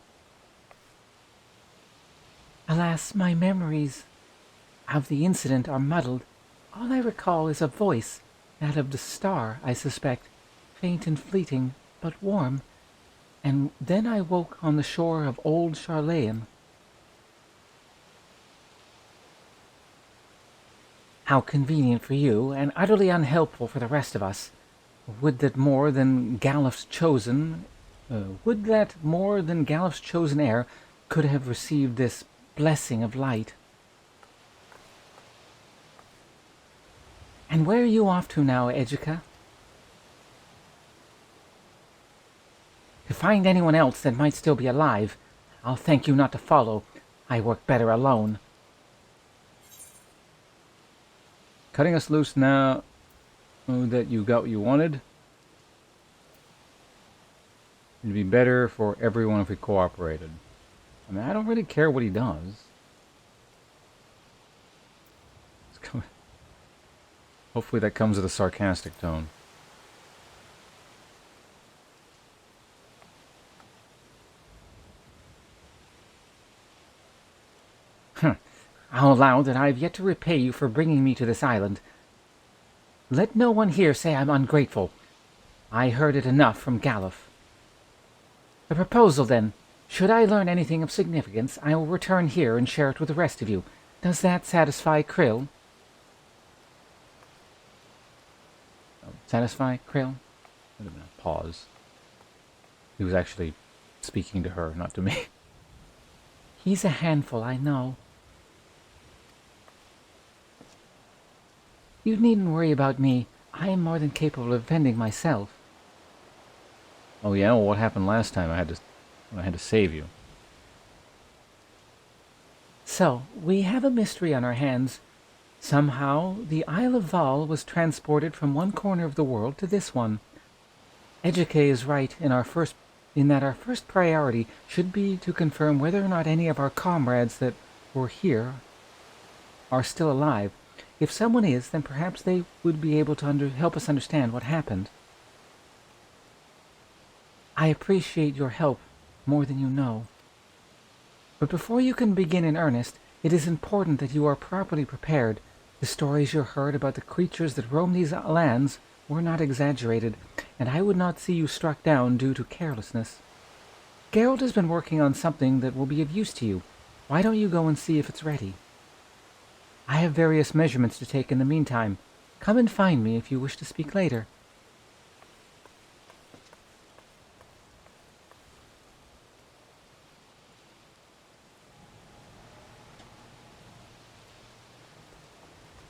Alas, my memories of the incident are muddled. All I recall is a voice, that of the star, I suspect, faint and fleeting, but warm. And then I woke on the shore of old Charlayan. How convenient for you, and utterly unhelpful for the rest of us. Would that more than Galif's chosen heir could have received this blessing of light. And where are you off to now, Edgica? To find anyone else that might still be alive. I'll thank you not to follow. I work better alone. Cutting us loose now that you got what you wanted. It'd be better for everyone if we cooperated. I mean, I don't really care what he does. Hopefully that comes with a sarcastic tone. I'll allow that I've yet to repay you for bringing me to this island. Let no one here say I'm ungrateful. I heard it enough from Galif. The proposal, then. Should I learn anything of significance, I will return here and share it with the rest of you. Does that satisfy Krill? Satisfy Krill? Wait a minute, pause. He was actually speaking to her, not to me. He's a handful, I know. You needn't worry about me. I am more than capable of defending myself. Oh yeah, well, what happened last time? When I had to save you. So, we have a mystery on our hands. Somehow, the Isle of Val was transported from one corner of the world to this one. Edgica is right in that our first priority should be to confirm whether or not any of our comrades that were here are still alive. If someone is, then perhaps they would be able to help us understand what happened. I appreciate your help more than you know. But before you can begin in earnest, it is important that you are properly prepared. The stories you heard about the creatures that roam these lands were not exaggerated, and I would not see you struck down due to carelessness. Geralt has been working on something that will be of use to you. Why don't you go and see if it's ready? I have various measurements to take in the meantime. Come and find me if you wish to speak later.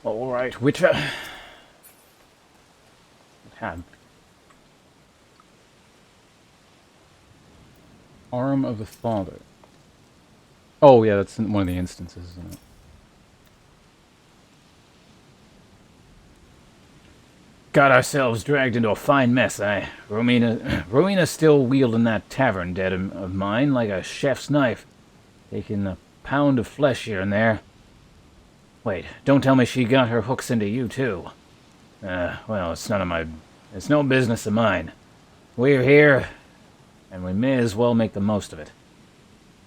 All right, Witcher. Arm of the Father. Oh yeah, that's one of the instances, isn't it? Got ourselves dragged into a fine mess, eh? Rowena's still wielding that tavern debt of mine like a chef's knife, taking a pound of flesh here and there. Wait, don't tell me she got her hooks into you, too. Well, it's no business of mine. We're here, and we may as well make the most of it.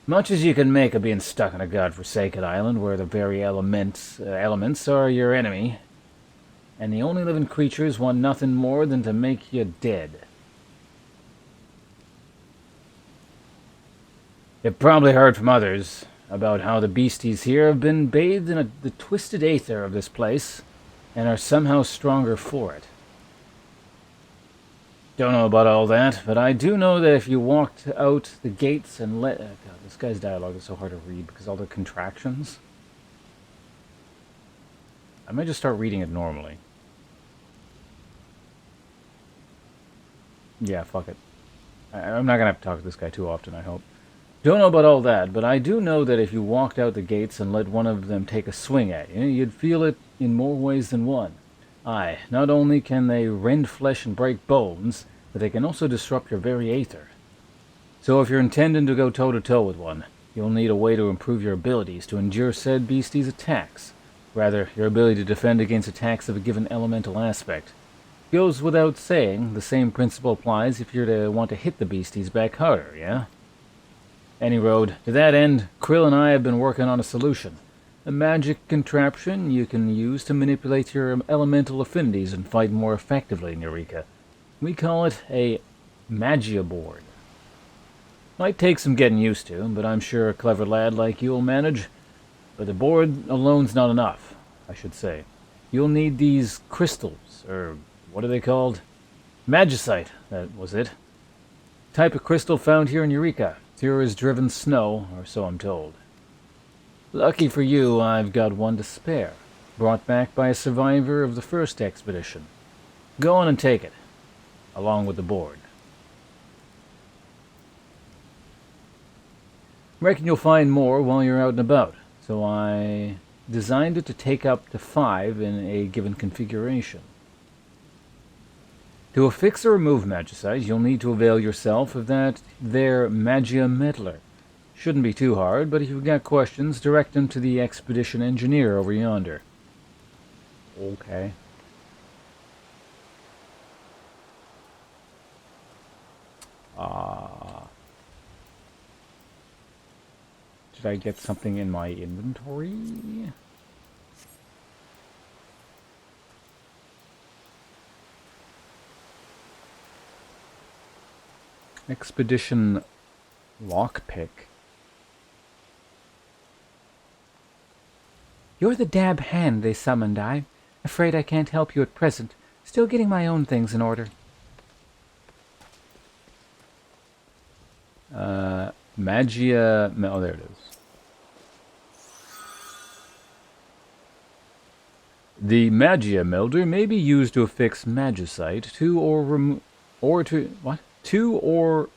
Much as you can make of being stuck on a godforsaken island where the very elements are your enemy, and the only living creatures want nothing more than to make you dead. You've probably heard from others about how the beasties here have been bathed in the twisted aether of this place, and are somehow stronger for it. Don't know about all that, but I do know that if you walked out the gates and let... God, this guy's dialogue is so hard to read because all the contractions. I might just start reading it normally. Yeah, fuck it. I'm not gonna have to talk to this guy too often, I hope. Don't know about all that, but I do know that if you walked out the gates and let one of them take a swing at you, you'd feel it in more ways than one. Aye, not only can they rend flesh and break bones, but they can also disrupt your very aether. So if you're intending to go toe-to-toe with one, you'll need a way to improve your abilities to endure said beastie's attacks. Rather, your ability to defend against attacks of a given elemental aspect. Goes without saying, the same principle applies if you're to want to hit the beasties back harder, yeah? Any road, to that end, Krill and I have been working on a solution. A magic contraption you can use to manipulate your elemental affinities and fight more effectively in Eureka. We call it a magia board. Might take some getting used to, but I'm sure a clever lad like you'll manage. But the board alone's not enough, I should say. You'll need these crystals, or what are they called? Magicite, that was it. Type of crystal found here in Eureka. Pure as driven snow, or so I'm told. Lucky for you, I've got one to spare, brought back by a survivor of the first expedition. Go on and take it, along with the board. Reckon you'll find more while you're out and about, so I designed it to take up to 5 in a given configuration. To affix or remove magicite, you'll need to avail yourself of that there magia meddler. Shouldn't be too hard, but if you've got questions, direct them to the expedition engineer over yonder. Okay. Did I get something in my inventory? Expedition lockpick. You're the dab hand they summoned, I'm afraid I can't help you at present. Still getting my own things in order. Magia... Oh, there it is. The Magia Melder may be used to affix magicite to or to... What? To or...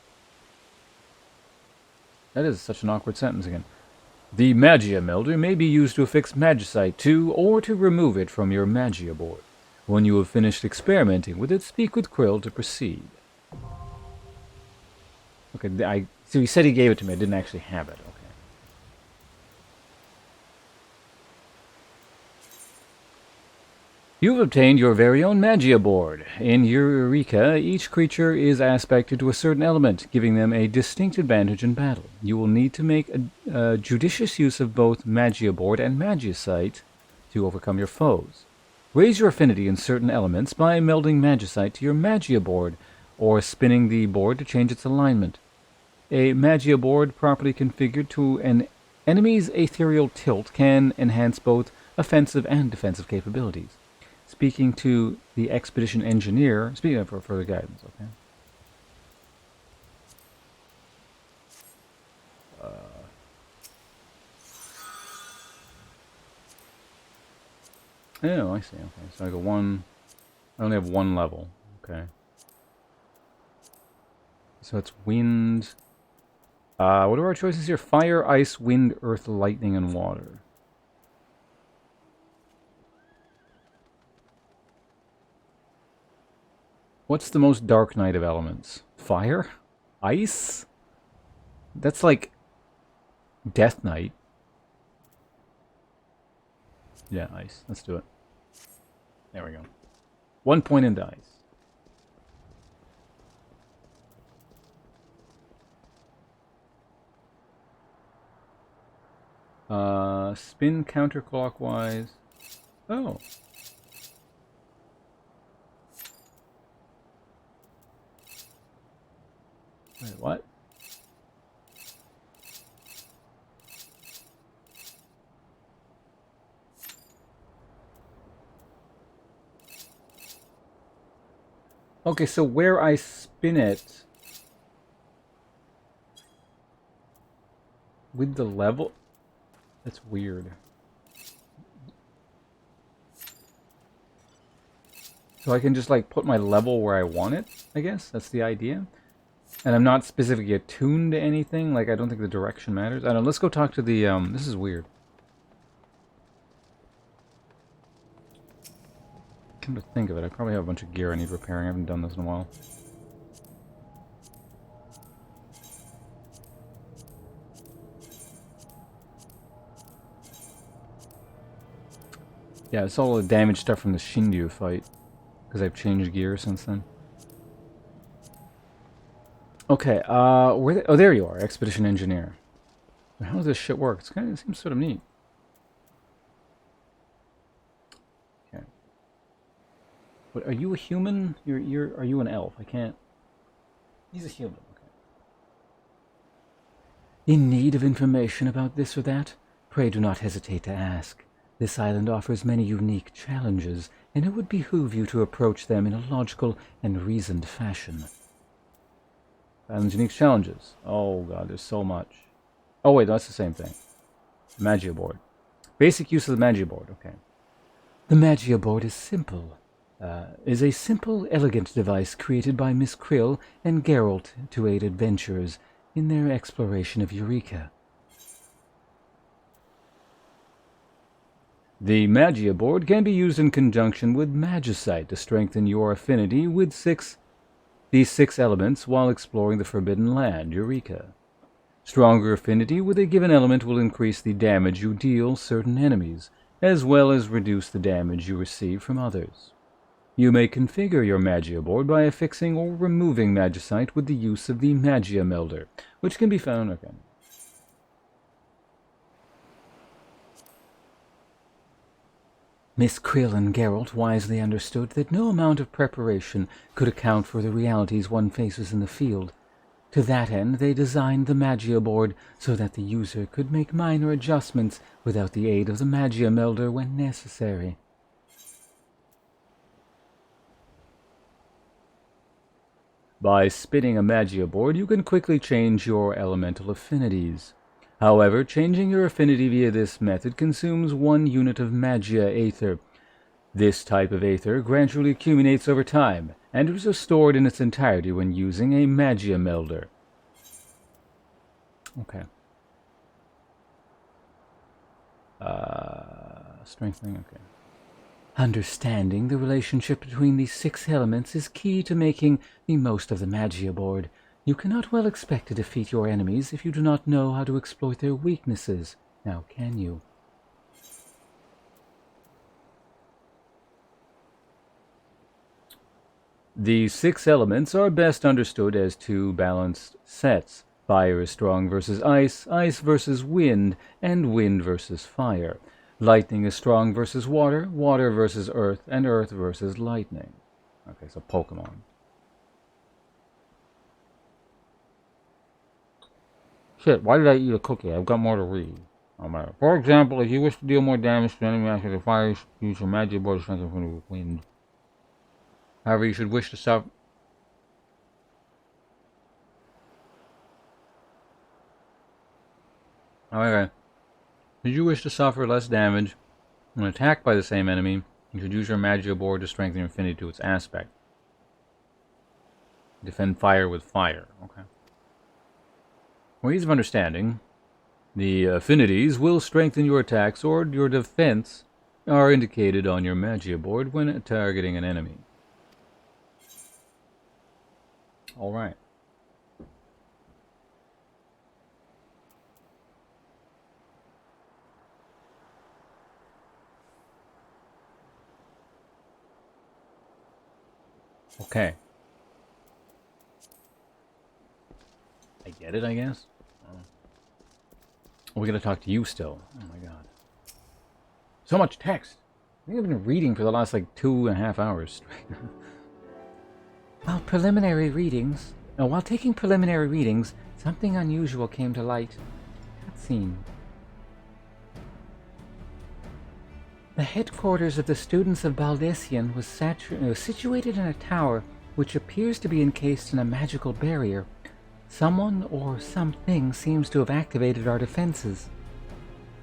That is such an awkward sentence again. The Magia Melder may be used to affix magicite to or to remove it from your Magia board. When you have finished experimenting with it, speak with Krill to proceed. Okay, so he said he gave it to me. I didn't actually have it. Okay. You've obtained your very own Magia board. In Eureka, each creature is aspected to a certain element, giving them a distinct advantage in battle. You will need to make a judicious use of both Magia board and Magicite to overcome your foes. Raise your affinity in certain elements by melding Magicite to your Magia board, or spinning the board to change its alignment. A Magia board properly configured to an enemy's ethereal tilt can enhance both offensive and defensive capabilities. Speaking to the expedition engineer, speaking for further guidance, okay? Oh, I see, okay. So I go one, I only have one level, okay. So it's wind. What are our choices here? Fire, ice, wind, earth, lightning, and water. What's the most Dark Knight of elements? Fire? Ice? That's like Death Knight. Yeah, ice. Let's do it. There we go. 1 point in dice. Spin counterclockwise. Oh. Wait, what? Okay, so where I spin it with the level, that's weird. So I can just like put my level where I want it, I guess. That's the idea. And I'm not specifically attuned to anything. Like, I don't think the direction matters. I don't know. Let's go talk to the, this is weird. Come to think of it, I probably have a bunch of gear I need repairing. I haven't done this in a while. Yeah, it's all the damage stuff from the Shinryu fight. because I've changed gear since then. Okay, oh, there you are, Expedition Engineer. How does this shit work? It seems sort of neat. Okay. But are you a human? Are you an elf? I can't. He's a human. Okay. In need of information about this or that? Pray do not hesitate to ask. This island offers many unique challenges, and it would behoove you to approach them in a logical and reasoned fashion. Island's unique challenges. Oh god, there's so much. Oh wait, that's the same thing. Magia board. Basic use of the Magia board, okay. The Magia board is simple. Is a simple, elegant device created by Miss Krill and Geralt to aid adventurers in their exploration of Eureka. The Magia board can be used in conjunction with Magicite to strengthen your affinity with these six elements while exploring the Forbidden Land, Eureka. Stronger affinity with a given element will increase the damage you deal certain enemies, as well as reduce the damage you receive from others. You may configure your Magia board by affixing or removing Magicite with the use of the Magia Melder, which can be found... Okay. Miss Krill and Geralt wisely understood that no amount of preparation could account for the realities one faces in the field. To that end, they designed the Magia board so that the user could make minor adjustments without the aid of the Magia Melder when necessary. By spinning a Magia board, you can quickly change your elemental affinities. However, changing your affinity via this method consumes 1 unit of Magia Aether. This type of Aether gradually accumulates over time, and is restored in its entirety when using a Magia Melder. Okay. Strengthening, okay. Understanding the relationship between these 6 elements is key to making the most of the Magia board. You cannot well expect to defeat your enemies if you do not know how to exploit their weaknesses. Now, can you? The 6 elements are best understood as 2 balanced sets. Fire is strong versus ice, ice versus wind, and wind versus fire. Lightning is strong versus water, water versus earth, and earth versus lightning. Okay, so Pokemon. Shit, why did I eat a cookie? I've got more to read. Oh, my. For example, if you wish to deal more damage to enemy after the fire, use your Magia board to strengthen from the wind. However, you should wish to stop. Okay. Should you wish to suffer less damage when attacked by the same enemy, you should use your Magia board to strengthen your affinity to its aspect. Defend fire with fire. Okay. Ways of understanding. The affinities will strengthen your attacks or your defense are indicated on your Magia board when targeting an enemy. Alright. Okay. I get it, I guess. We're gonna talk to you still. Oh my god. So much text. I think I've been reading for the last like 2.5 hours straight. While taking preliminary readings, something unusual came to light. Cutscene. The headquarters of the students of Baldessian was situated in a tower which appears to be encased in a magical barrier. Someone or something seems to have activated our defenses.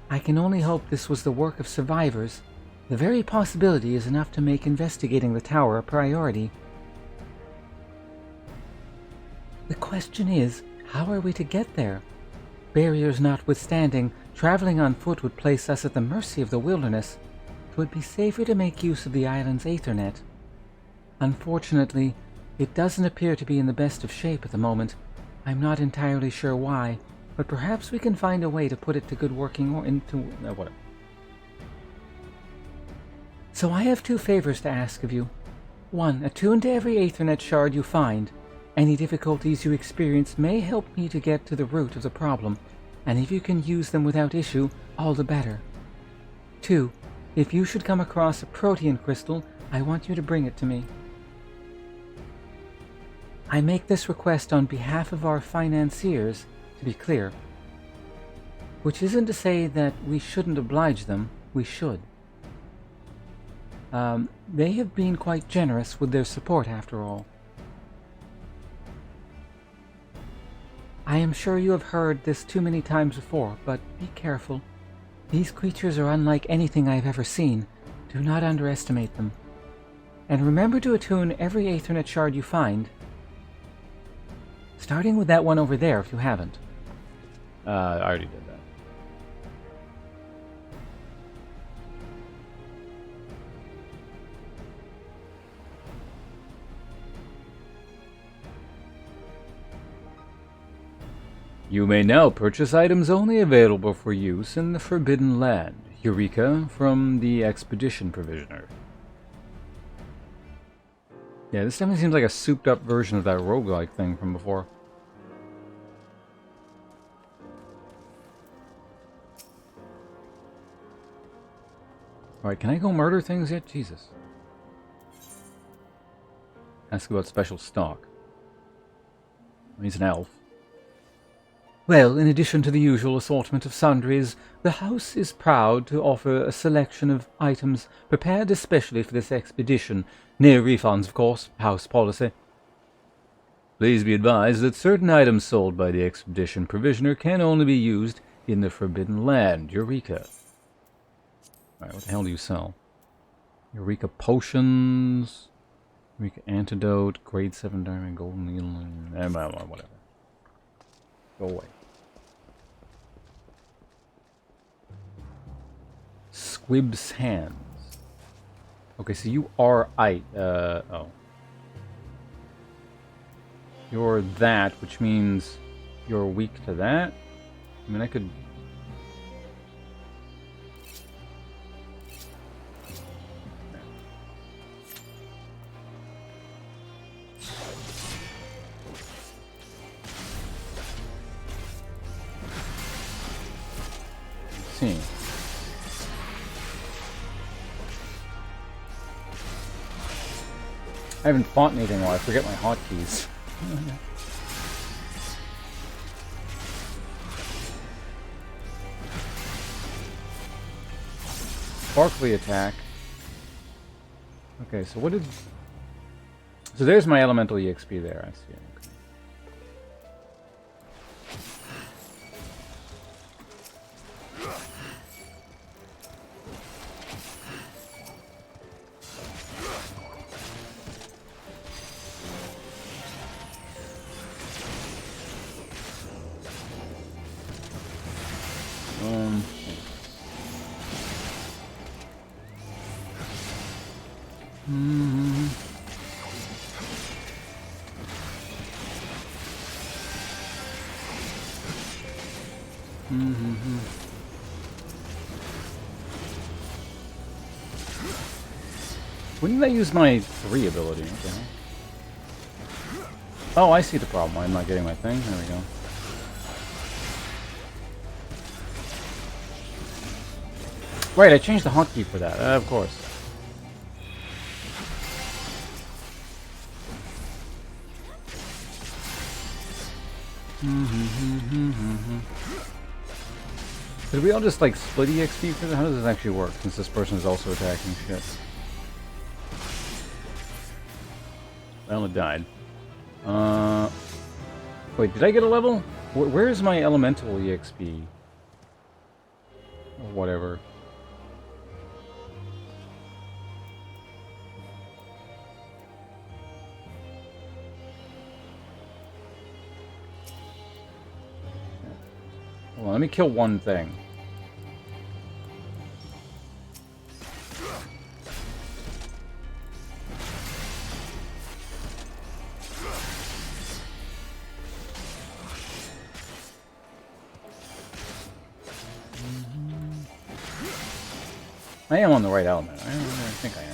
I can only hope this was the work of survivors. The very possibility is enough to make investigating the tower a priority. The question is, how are we to get there? Barriers notwithstanding, traveling on foot would place us at the mercy of the wilderness. It would be safer to make use of the island's Aethernet. Unfortunately, it doesn't appear to be in the best of shape at the moment. I'm not entirely sure why, but perhaps we can find a way to put it to good working or into whatever. So I have 2 favors to ask of you. 1. Attune to every Aethernet shard you find. Any difficulties you experience may help me to get to the root of the problem, and if you can use them without issue, all the better. 2. If you should come across a protean crystal, I want you to bring it to me. I make this request on behalf of our financiers, to be clear. Which isn't to say that we shouldn't oblige them, we should. They have been quite generous with their support after all. I am sure you have heard this too many times before, but be careful. These creatures are unlike anything I have ever seen. Do not underestimate them. And remember to attune every Aethernet shard you find. Starting with that one over there if you haven't. I already did that. You may now purchase items only available for use in the Forbidden Land. Eureka from the Expedition Provisioner. Yeah, this definitely seems like a souped up version of that roguelike thing from before. Alright, can I go murder things yet? Jesus. Ask about special stock. He's an elf. Well, in addition to the usual assortment of sundries, the house is proud to offer a selection of items prepared especially for this expedition. No refunds, of course, house policy. Please be advised that certain items sold by the Expedition Provisioner can only be used in the Forbidden Land. Eureka. Alright, what the hell do you sell? Eureka potions, Eureka antidote, grade 7 diamond, golden needle, whatever. Go away. Squib's hands. Okay, so you are oh. You're that, which means you're weak to that. I mean, I could... See. I haven't fought anything while I forget my hotkeys. Sparkly attack. Okay, so what did... So there's my elemental EXP there, I see it. Okay. When did I use my 3 ability? Okay. Oh, I see the problem. I'm not getting my thing. There we go. Right, I changed the hotkey for that. Of course. Did we all just like split EXP for that? How does this actually work since this person is also attacking shit? Well, it died. Wait, did I get a level? Where is my elemental EXP? Or whatever. Hold on, let me kill one thing. I am on the right element. I think I am.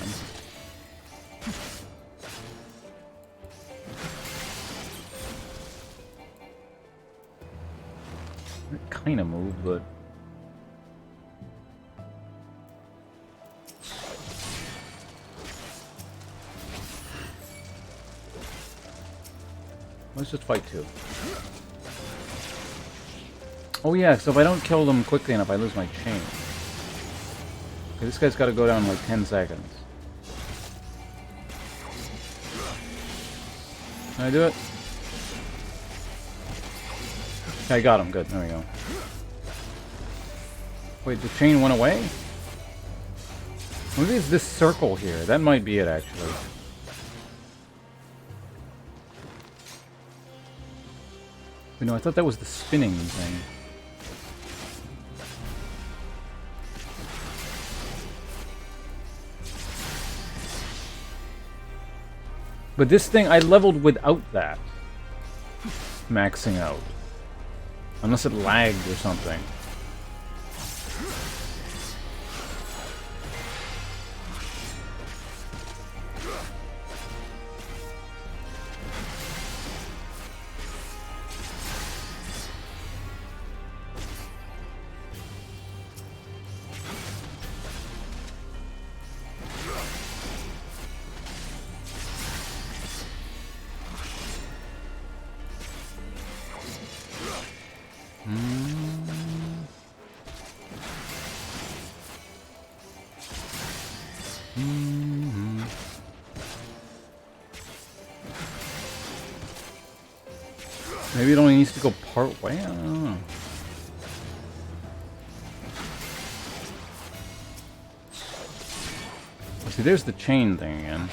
kind of move, but... Let's just fight 2. Oh yeah, so if I don't kill them quickly enough, I lose my chain. Okay, this guy's got to go down in like 10 seconds. Can I do it? Okay, I got him. Good. There we go. Wait, the chain went away? Maybe it's this circle here. That might be it, actually. Wait, no, I thought that was the spinning thing. But this thing, I leveled without that. Maxing out. Unless it lagged or something. Maybe it only needs to go part way? I don't know. See, there's the chain thing again.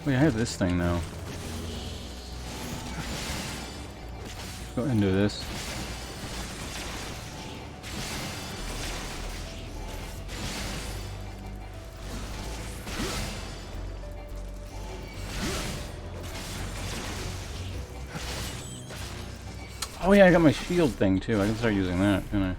Wait, I have this thing now. Go ahead and do this. Oh yeah, I got my shield thing too. I can start using that, can I?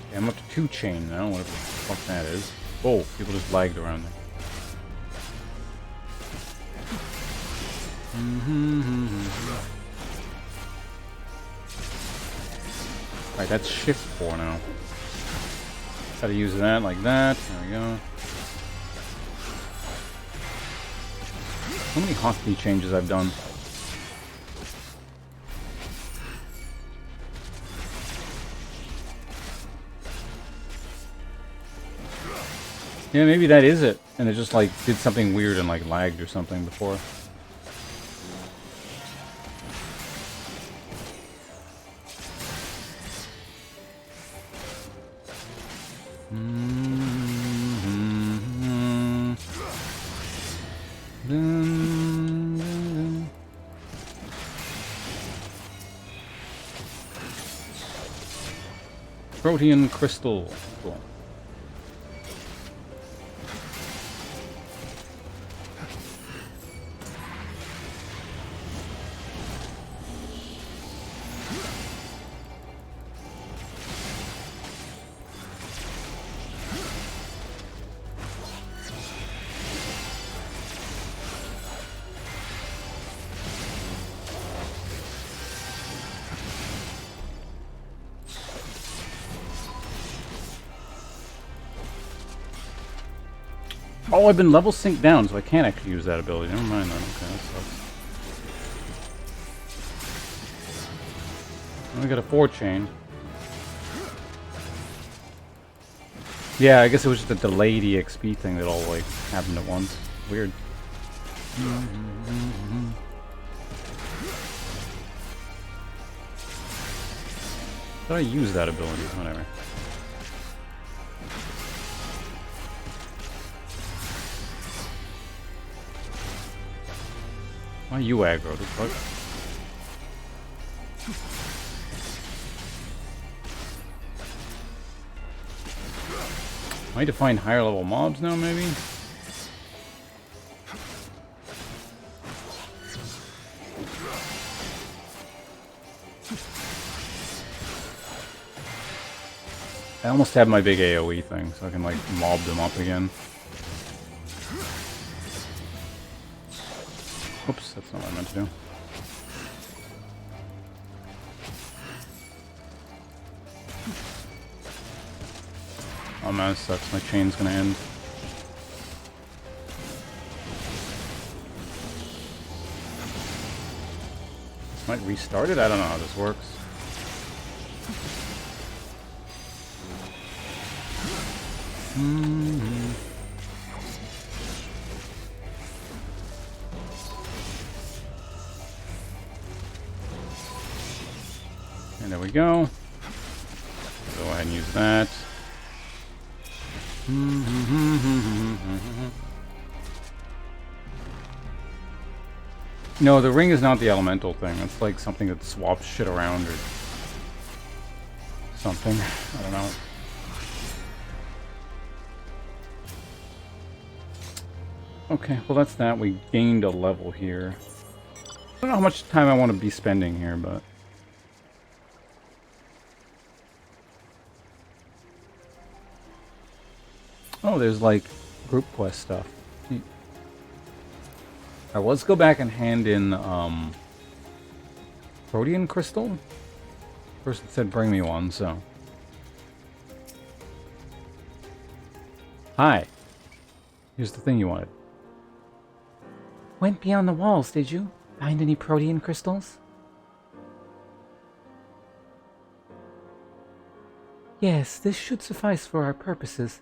Okay, I'm up to 2 chain now, whatever the fuck that is. Oh, people just lagged around there. Alright, that's shift 4 now. Gotta use that like that. There we go. So many hotkey changes I've done. Yeah, maybe that is it. And it just like did something weird and like lagged or something before. Protean crystal. Cool. Oh, I've been level synced down, so I can't actually use that ability. Never mind that. Okay, that sucks. I got a 4 chain. Yeah, I guess it was just a delayed EXP thing that all like happened at once. Weird. Thought I used that ability. Whatever. Why you aggro? The fuck? I need to find higher level mobs now, maybe? I almost have my big AoE thing, so I can, like, mob them up again. Oops, that's not what I meant to do. Oh man, this sucks. My chain's gonna end. This might restart it? I don't know how this works. And there we go. Go ahead and use that. No, the ring is not the elemental thing. It's like something that swaps shit around or something. I don't know. Okay, well that's that. We gained a level here. I don't know how much time I want to be spending here, but... Oh, there's like group quest stuff. Alright, well, let's go back and hand in Protean Crystal. First it said bring me one, so... Hi. Here's the thing you wanted. Went beyond the walls, did you? Find any protean crystals? Yes, this should suffice for our purposes.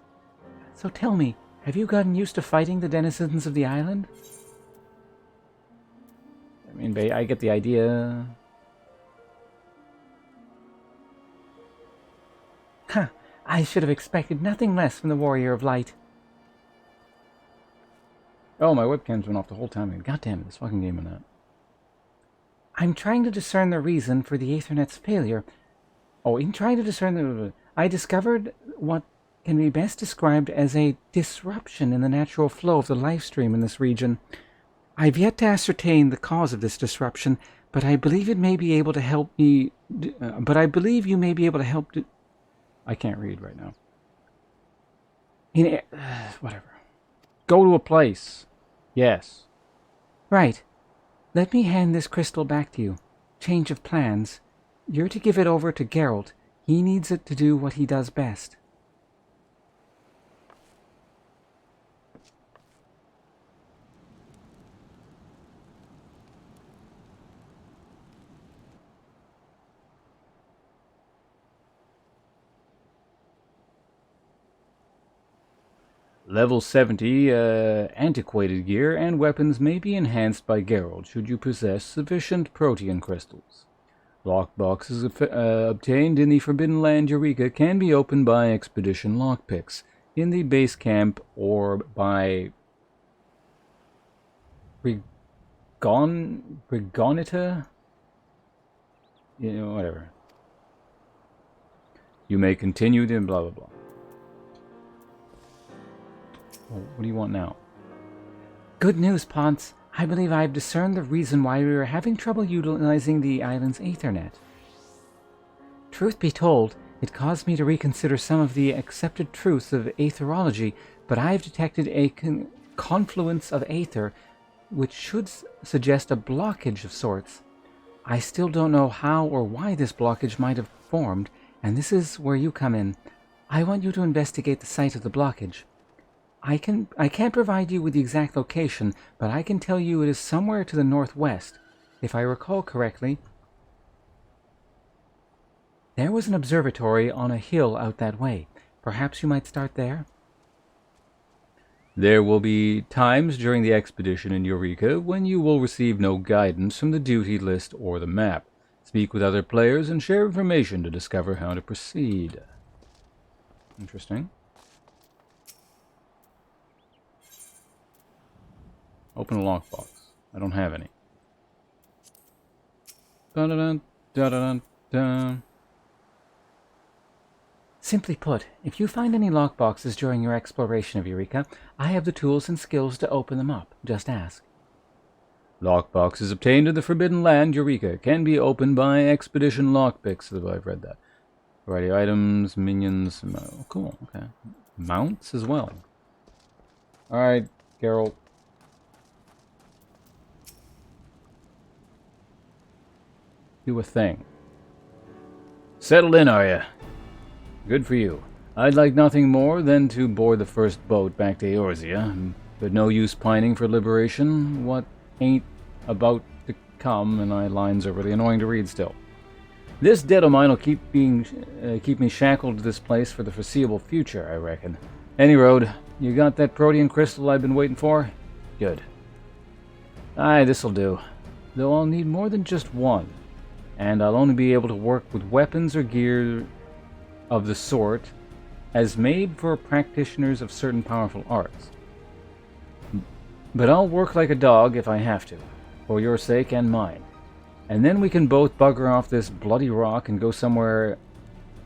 So tell me, have you gotten used to fighting the denizens of the island? I mean, I get the idea. Huh, I should have expected nothing less from the Warrior of Light. Oh, my webcam's been off the whole time. God damn it, this fucking game and that. I'm trying to discern the reason for the Aethernet's failure. Oh, in trying to discern the... I discovered what can be best described as a disruption in the natural flow of the life stream in this region. I've yet to ascertain the cause of this disruption, but I believe it may be able to help me... but I believe you may be able to help... I can't read right now. Whatever. Go to a place. Yes. Right. Let me hand this crystal back to you. Change of plans. You're to give it over to Geralt. He needs it to do what he does best. Level 70 antiquated gear and weapons may be enhanced by Geralt should you possess sufficient protean crystals. Lockboxes obtained in the Forbidden Land Eureka can be opened by expedition lockpicks in the base camp or by Brigonita? You know, whatever. You may continue to blah blah blah. Well, what do you want now? Good news, Ponce. I believe I've discerned the reason why we were having trouble utilizing the island's Aethernet. Truth be told, it caused me to reconsider some of the accepted truths of aetherology, but I've detected a confluence of aether, which should suggest a blockage of sorts. I still don't know how or why this blockage might have formed, and this is where you come in. I want you to investigate the site of the blockage. I can't provide you with the exact location, but I can tell you it is somewhere to the northwest. If I recall correctly, there was an observatory on a hill out that way. Perhaps you might start there? There will be times during the expedition in Eureka when you will receive no guidance from the duty list or the map. Speak with other players and share information to discover how to proceed. Interesting. Open a lockbox. I don't have any. Dun-dun-dun, dun-dun-dun. Simply put, if you find any lockboxes during your exploration of Eureka, I have the tools and skills to open them up. Just ask. Lockboxes obtained in the Forbidden Land, Eureka, can be opened by Expedition Lockpicks. I've read that. Variety of items, minions. Oh, cool, okay. Mounts as well. Alright, Geralt. Do a thing. Settled in, are ya? Good for you. I'd like nothing more than to board the first boat back to Eorzea, but no use pining for liberation. What ain't about to come, and my lines are really annoying to read still. This debt of mine will keep me shackled to this place for the foreseeable future, I reckon. Any road, you got that protean crystal I've been waiting for? Good. Aye, this'll do. Though I'll need more than just one, and I'll only be able to work with weapons or gear of the sort as made for practitioners of certain powerful arts. But I'll work like a dog if I have to, for your sake and mine. And then we can both bugger off this bloody rock and go somewhere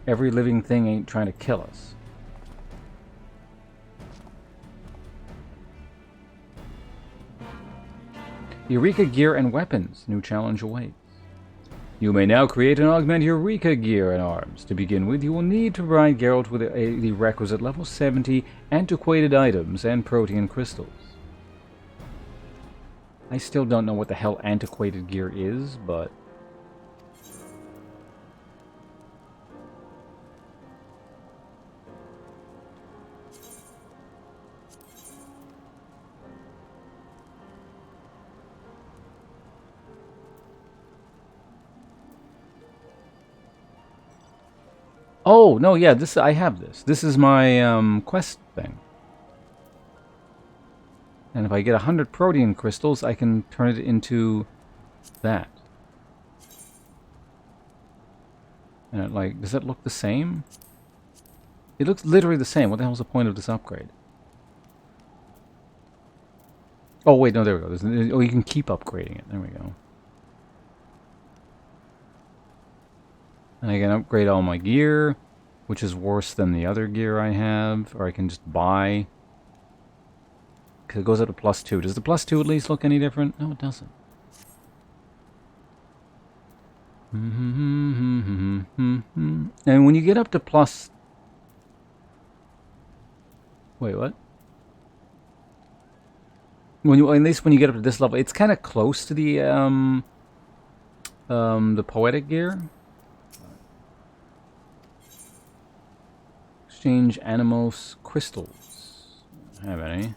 every living thing ain't trying to kill us. Eureka gear and weapons. New challenge awaits. You may now create and augment Eureka gear and arms. To begin with, you will need to provide Geralt with the requisite level 70 antiquated items and protean crystals. I still don't know what the hell antiquated gear is, but... Oh, no, yeah, this I have this. This is my quest thing. And if I get 100 protean crystals, I can turn it into that. And it, like, does that look the same? It looks literally the same. What the hell is the point of this upgrade? Oh, wait, no, there we go. Oh, you can keep upgrading it. There we go. And I can upgrade all my gear, which is worse than the other gear I have. Or I can just buy. Because it goes up to +2. Does the +2 at least look any different? No, it doesn't. And when you get up to plus... Wait, what? At least when you get up to this level, it's kind of close to the poetic gear. Exchange Animos crystals. I don't have any.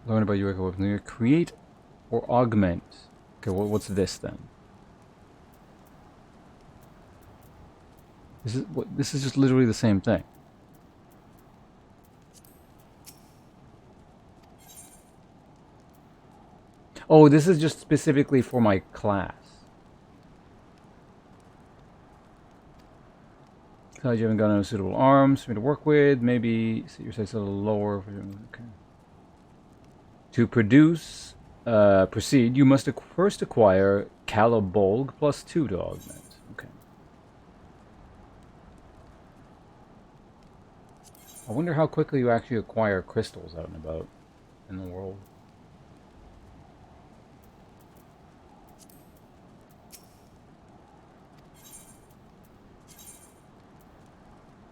Learn about Eureka weapons. Create or augment. Okay, what's this then? This is just literally the same thing. Oh, this is just specifically for my class. Because you haven't got no suitable arms for me to work with. Maybe set your sights a little lower. Okay. To proceed, you must first acquire Calabolg +2 to augment. Okay. I wonder how quickly you actually acquire crystals out and about in the world.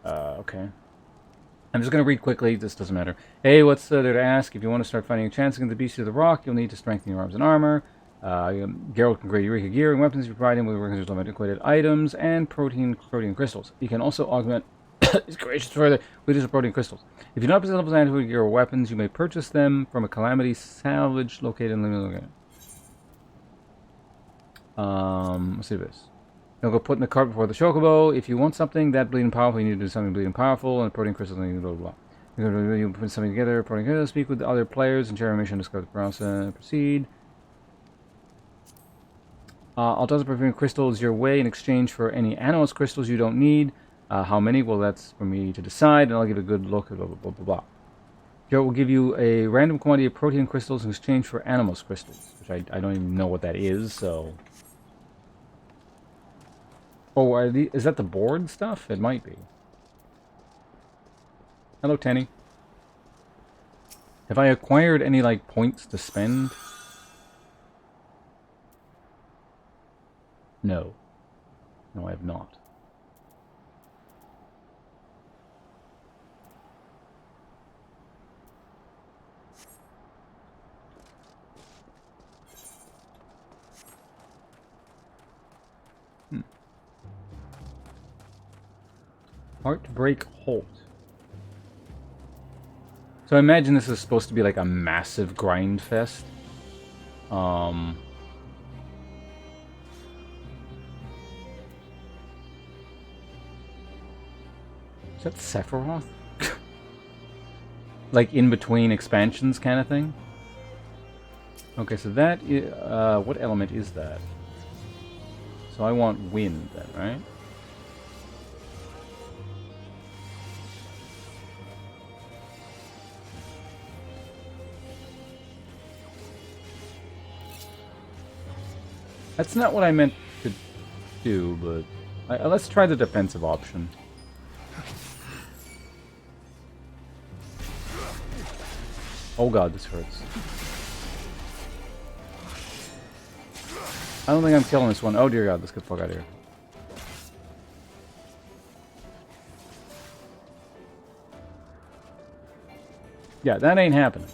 Okay. I'm just going to read quickly. This doesn't matter. Hey, what's there to ask? If you want to start fighting a chance against the beast of the rock, you'll need to strengthen your arms and armor. Geralt can create Eureka gear and weapons. You provide him with antiquated items and protean crystals. You can also augment his creations further with his protean crystals. If you do not possess levels of antiquated gear or weapons, you may purchase them from a Calamity salvage located in the... let's see this. You'll go put in the cart before the chocobo. If you want something that bleeding powerful, you need to do something bleeding powerful, and protein crystals, and blah, blah, blah. You put something together, protein crystals, speak with the other players, and share a mission, discover the process, proceed. I'll toss the protein crystals your way in exchange for any animals crystals you don't need. How many? Well, that's for me to decide, and I'll give a good look at blah, blah, blah, blah, blah. Geralt will give you a random quantity of protein crystals in exchange for animals crystals, which I don't even know what that is, so... Oh, is that the board stuff? It might be. Hello, Tenny. Have I acquired any, like, points to spend? No. No, I have not. Heartbreak Holt. So I imagine this is supposed to be like a massive grind fest. Is that Sephiroth? Like in between expansions kind of thing? Okay, so that is, what element is that? So I want wind then, right? That's not what I meant to do, but let's try the defensive option. Oh god, this hurts. I don't think I'm killing this one. Oh dear god, let's get the fuck out of here. Yeah, that ain't happening.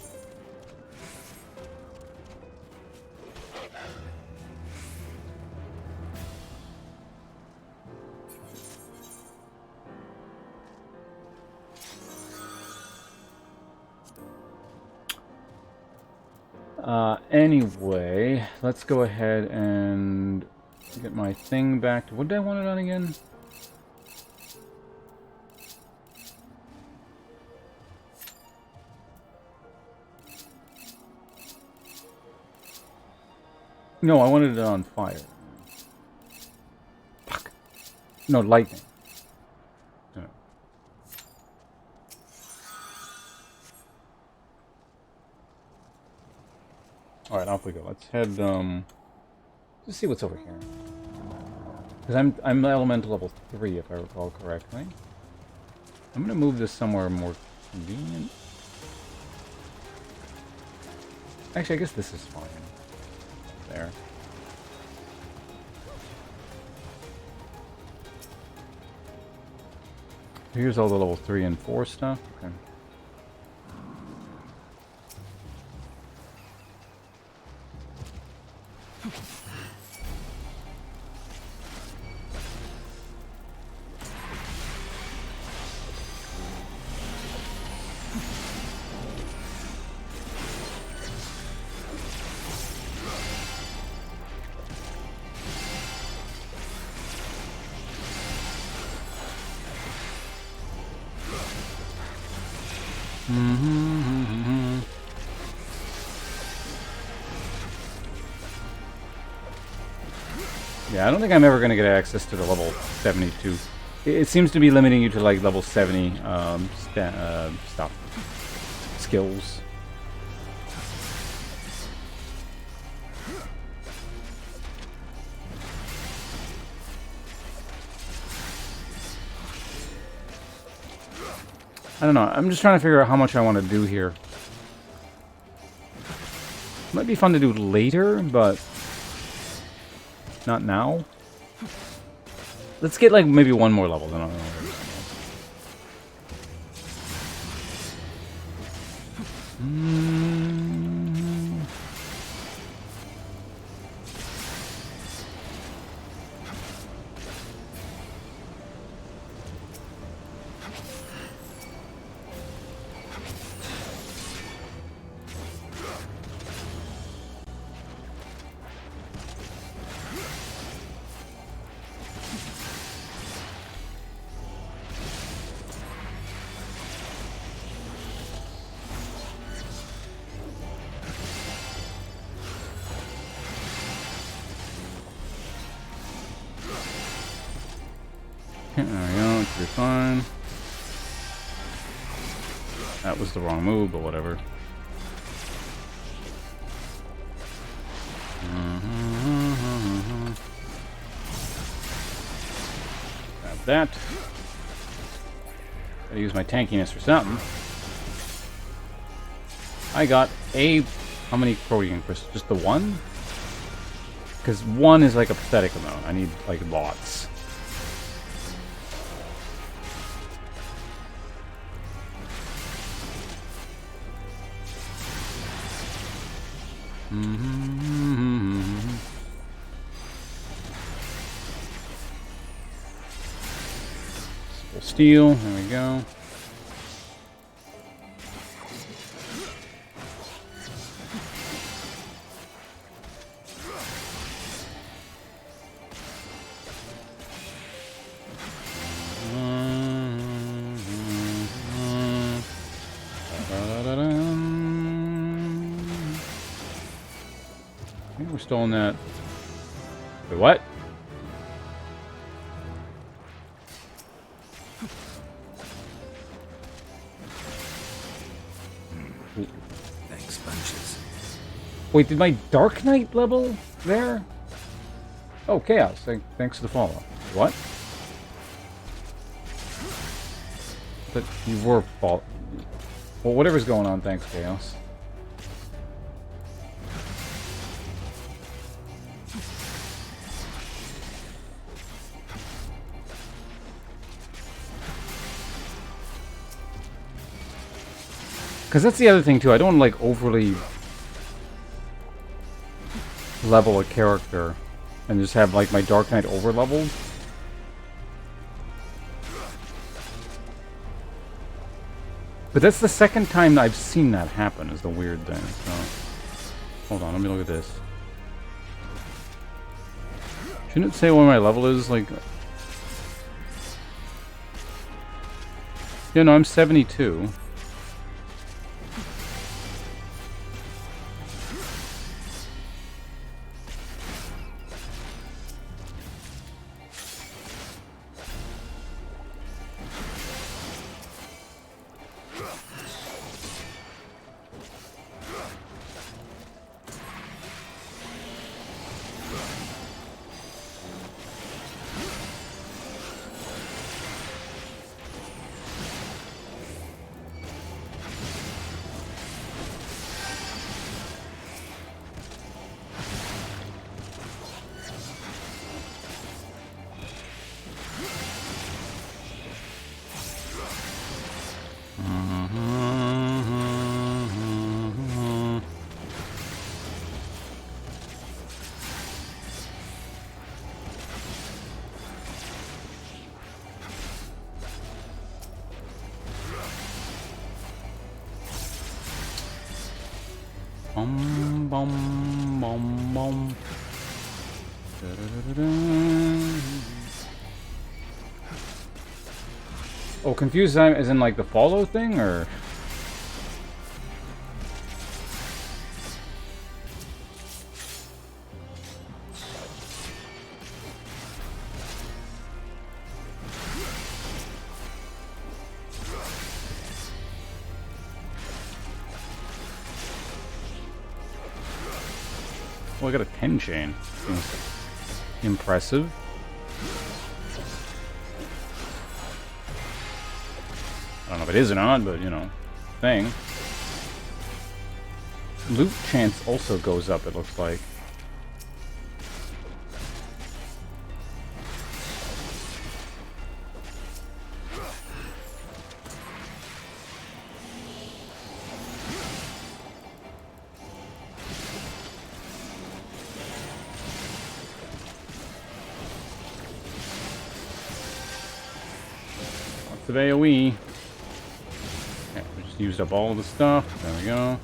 Anyway, let's go ahead and get my thing back to... What did I want it on again? No, I wanted it on fire. Fuck. No, lightning. No. Alright, off we go. Let's head, let's see what's over here. Because I'm elemental level 3, if I recall correctly. I'm gonna move this somewhere more convenient. Actually, I guess this is fine. There. Here's all the level 3 and 4 stuff. Okay. Yeah, I don't think I'm ever going to get access to the level 72. It seems to be limiting you to like level 70 stuff. Skills. I don't know. I'm just trying to figure out how much I want to do here. Might be fun to do later, but not now. Let's get like maybe one more level, then I'll know. There we go, it's be fine. That was the wrong move, but whatever. Grab that. Gotta use my tankiness for something. I got a... How many protein crystals? Just the one? Because one is like a pathetic amount. I need like lots. Steel, there we go. I think we're still in that. Wait, what? Thanks, bunches. Wait, did my Dark Knight level there? Oh, Chaos. Thanks for the follow. What? But you were fall. Well, whatever's going on, thanks, Chaos. Because that's the other thing, too. I don't, like, overly level a character and just have, like, my Dark Knight over-leveled. But that's the second time I've seen that happen, is the weird thing. So, hold on, let me look at this. Shouldn't it say what my level is? Like... Yeah, no, I'm 72. Bum, bum, bum, bum. Oh, confused as in like the follow thing, or? Oh, I got a 10 chain. Seems impressive. I don't know if it is or not, but you know, thing. Loot chance also goes up, it looks like. Of AoE. Okay, we just used up all the stuff. There we go.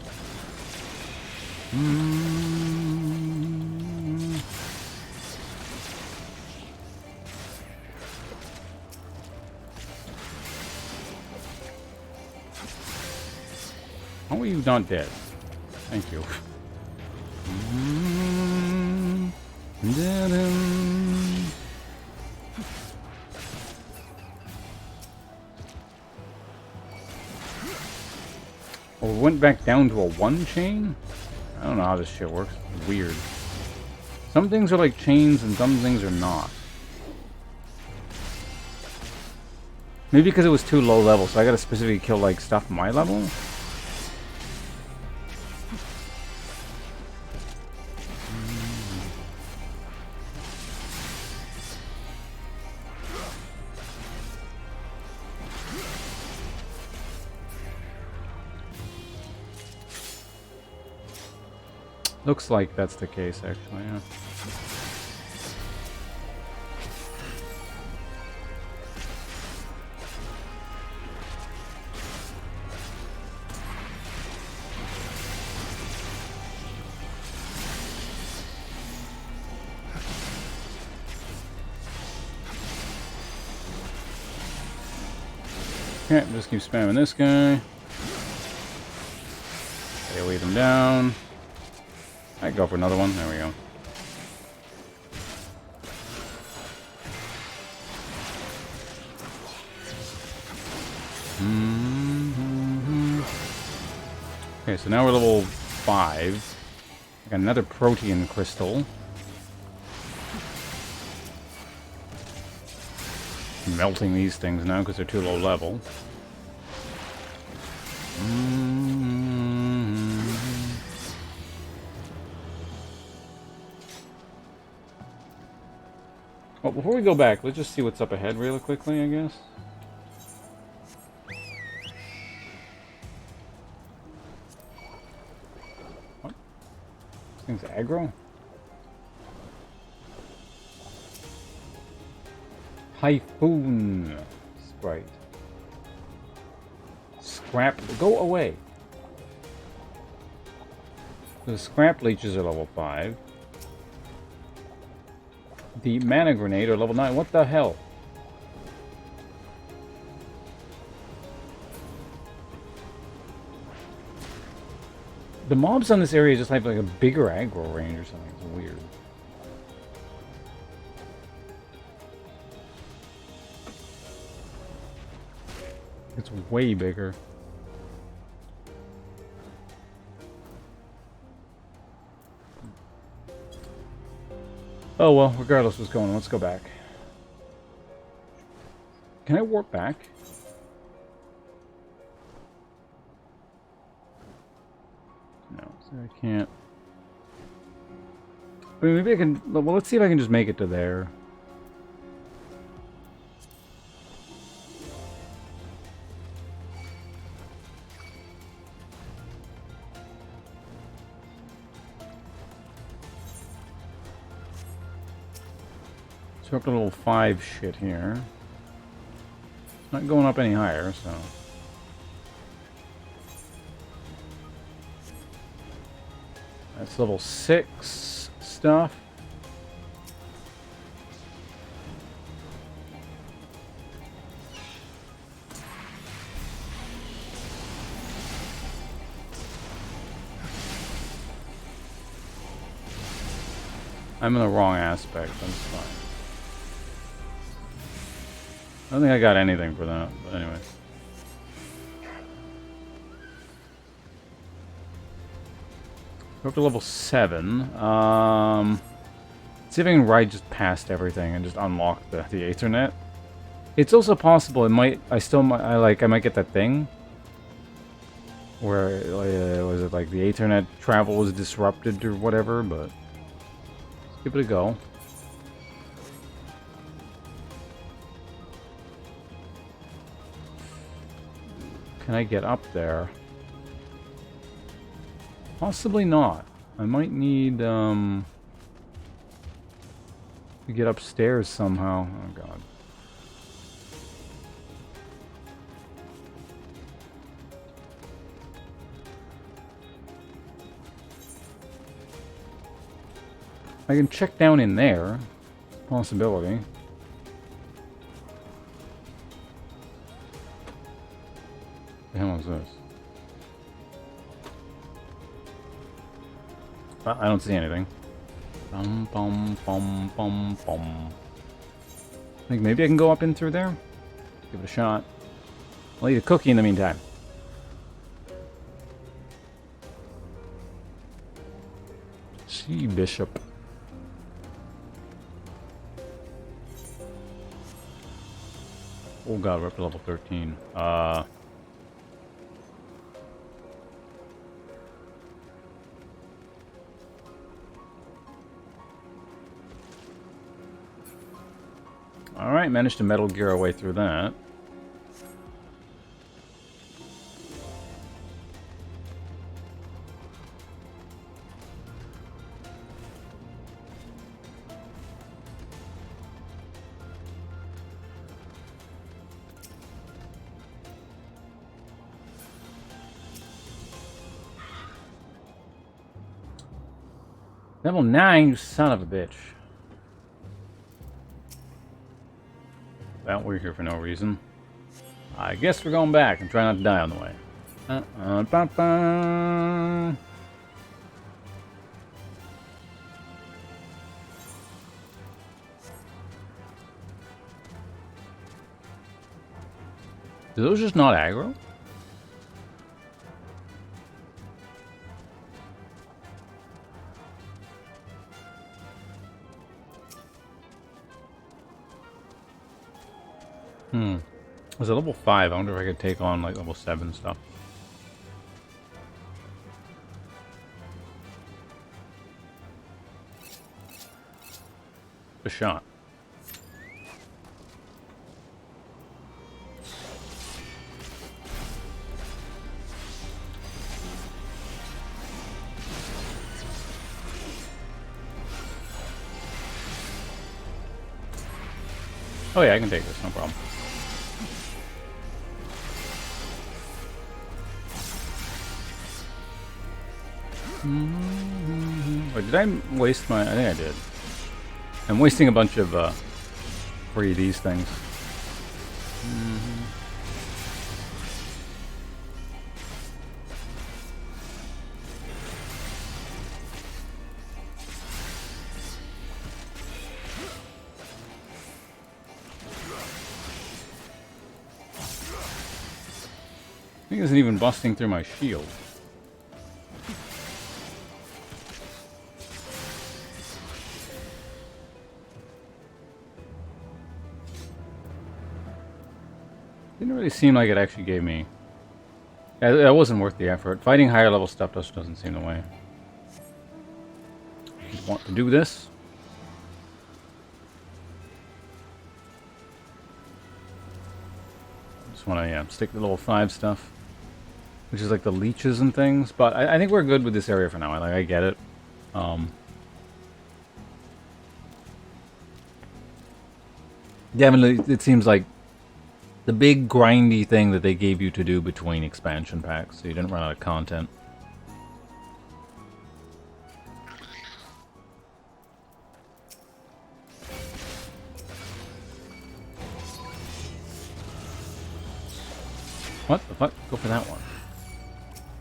How are you not dead? Thank you. Oh, we went back down to a 1 chain? I don't know how this shit works. It's weird. Some things are like chains and some things are not. Maybe because it was too low level, so I gotta specifically kill like stuff my level? Looks like that's the case, actually, yeah. Okay, just keep spamming this guy. AoE them down. I'd go for another one. There we go. Okay, so now we're level 5. I got another protein crystal. Melting these things now because they're too low level. Well, before we go back, let's just see what's up ahead really quickly, I guess. What? This thing's aggro? Typhoon Sprite. Scrap. Go away. The scrap leeches are level 5. The mana grenade are level 9. What the hell? The mobs on this area just have like a bigger aggro range or something. It's weird. It's way bigger. Oh well, regardless what's going on, let's go back. Can I warp back? No, so I can't. I mean, maybe I can. Well, let's see if I can just make it to there. So we're up to level 5 shit here. Not going up any higher, so. That's level 6 stuff. I'm in the wrong aspect, that's fine. I don't think I got anything for that, but anyway. We're up to level 7. See if I can ride just past everything and just unlock the Ethernet. It's also possible it might, I might get that thing. Where, was it like the Ethernet travel was disrupted or whatever, but let's give it a go. Can I get up there? Possibly not. I might need, to get upstairs somehow. Oh, God. I can check down in there. Possibility. The hell is this? I don't see anything. Bum, bum, bum, bum, bum. I think maybe I can go up in through there. Give it a shot. I'll eat a cookie in the meantime. See, Bishop. Oh God, we're up to level 13. Alright, managed to Metal Gear our way through that. Level 9, you son of a bitch. Well, we're here for no reason. I guess we're going back and try not to die on the way. Do those just not aggro? Was it level 5? I wonder if I could take on like level 7 stuff. A shot. Oh yeah, I can take this, no problem. Wait, did I waste my... I think I did. I'm wasting a bunch of free these things. I think it isn't even busting through my shield. Didn't really seem like it actually gave me... It wasn't worth the effort. Fighting higher level stuff just doesn't seem the way. Just want to do this. Just want to, yeah, stick to level 5 stuff. Which is like the leeches and things. But I think we're good with this area for now. I get it. Definitely, it seems like the big grindy thing that they gave you to do between expansion packs, so you didn't run out of content. What the fuck? Go for that one.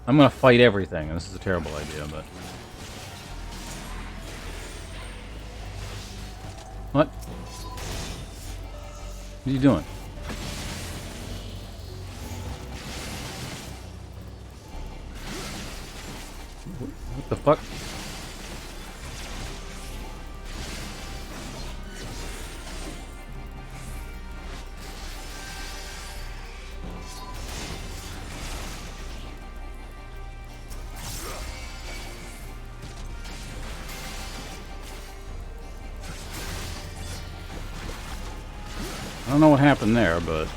I'm gonna fight everything, and this is a terrible idea, but... What? What are you doing? What the fuck? I don't know what happened there, but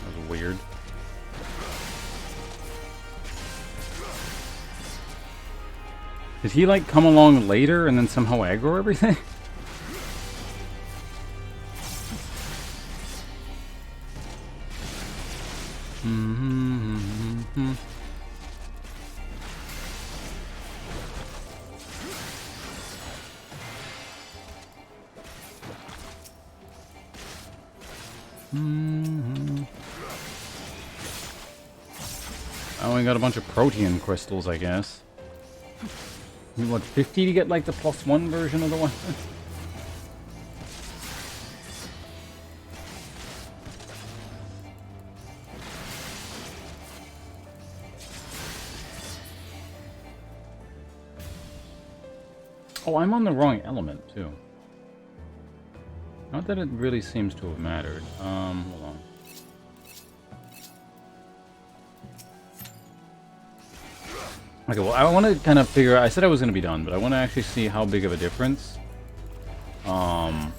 that was weird. Did he like come along later and then somehow aggro everything? I only got a bunch of protein crystals, I guess. You want 50 to get like the +1 version of the one? Oh, I'm on the wrong element too. Not that it really seems to have mattered. Hold on. Okay, well, I want to kind of figure out... I said I was going to be done, but I want to actually see how big of a difference. Hold on.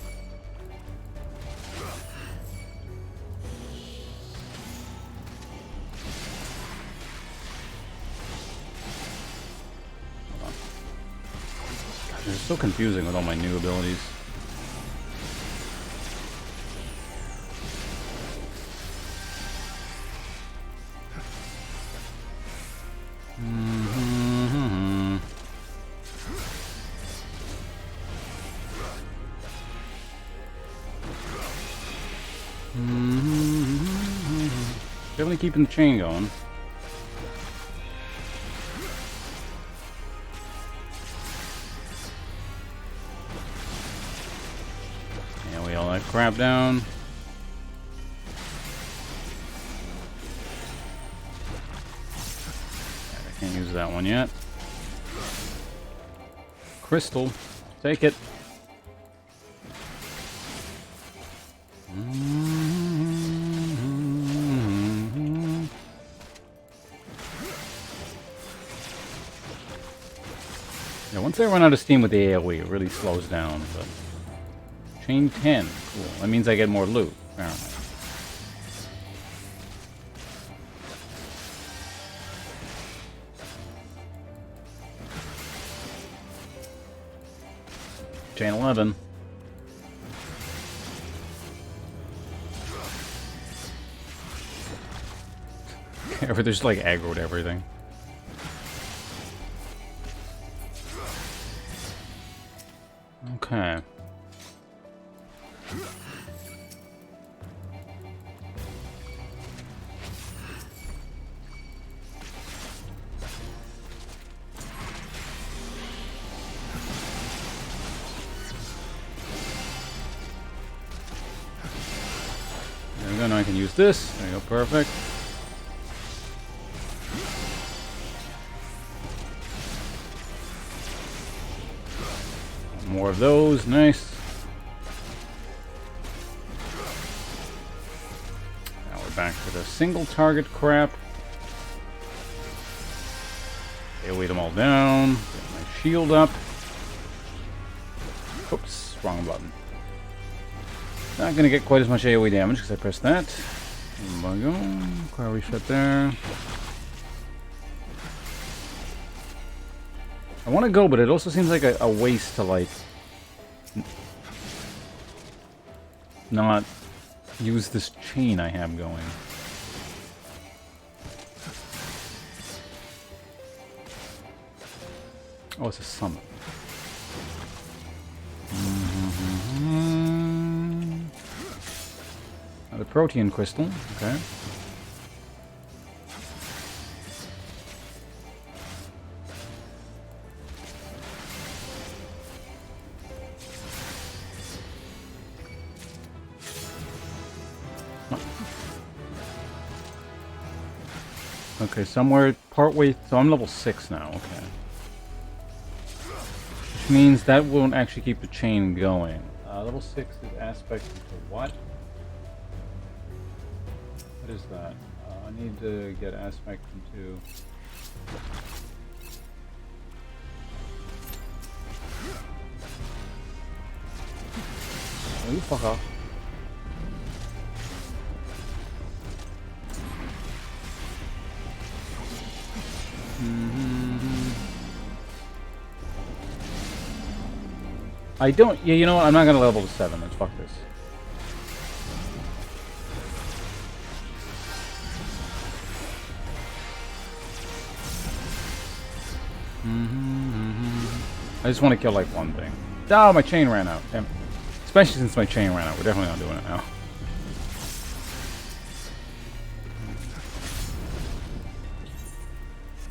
God, this is so confusing with all my new abilities. Definitely keeping the chain going. Yeah, we all that crap down. I can't use that one yet. Crystal, take it. Yeah, once I run out of steam with the AoE, it really slows down. But chain 10, cool. That means I get more loot, apparently. Chain 11. Everything's like aggroed everything. Okay. There we go, now I can use this. There you go, perfect. More of those, nice. Now we're back to the single target crap. AoE them all down. Get my shield up. Oops, wrong button. Not gonna get quite as much AoE damage because I pressed that. There we go. Car reset there. I want to go, but it also seems like a waste to, like, not use this chain I have going. Oh, it's a summon. The protein crystal, okay. Okay, somewhere partway, so I'm level 6 now, okay. Which means that won't actually keep the chain going. Level 6 is aspect into what? What is that? I need to get aspect into... Oh, you fuck off. I don't... Yeah, you know what? I'm not gonna level to 7. Let's fuck this. I just want to kill, like, one thing. Oh, my chain ran out. Damn. Especially since my chain ran out. We're definitely not doing it now.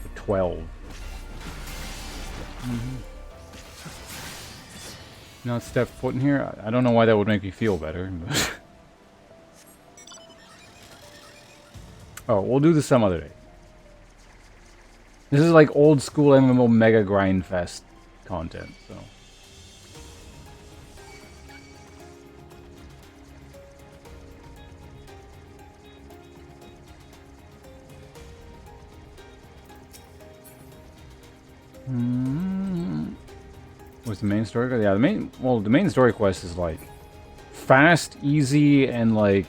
For 12. Now step foot in here. I don't know why that would make me feel better. But oh, we'll do this some other day. This is like old school MMO mega grind fest content, so. What's the main story? Yeah, the main story quest is like fast, easy, and like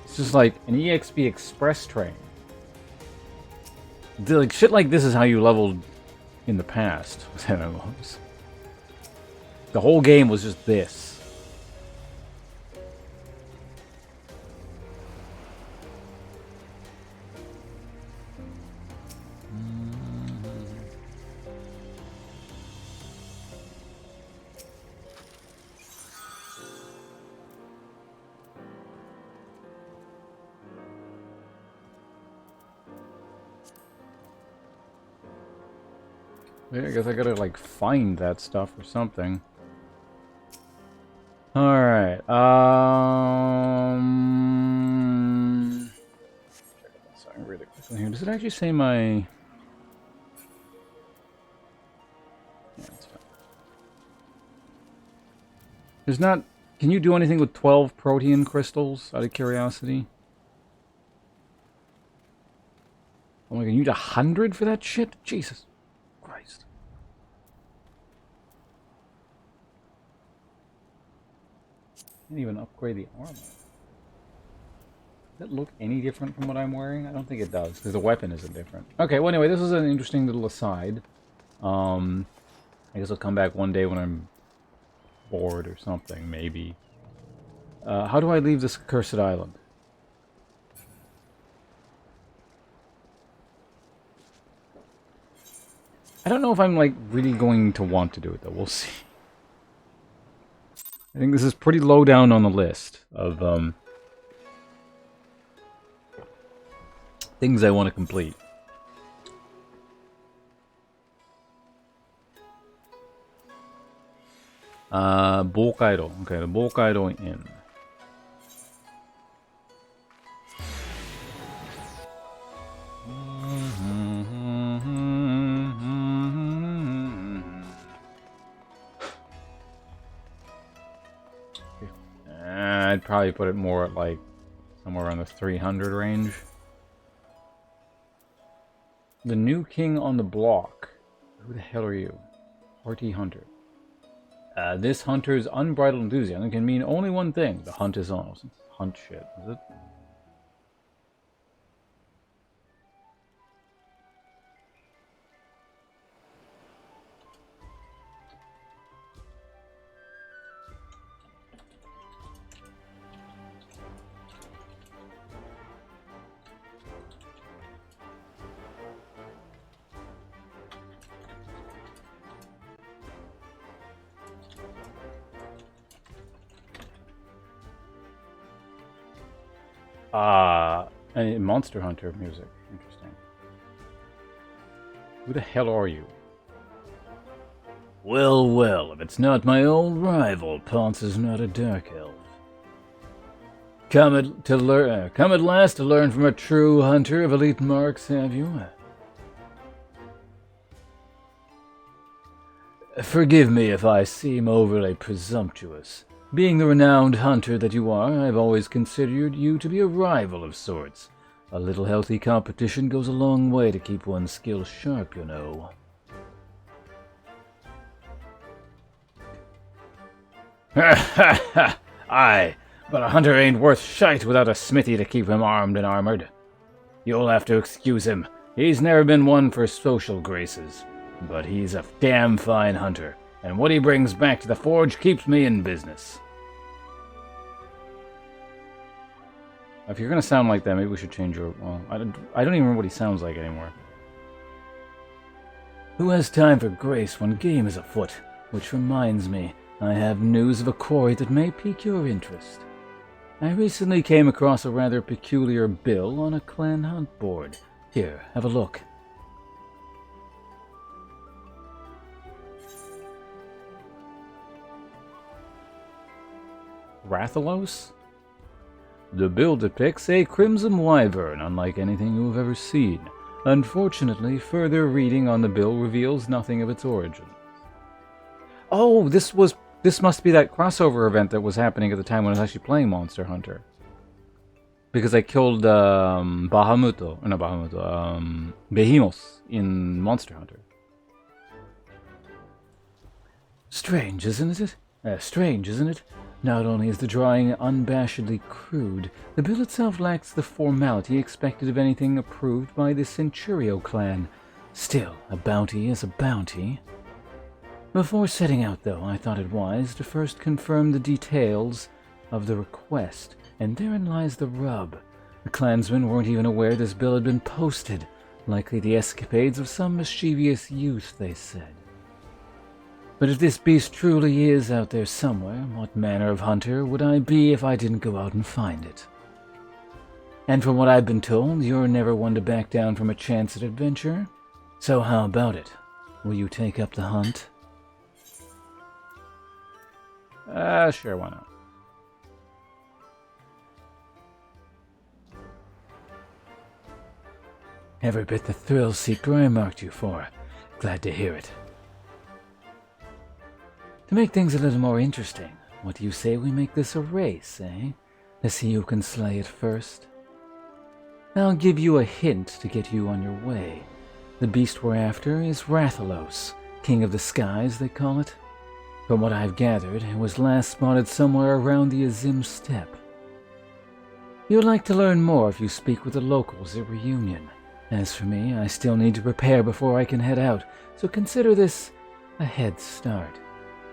it's just like an EXP express train. Like shit like this is how you leveled in the past with MMOs. The whole game was just this. I guess I gotta, like, find that stuff or something. Alright, check out that song really quickly here. Does it actually say my... Yeah, that's fine. There's not... Can you do anything with 12 protein crystals, out of curiosity? Oh my god, you need 100 for that shit? Jesus Christ. Can't even upgrade the armor. Does that look any different from what I'm wearing? I don't think it does, because the weapon isn't different. Okay, well anyway, this is an interesting little aside. I guess I'll come back one day when I'm bored or something, maybe. How do I leave this cursed island? I don't know if I'm, like, really going to want to do it, though. We'll see. I think this is pretty low down on the list of, things I want to complete. Bokkaido. Okay, the Bokkaido Inn. I'd probably put it more at, like, somewhere around the 300 range. The new king on the block. Who the hell are you? RT Hunter. This hunter's unbridled enthusiasm can mean only one thing. The hunt is on. Hunt shit, is it? And Monster Hunter music. Interesting. Who the hell are you? Well, well, if it's not my old rival, Ponce is not a dark elf. Come at last to learn from a true hunter of elite marks, have you? Forgive me if I seem overly presumptuous. Being the renowned hunter that you are, I've always considered you to be a rival of sorts. A little healthy competition goes a long way to keep one's skills sharp, you know. Ha ha ha! Aye, but a hunter ain't worth shite without a smithy to keep him armed and armored. You'll have to excuse him. He's never been one for social graces. But he's a damn fine hunter, and what he brings back to the forge keeps me in business. If you're gonna sound like that, maybe we should change your... Well, I don't even remember what he sounds like anymore. Who has time for grace when game is afoot? Which reminds me, I have news of a quarry that may pique your interest. I recently came across a rather peculiar bill on a clan hunt board. Here, have a look. Rathalos? The bill depicts a crimson wyvern, unlike anything you have ever seen. Unfortunately, further reading on the bill reveals nothing of its origin. Oh, this must be that crossover event that was happening at the time when I was actually playing Monster Hunter. Because I killed Behemoth in Monster Hunter. Strange, isn't it? Not only is the drawing unabashedly crude, the bill itself lacks the formality expected of anything approved by the Centurio clan. Still, a bounty is a bounty. Before setting out, though, I thought it wise to first confirm the details of the request, and therein lies the rub. The clansmen weren't even aware this bill had been posted, likely the escapades of some mischievous youth, they said. But if this beast truly is out there somewhere, what manner of hunter would I be if I didn't go out and find it? And from what I've been told, you're never one to back down from a chance at adventure. So how about it? Will you take up the hunt? Sure, why not? Every bit the thrill-seeker I marked you for. Glad to hear it. To make things a little more interesting, what do you say we make this a race, eh? To see who can slay it first. I'll give you a hint to get you on your way. The beast we're after is Rathalos, King of the Skies, they call it. From what I've gathered, it was last spotted somewhere around the Azim steppe. You'd like to learn more if you speak with the locals at Reunion. As for me, I still need to prepare before I can head out, so consider this a head start.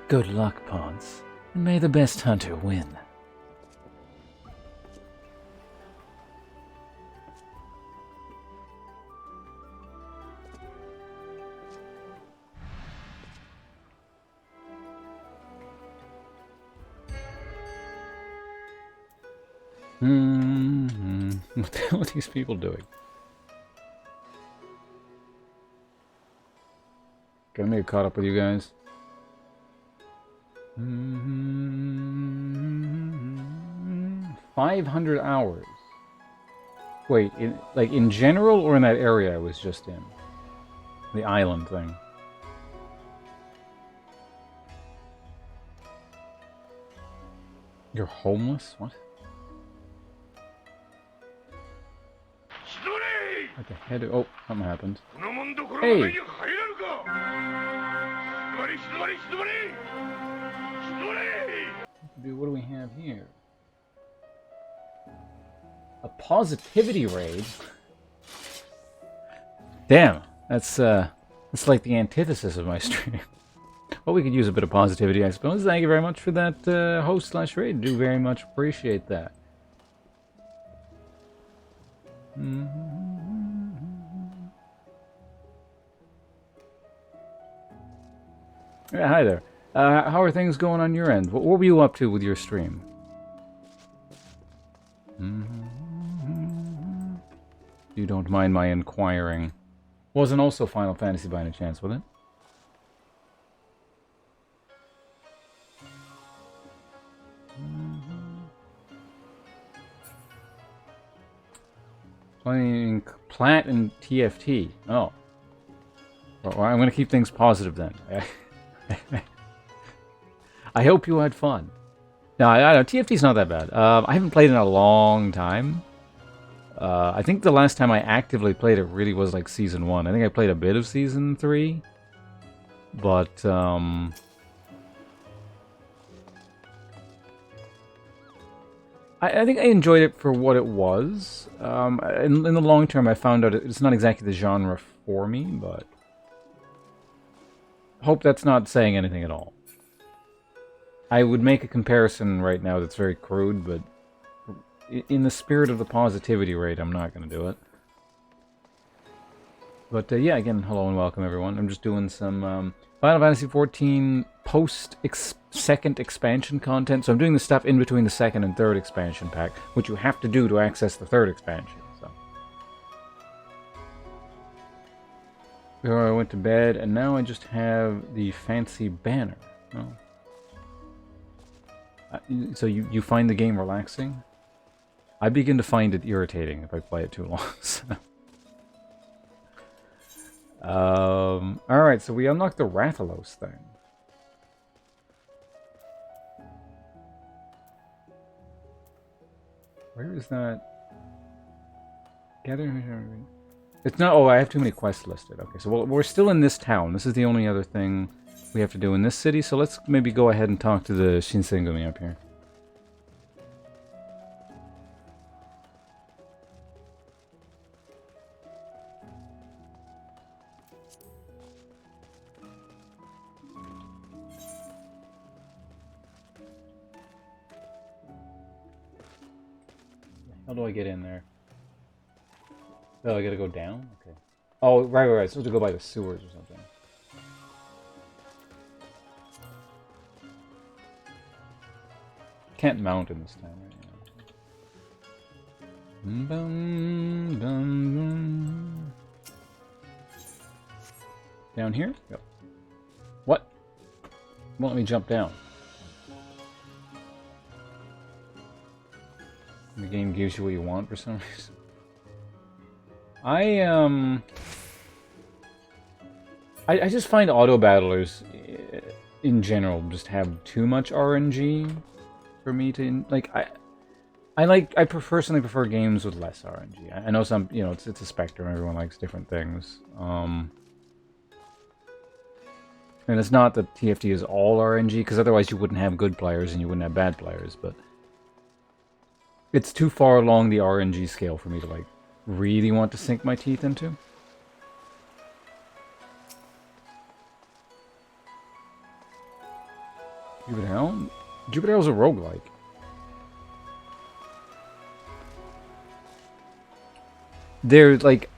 Good luck, Ponce, and may the best hunter win. What the hell are these people doing? Gonna get caught up with you guys. 500 hours. Wait, in general or in that area I was just in? The island thing. You're homeless? What? What the head? Oh, something happened. Hey! What do we have here? A positivity raid? Damn, that's like the antithesis of my stream. Well, we could use a bit of positivity, I suppose. Thank you very much for that host/raid. Do very much appreciate that. Yeah, hi there. How are things going on your end? What were you up to with your stream? You don't mind my inquiring. Wasn't also Final Fantasy by any chance, was it? Playing Plat and TFT. Oh. Well, I'm going to keep things positive then. I hope you had fun. No, I know, TFT's not that bad. I haven't played in a long time. I think the last time I actively played it really was like Season 1. I think I played a bit of Season 3. But, I think I enjoyed it for what it was. In the long term, I found out it's not exactly the genre for me, but... Hope that's not saying anything at all. I would make a comparison right now that's very crude, but in the spirit of the positivity rate, I'm not going to do it. But yeah, again, hello and welcome everyone. I'm just doing some Final Fantasy XIV post-second expansion content. So I'm doing the stuff in between the second and third expansion pack, which you have to do to access the third expansion. So I went to bed, and now I just have the fancy banner. Oh. So you find the game relaxing? I begin to find it irritating if I play it too long. So. Alright, so we unlocked the Rathalos thing. Where is that? Gather... It's not... Oh, I have too many quests listed. Okay, so we're still in this town. This is the only other thing we have to do in this city. So let's maybe go ahead and talk to the Shinsengumi up here. How do I get in there? Oh, I gotta go down? Okay. Oh, right. Supposed to go by the sewers or something. Can't mount in this town right now. Down here? Yep. What? Won't let me jump down. The game gives you what you want for some reason. I just find auto battlers in general just have too much RNG for me to like. I personally prefer games with less RNG. I know some, you know, it's a spectrum. Everyone likes different things. And it's not that TFT is all RNG, because otherwise you wouldn't have good players and you wouldn't have bad players. But it's too far along the RNG scale for me to like really want to sink my teeth into. Jupiter Hell? Jupiter Hell's a roguelike. They're like,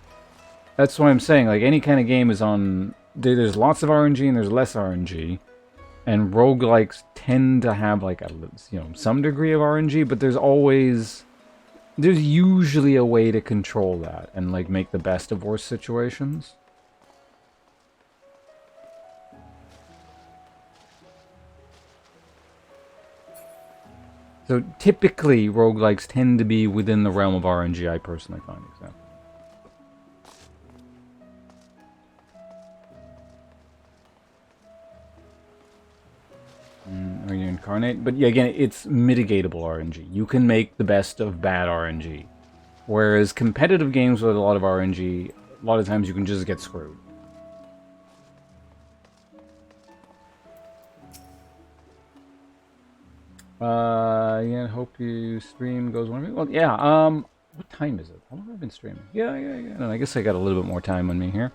that's what I'm saying, like any kind of game is on, there's lots of RNG and there's less RNG, and roguelikes tend to have like a, you know, some degree of RNG, but there's usually a way to control that and like make the best of worse situations. So typically roguelikes tend to be within the realm of RNG, I personally find, so. Are you incarnate? But yeah, again, it's mitigatable RNG. You can make the best of bad RNG. Whereas competitive games with a lot of RNG, a lot of times you can just get screwed. Yeah, hope you stream goes one. Well, yeah, what time is it? How long have I been streaming? Yeah. No, I guess I got a little bit more time on me here.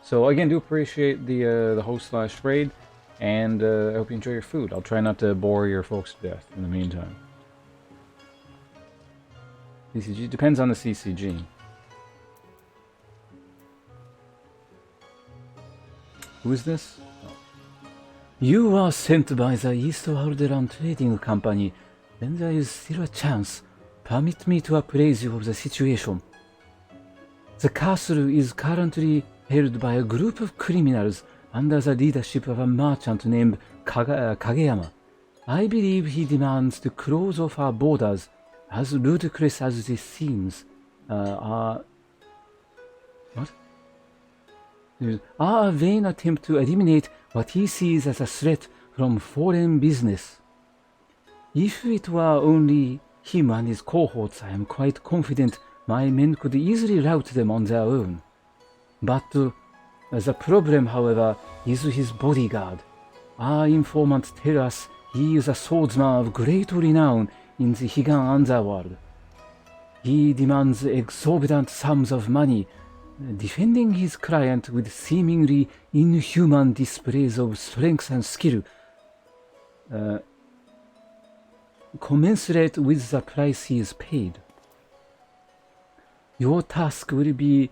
So again, do appreciate the host/raid. And I hope you enjoy your food. I'll try not to bore your folks to death in the meantime. CCG depends on the CCG. Who is this? Oh. You are sent by the East Alderan Trading Company. Then there is still a chance. Permit me to appraise you of the situation. The castle is currently held by a group of criminals under the leadership of a merchant named Kageyama. I believe he demands to close off our borders, as ludicrous as this seems. Our vain attempt to eliminate what he sees as a threat from foreign business. If it were only him and his cohorts, I am quite confident my men could easily rout them on their own. But the problem, however, is his bodyguard. Our informants tell us he is a swordsman of great renown in the Higan underworld. He demands exorbitant sums of money, defending his client with seemingly inhuman displays of strength and skill, commensurate with the price he is paid. Your task will be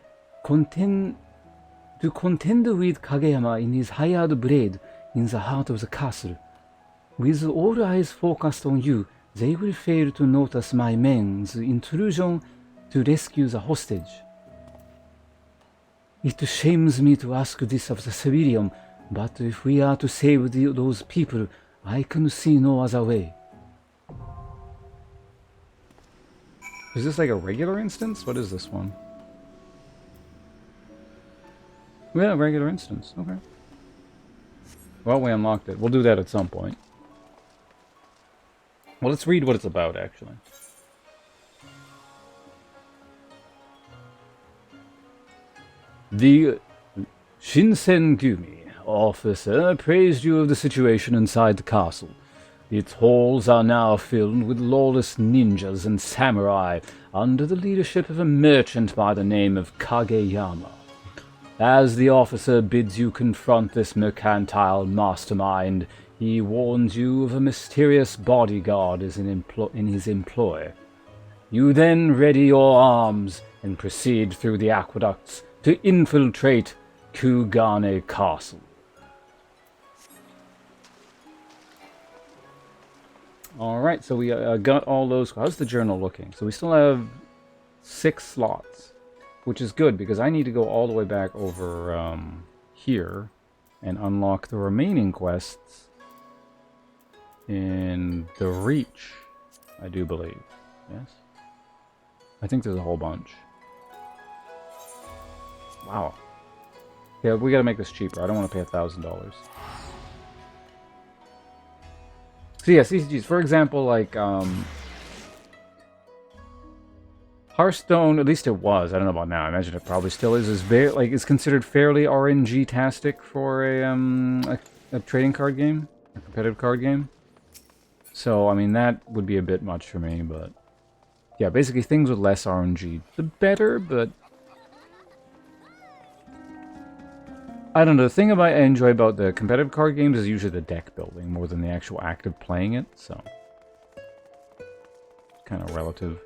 to contend with Kageyama in his hired blade in the heart of the castle. With all eyes focused on you, they will fail to notice my men's intrusion to rescue the hostage. It shames me to ask this of the civilian, but if we are to save those people, I can see no other way. Is this like a regular instance? What is this one? Yeah, regular instance. Okay. Well, we unlocked it. We'll do that at some point. Well, let's read what it's about, actually. The Shinsengumi officer appraised you of the situation inside the castle. Its halls are now filled with lawless ninjas and samurai under the leadership of a merchant by the name of Kageyama. As the officer bids you confront this mercantile mastermind, he warns you of a mysterious bodyguard in his employ. You then ready your arms and proceed through the aqueducts to infiltrate Kugane Castle. Alright, so we got all those. How's the journal looking? So we still have 6 slots, which is good because I need to go all the way back over here and unlock the remaining quests in the Reach, I do believe. Yes? I think there's a whole bunch. Wow. Yeah, we gotta make this cheaper. I don't want to pay $1,000. So yeah, CCGs. For example, like, Hearthstone, at least it was. I don't know about now. I imagine it probably still is very, like, it's considered fairly RNG-tastic for a trading card game, a competitive card game. So, I mean, that would be a bit much for me, but yeah, basically things with less RNG, the better, but I don't know. The thing I enjoy about the competitive card games is usually the deck building more than the actual act of playing it, so kind of relative.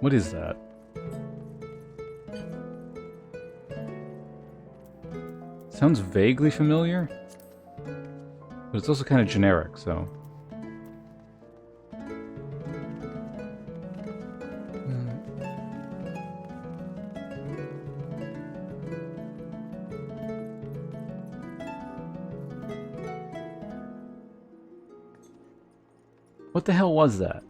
What is that? Sounds vaguely familiar, but it's also kind of generic, so. What the hell was that?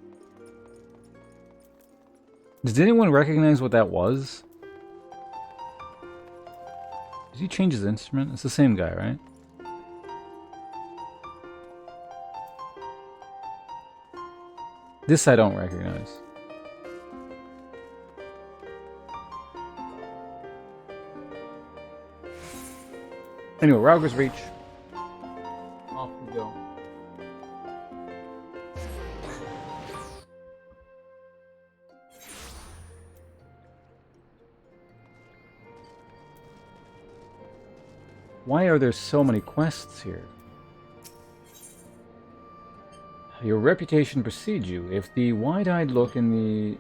Does anyone recognize what that was? Did he change his instrument? It's the same guy, right? This I don't recognize. Anyway, Rauger's Reach. Off we go. Why are there so many quests here? Your reputation precedes you. If the wide-eyed look in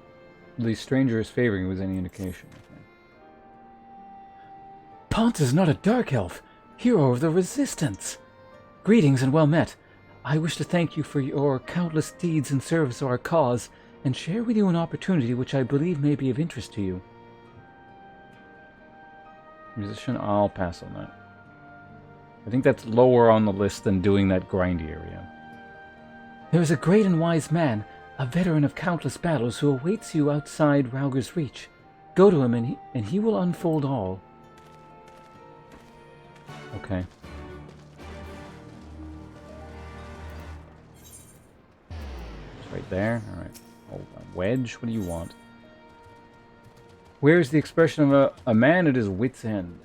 the stranger is favoring you was any indication. Okay. Ponce is not a dark elf, hero of the Resistance. Greetings and well met. I wish to thank you for your countless deeds in service to our cause, and share with you an opportunity which I believe may be of interest to you. Musician, I'll pass on that. I think that's lower on the list than doing that grindy area. There is a great and wise man, a veteran of countless battles, who awaits you outside Rauger's Reach. Go to him and he will unfold all. Okay. It's right there. Alright. Hold on. Wedge, what do you want? Where's the expression of a man at his wit's end?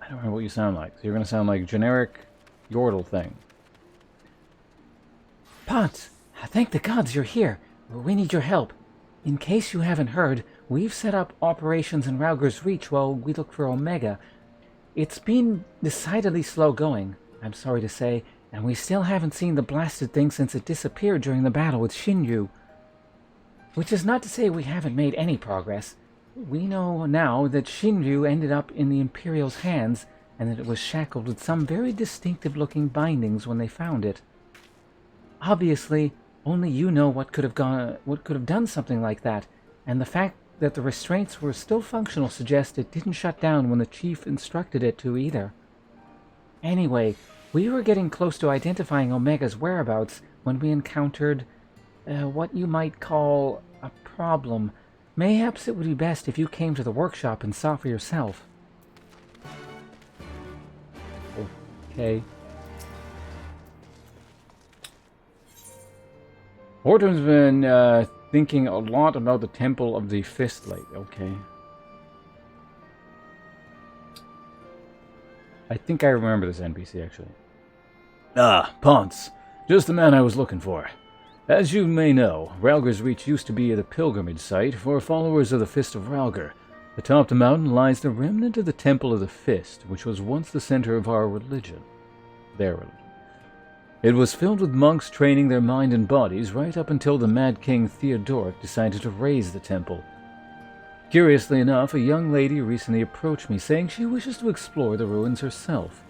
I don't remember what you sound like. So you're going to sound like generic Yordle thing. Ponce, thank the gods you're here. We need your help. In case you haven't heard, we've set up operations in Rauger's Reach while we look for Omega. It's been decidedly slow going, I'm sorry to say, and we still haven't seen the blasted thing since it disappeared during the battle with Shinryu. Which is not to say we haven't made any progress. We know now that Shinryu ended up in the Imperial's hands, and that it was shackled with some very distinctive-looking bindings when they found it. Obviously, only you know what could have done something like that, and the fact that the restraints were still functional suggests it didn't shut down when the chief instructed it to either. Anyway, we were getting close to identifying Omega's whereabouts when we encountered what you might call a problem. Mayhaps it would be best if you came to the workshop and saw for yourself. Okay. Horton's been thinking a lot about the Temple of the Fist lately. Okay. I think I remember this NPC, actually. Ah, Ponce. Just the man I was looking for. As you may know, Rauger's Reach used to be the pilgrimage site for followers of the Fist of Rauger. Atop the mountain lies the remnant of the Temple of the Fist, which was once the center of our religion. Their religion. It was filled with monks training their mind and bodies right up until the Mad King Theodoric decided to raze the temple. Curiously enough, a young lady recently approached me saying she wishes to explore the ruins herself.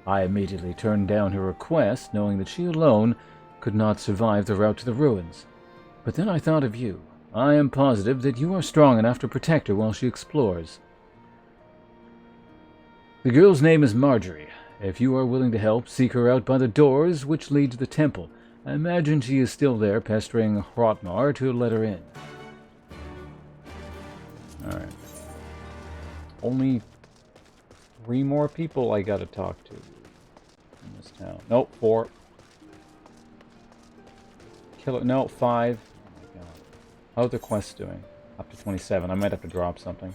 I immediately turned down her request, knowing that she alone could not survive the route to the ruins. But then I thought of you. I am positive that you are strong enough to protect her while she explores. The girl's name is Marjorie. If you are willing to help, seek her out by the doors which lead to the temple. I imagine she is still there, pestering Hrotmar to let her in. Alright. Only 3 more people I gotta talk to in this town. Nope, 4. Kill it. No, 5. Oh my god. How's the quest doing? Up to 27. I might have to drop something.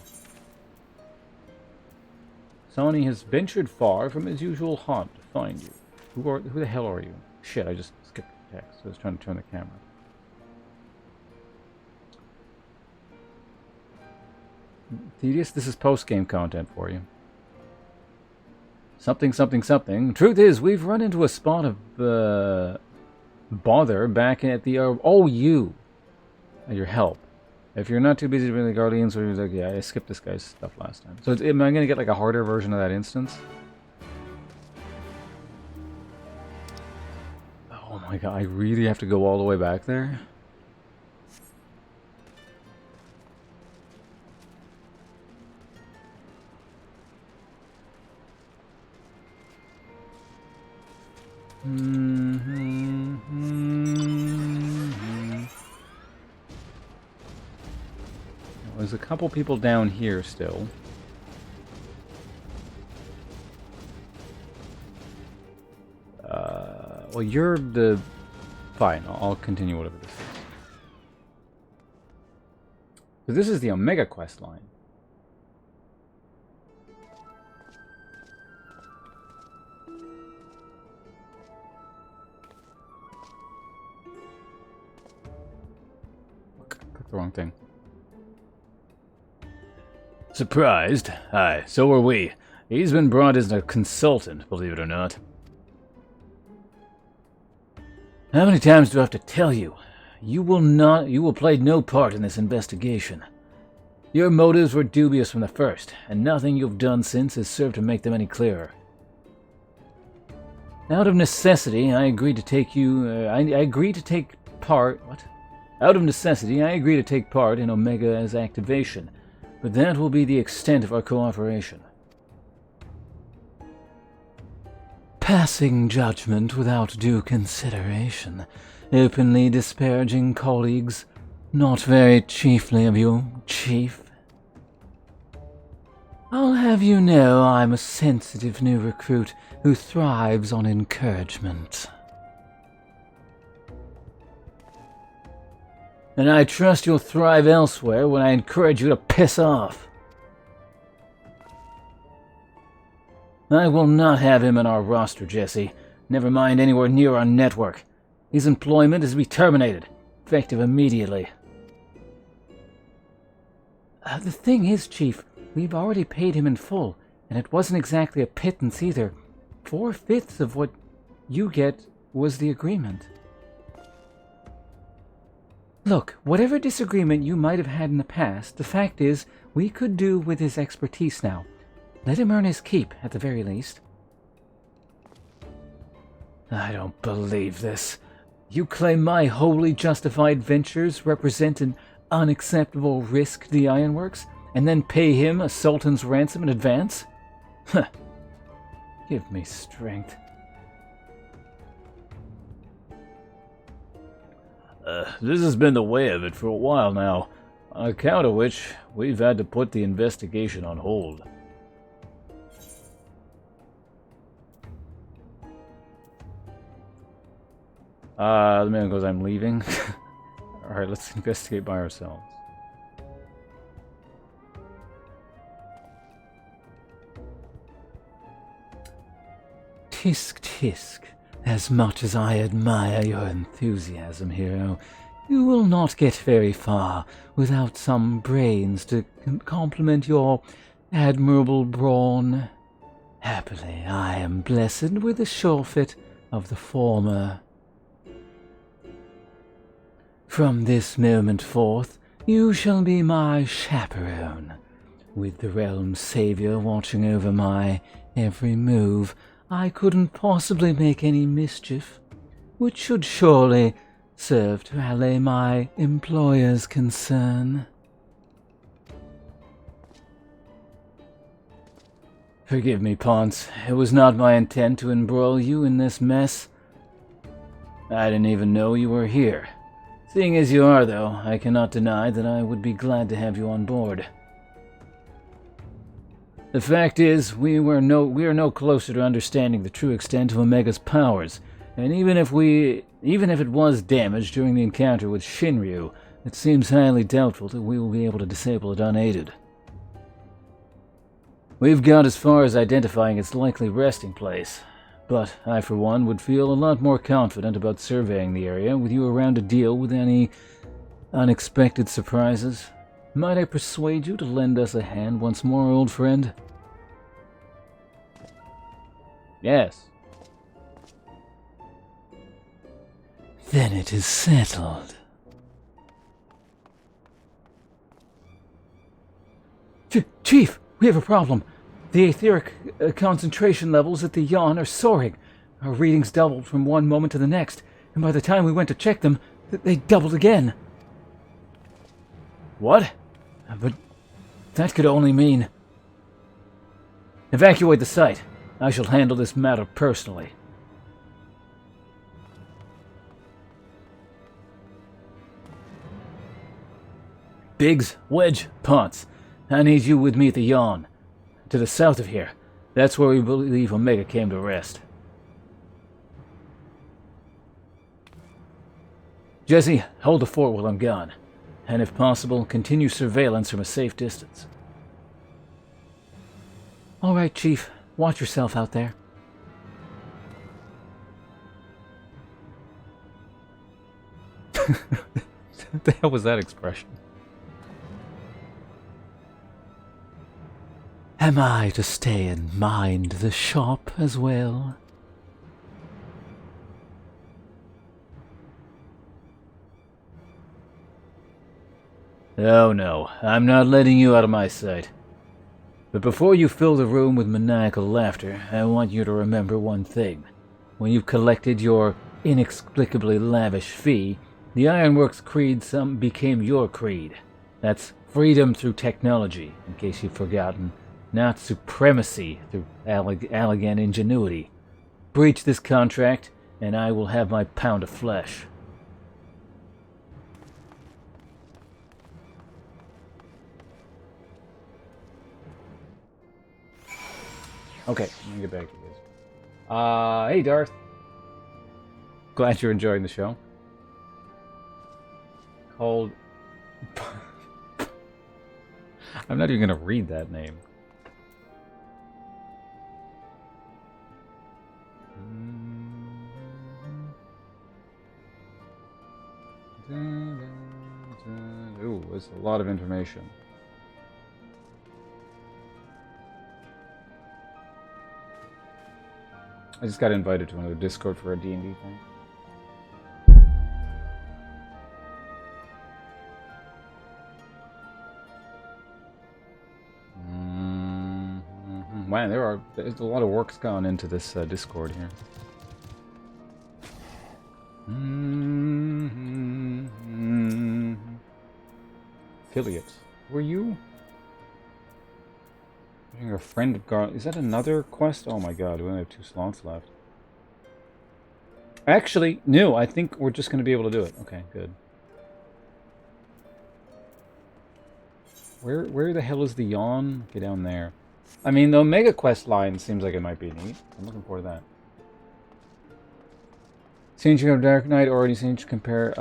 Sonny has ventured far from his usual haunt to find you. Who the hell are you? Shit, I just skipped the text. I was trying to turn the camera. Thaddeus, this is post-game content for you. Something, something, something. Truth is, we've run into a spot of bother back at the... you! Your help. If you're not too busy with the Guardians, or like, yeah, I skipped this guy's stuff last time. So am I going to get like a harder version of that instance? Oh my god, I really have to go all the way back there? There's a couple people down here still. Well, you're the... Fine, I'll continue whatever this is. So this is the Omega quest line. Clicked the wrong thing. Surprised? Aye, so are we. He's been brought as a consultant, believe it or not. How many times do I have to tell you? You will play no part in this investigation. Your motives were dubious from the first, and nothing you've done since has served to make them any clearer. Out of necessity, I agreed to take part... What? Out of necessity, I agreed to take part in Omega's activation. But that will be the extent of our cooperation. Passing judgment without due consideration, openly disparaging colleagues, not very chiefly of you, Chief. I'll have you know I'm a sensitive new recruit who thrives on encouragement. And I trust you'll thrive elsewhere when I encourage you to piss off. I will not have him on our roster, Jesse. Never mind anywhere near our network. His employment is to be terminated, effective immediately. The thing is, Chief, we've already paid him in full, and it wasn't exactly a pittance either. 4/5 of what you get was the agreement. Look, whatever disagreement you might have had in the past, the fact is, we could do with his expertise now. Let him earn his keep, at the very least. I don't believe this. You claim my wholly justified ventures represent an unacceptable risk to the Ironworks, and then pay him a sultan's ransom in advance? Huh. Give me strength. This has been the way of it for a while now, on account of which we've had to put the investigation on hold. The man goes, I'm leaving. Alright, let's investigate by ourselves. Tisk tisk. As much as I admire your enthusiasm, hero, you will not get very far without some brains to complement your admirable brawn. Happily, I am blessed with the surefit of the former. From this moment forth, You shall be my chaperone. With the realm's savior watching over my every move, I couldn't possibly make any mischief, which should surely serve to allay my employer's concern. Forgive me, Ponce. It was not my intent to embroil you in this mess. I didn't even know you were here. Seeing as you are, though, I cannot deny that I would be glad to have you on board. The fact is, we are no closer to understanding the true extent of Omega's powers, and even if it was damaged during the encounter with Shinryu, it seems highly doubtful that we will be able to disable it unaided. We've got as far as identifying its likely resting place, but I for one would feel a lot more confident about surveying the area with you around to deal with any unexpected surprises. Might I persuade you to lend us a hand once more, old friend? Yes. Then it is settled. Chief, we have a problem. The etheric concentration levels at the yawn are soaring. Our readings doubled from one moment to the next, and by the time we went to check them, they doubled again. What? But that could only mean... Evacuate the site. I shall handle this matter personally. Biggs, Wedge, Ponce. I need you with me at the yawn. To the south of here. That's where we believe Omega came to rest. Jesse, hold the fort while I'm gone. And if possible, continue surveillance from a safe distance. All right, Chief. Watch yourself out there. What the hell was that expression? Am I to stay and mind the shop as well? Oh no, I'm not letting you out of my sight. But before you fill the room with maniacal laughter, I want you to remember one thing. When you've collected your inexplicably lavish fee, the Ironworks creed became your creed. That's freedom through technology, in case you've forgotten, not supremacy through elegant ingenuity. Breach this contract, and I will have my pound of flesh. Okay, let me get back to this. Hey Darth. Glad you're enjoying the show. Called... I'm not even gonna read that name. Ooh, it's a lot of information. I just got invited to another Discord for a D&D thing. Man, there's a lot of work's gone into this Discord here. Affiliates. Were you? You're a friend of God. Is that another quest? Oh my god, we only have 2 slots left. Actually, no, I think we're just going to be able to do it. Okay, good. Where the hell is the yawn? Get down there. I mean, the Omega quest line seems like it might be neat. I'm looking forward to that. Seen you of Dark Knight or any seen you compare?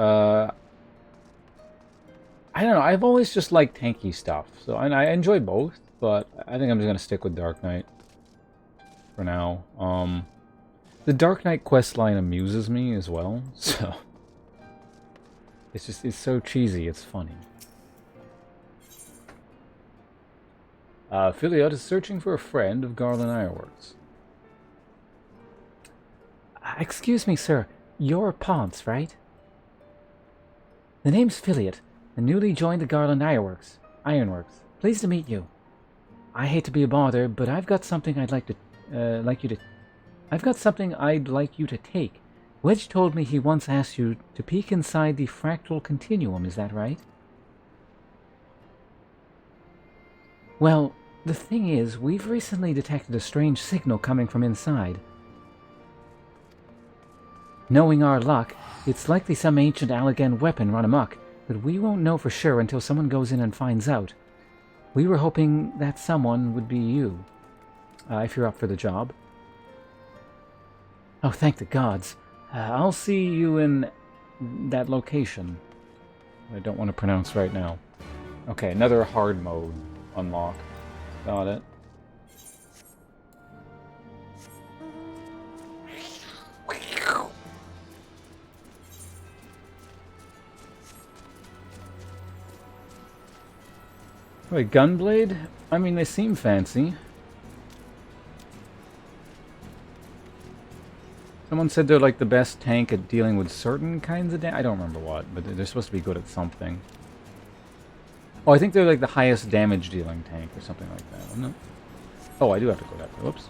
I don't know. I've always just liked tanky stuff, so and I enjoy both. But I think I'm just gonna stick with Dark Knight for now. The Dark Knight quest line amuses me as well, so it's so cheesy. It's funny. Philiot is searching for a friend of Garland Ironworks. Excuse me, sir. You're Ponce, right? The name's Philiot. and newly joined the Garland Ironworks. Pleased to meet you. I hate to be a bother, but I've got something I'd like you to take. Wedge told me he once asked you to peek inside the fractal continuum, is that right? Well, the thing is, we've recently detected a strange signal coming from inside. Knowing our luck, it's likely some ancient Allegan weapon run amok, but we won't know for sure until someone goes in and finds out. We were hoping that someone would be you, if you're up for the job. Oh, thank the gods. I'll see you in that location. I don't want to pronounce right now. Okay, another hard mode unlock. Got it. Wait, Gunblade? I mean, they seem fancy. Someone said they're like the best tank at dealing with certain kinds of damage. I don't remember what, but they're supposed to be good at something. Oh, I think they're like the highest damage dealing tank or something like that, isn't it? Oh, I do have to go that way. Whoops.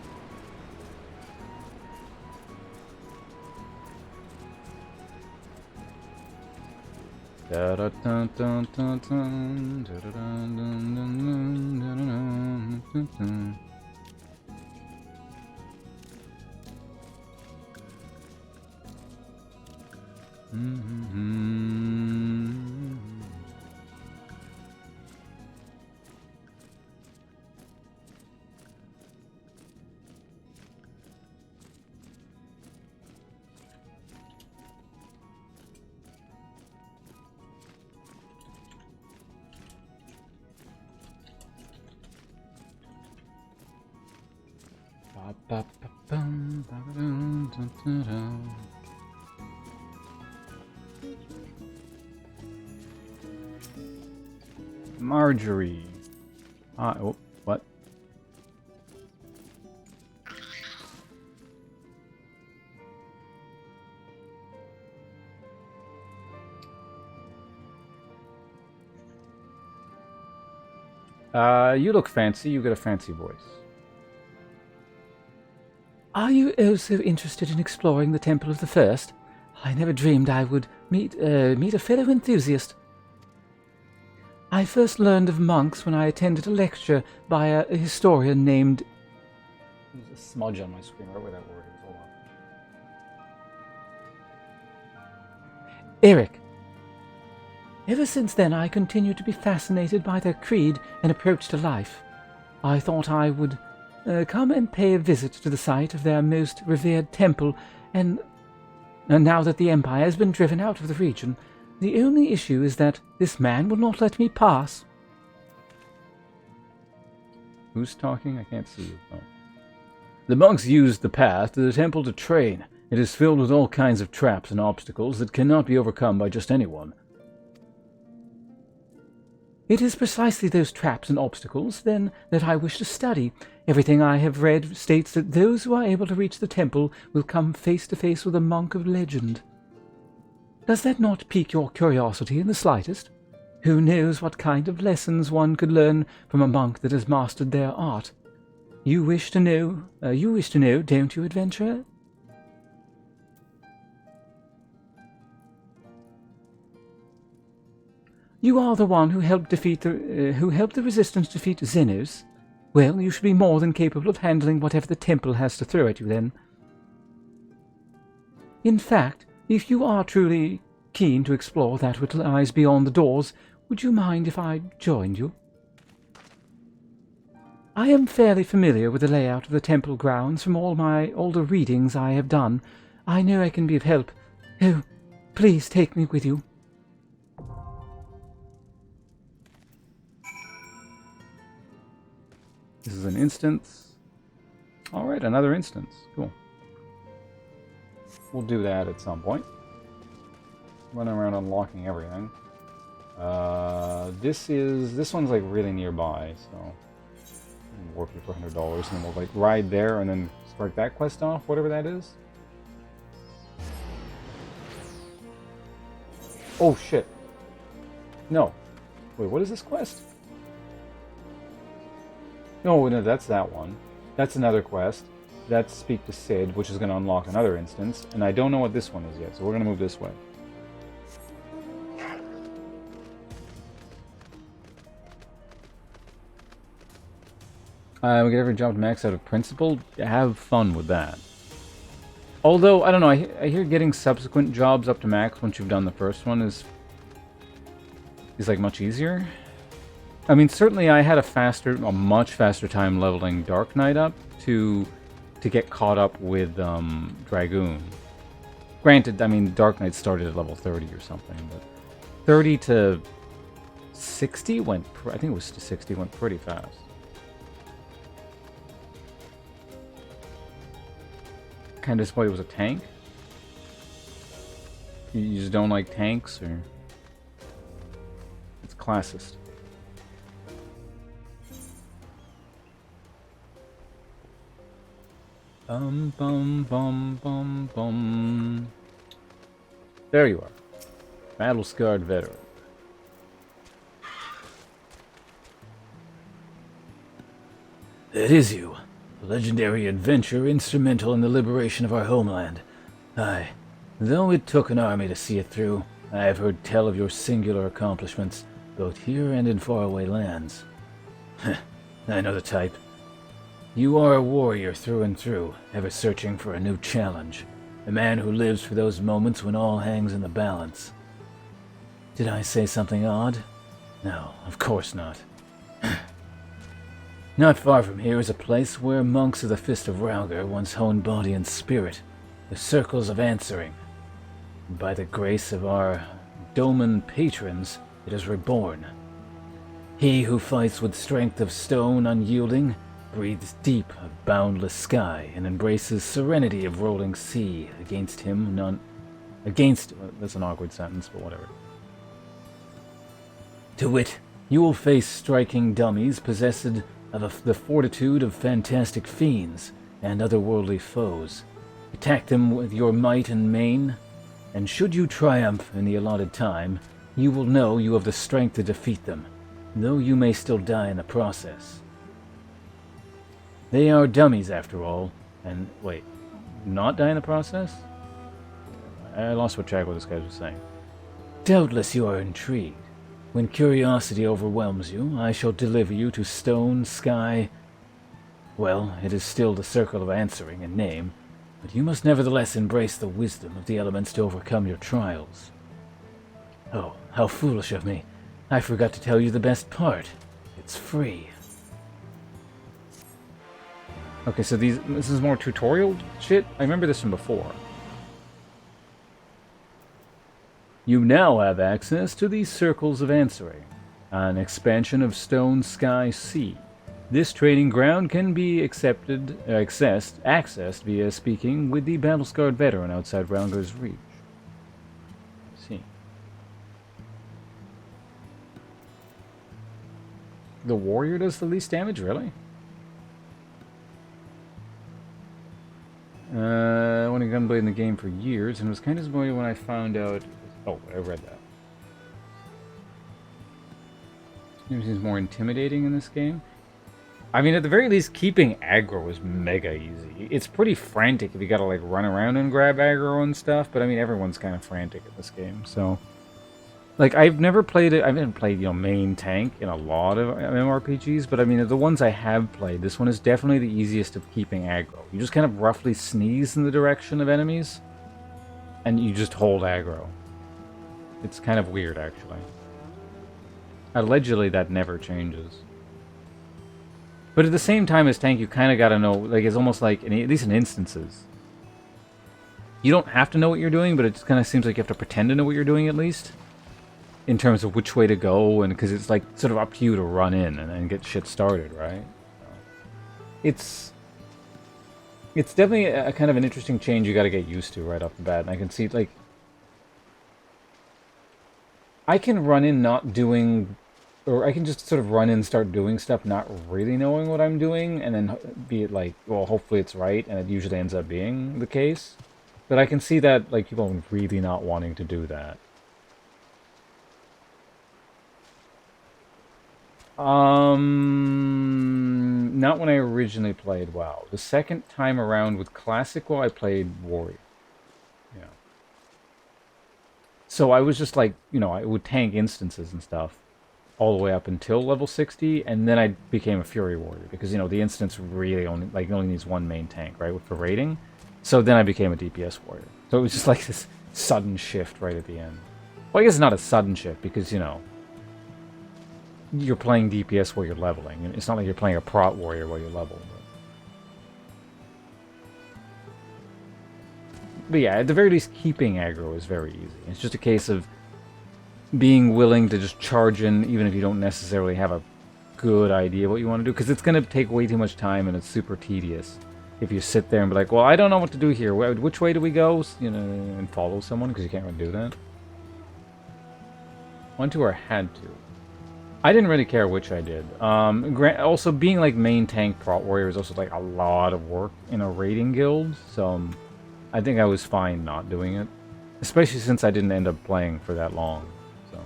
Marjorie. Oh, what? You look fancy. You got a fancy voice. Are you also interested in exploring the Temple of the First? I never dreamed I would meet a fellow enthusiast. I first learned of monks when I attended a lecture by a historian named... There's a smudge on my screen right where that word is. Hold on. Eric. Ever since then, I continued to be fascinated by their creed and approach to life. I thought I would come and pay a visit to the site of their most revered temple, and now that the Empire has been driven out of the region, the only issue is that this man will not let me pass. Who's talking? I can't see you. Oh. The monks used the path to the temple to train. It is filled with all kinds of traps and obstacles that cannot be overcome by just anyone. It is precisely those traps and obstacles, then, that I wish to study. Everything I have read states that those who are able to reach the temple will come face to face with a monk of legend. Does that not pique your curiosity in the slightest? Who knows what kind of lessons one could learn from a monk that has mastered their art? You wish to know, don't you, adventurer? You are the one who helped the resistance defeat Xenos. Well, you should be more than capable of handling whatever the temple has to throw at you, then. In fact, if you are truly keen to explore that which lies beyond the doors, would you mind if I joined you? I am fairly familiar with the layout of the temple grounds from all the readings I have done. I know I can be of help. Oh, please take me with you. This is an instance. Alright, another instance. Cool. We'll do that at some point. Running around unlocking everything. This one's like really nearby, so warp you for $100, and then we'll like ride there and then start that quest off, whatever that is. Oh shit. No. Wait, what is this quest? No, no, that's that one. That's another quest. That's Speak to Sid, which is going to unlock another instance. And I don't know what this one is yet, so we're going to move this way. We get every job max out of principle. Have fun with that. Although, I don't know, I hear getting subsequent jobs up to max once you've done the first one is like much easier. I mean, certainly I had a much faster time leveling Dark Knight up to get caught up with Dragoon. Granted, I mean, Dark Knight started at level 30 or something, but 30 to 60 went, I think it was to 60, went pretty fast. Kind of disappointed it was a tank. You just don't like tanks, or it's classist. Bum bum bum bum bum. There you are, battle-scarred veteran. It is you. A legendary adventure instrumental in the liberation of our homeland. Aye, though it took an army to see it through, I have heard tell of your singular accomplishments, both here and in faraway lands. I know the type. You are a warrior through and through, ever searching for a new challenge. A man who lives for those moments when all hangs in the balance. Did I say something odd? No, of course not. Not far from here is a place where monks of the Fist of Rauger once honed body and spirit, the Circles of Answering. And by the grace of our Doman patrons, it is reborn. He who fights with strength of stone unyielding, breathes deep of boundless sky, and embraces serenity of rolling sea. Against him, none... Against... That's an awkward sentence, but whatever. To wit, you will face striking dummies possessed of the fortitude of fantastic fiends and otherworldly foes. Attack them with your might and main, and should you triumph in the allotted time, you will know you have the strength to defeat them, though you may still die in the process. They are dummies after all, and wait, not die in the process? I lost what track what this guy was saying. Doubtless you are intrigued. When curiosity overwhelms you, I shall deliver you to stone, sky... Well, it is still the Circle of Answering in name, but you must nevertheless embrace the wisdom of the elements to overcome your trials. Oh, how foolish of me. I forgot to tell you the best part. It's free. Okay, so this is more tutorial shit? I remember this from before. You now have access to the Circles of Answering, an expansion of Stone, Sky, Sea. This training ground can be accessed via speaking with the battle-scarred veteran outside Rounger's reach. Let's see. The warrior does the least damage, really? I wanted gunblade in the game for years, and was kind of disappointed when I found out... Oh, I read that. It seems more intimidating in this game. I mean, at the very least, keeping aggro is mega easy. It's pretty frantic if you gotta, like, run around and grab aggro and stuff, but I mean, everyone's kind of frantic in this game, so... Like, I've never played it... I haven't played, you know, main tank in a lot of MMORPGs, but I mean, of the ones I have played, this one is definitely the easiest of keeping aggro. You just kind of roughly sneeze in the direction of enemies, and you just hold aggro. It's kind of weird, actually. Allegedly, that never changes. But at the same time as tank, you kind of gotta know, like, it's almost like, at least in instances, you don't have to know what you're doing, but it just kind of seems like you have to pretend to know what you're doing, at least. In terms of which way to go, and because it's, like, sort of up to you to run in and get shit started, right? It's definitely a kind of an interesting change you gotta get used to right off the bat, and I can see, like, I can run in not doing, or I can just sort of run in and start doing stuff not really knowing what I'm doing, and then be it like, well, hopefully it's right, and it usually ends up being the case. But I can see that, like, people really not wanting to do that. Not when I originally played WoW. The second time around with Classic WoW, I played Warrior. Yeah. So I was just like, you know, I would tank instances and stuff all the way up until level 60, and then I became a Fury Warrior because, you know, the instance really only needs one main tank, right, for raiding. So then I became a DPS Warrior. So it was just like this sudden shift right at the end. Well, I guess it's not a sudden shift because, you know, you're playing DPS while you're leveling. It's not like you're playing a prot warrior while you're leveling. But yeah, at the very least, keeping aggro is very easy. It's just a case of being willing to just charge in, even if you don't necessarily have a good idea what you want to do. Because it's going to take way too much time, and it's super tedious if you sit there and be like, well, I don't know what to do here. Which way do we go? You know, and follow someone, because you can't really do that. Want to or had to. I didn't really care which I did. Also, being like main tank prot warrior is also like a lot of work in a raiding guild, so I think I was fine not doing it, especially since I didn't end up playing for that long. So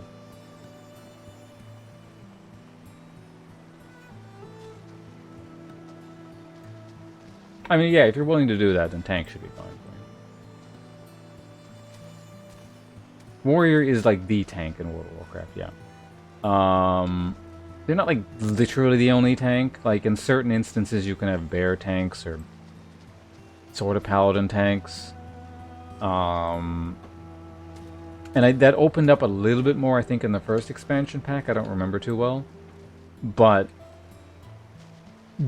I mean, yeah, if you're willing to do that, then tank should be fine. Warrior is like the tank in World of Warcraft, yeah. They're not like literally the only tank. Like in certain instances you can have bear tanks or sort of paladin tanks. And that opened up a little bit more, I think, in the first expansion pack. I don't remember too well. But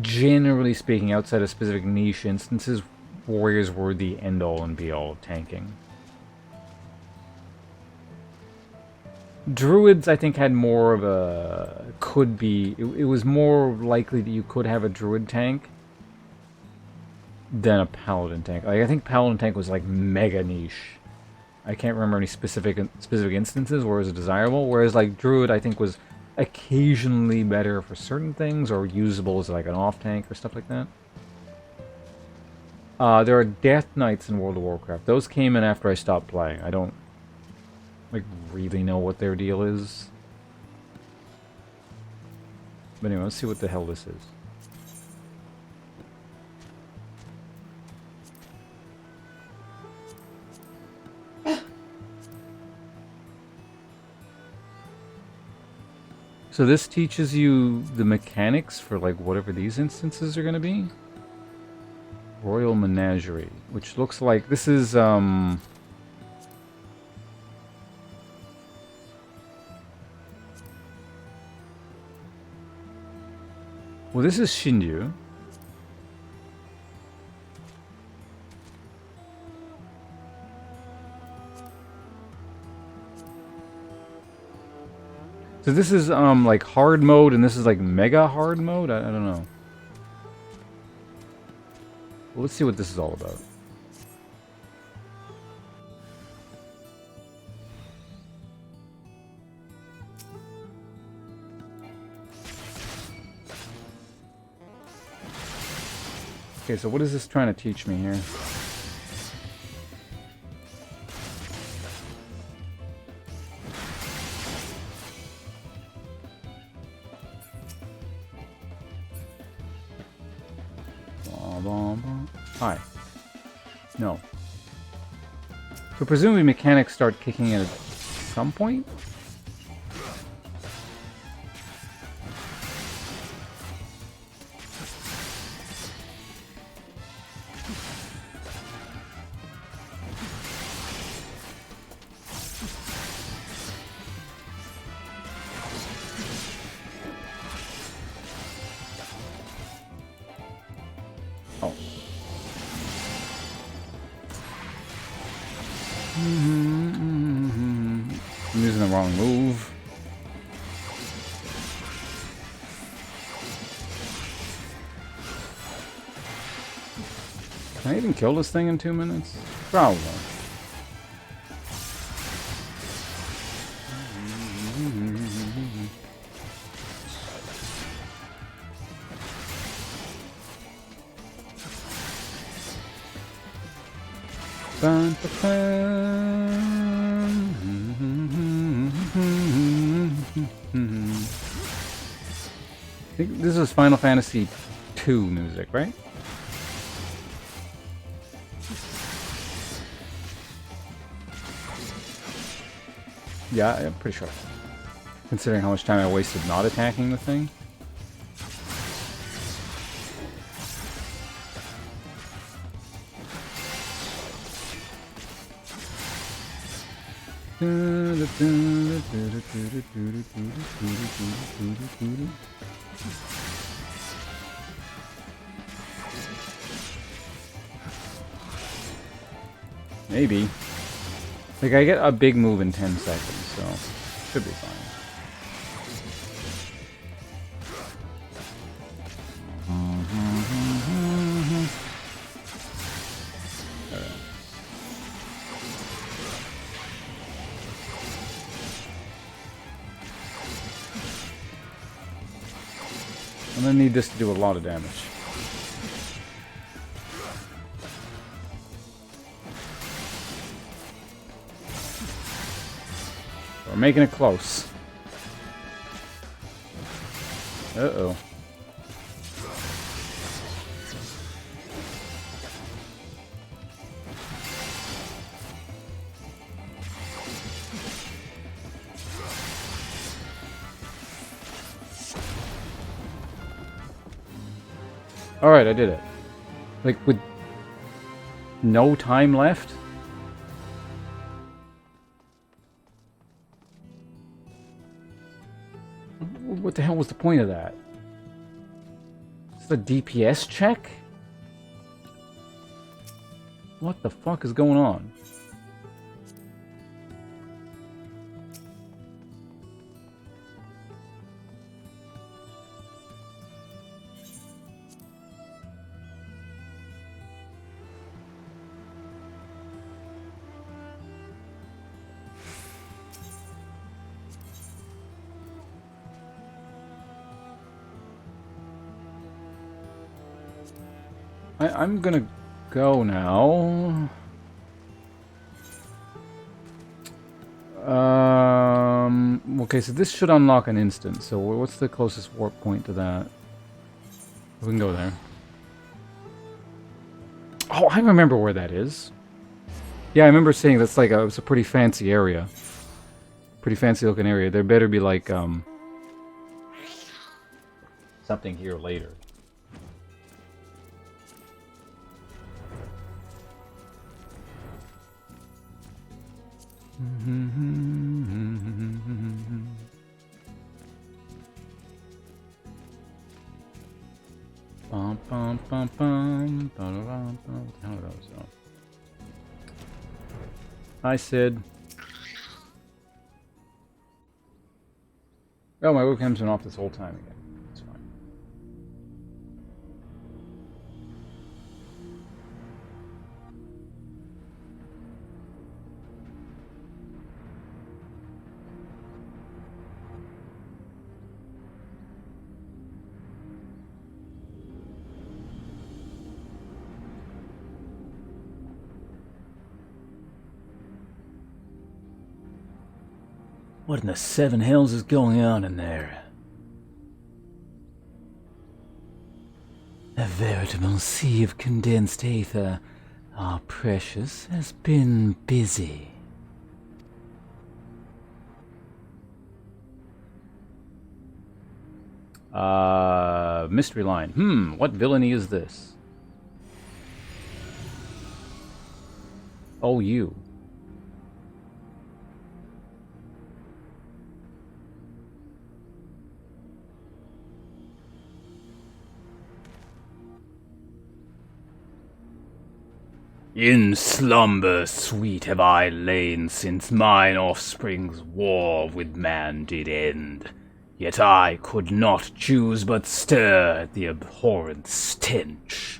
generally speaking, outside of specific niche instances, warriors were the end-all and be-all of tanking. Druids, I think, had more of a... It was more likely that you could have a druid tank than a paladin tank. Like, I think paladin tank was, like, mega niche. I can't remember any specific instances where it was desirable, whereas, like, druid, I think, was occasionally better for certain things, or usable as, like, an off-tank or stuff like that. There are Death Knights in World of Warcraft. Those came in after I stopped playing. I don't like really know what their deal is. But anyway, let's see what the hell this is. So this teaches you the mechanics for like whatever these instances are going to be. Royal Menagerie, which looks like this is well, this is Shinju. So this is like hard mode, and this is like mega hard mode. I don't know. Well, let's see what this is all about. Okay, so what is this trying to teach me here? Hi. No. So presumably mechanics start kicking in at some point? I'm using the wrong move. Can I even kill this thing in 2 minutes? Probably. Bum, ba, bum. think this is Final Fantasy II music, right? Yeah, I'm pretty sure. Considering how much time I wasted not attacking the thing. Maybe. Like, I get a big move in 10 seconds, so should be fine. I'm gonna need this to do a lot of damage. We're making it close. Uh-oh. Alright, I did it. Like, with no time left? What the hell was the point of that? Is this a DPS check? What the fuck is going on? I'm gonna go now. Okay, so this should unlock an instant. So what's the closest warp point to that? We can go there. Oh, I remember where that is. Yeah, I remember saying that's like it's a pretty fancy area. Pretty fancy looking area. There better be like something here later. Bum, bum, bum, bum, bum, bum, bum. How did those go? Hi, Sid. Oh, my webcam's been off this whole time again. That's fine. What in the seven hells is going on in there? A veritable sea of condensed aether. Our precious has been busy. Mystery line. What villainy is this? Oh, you. In slumber sweet have I lain since mine offspring's war with man did end. Yet I could not choose but stir at the abhorrent stench.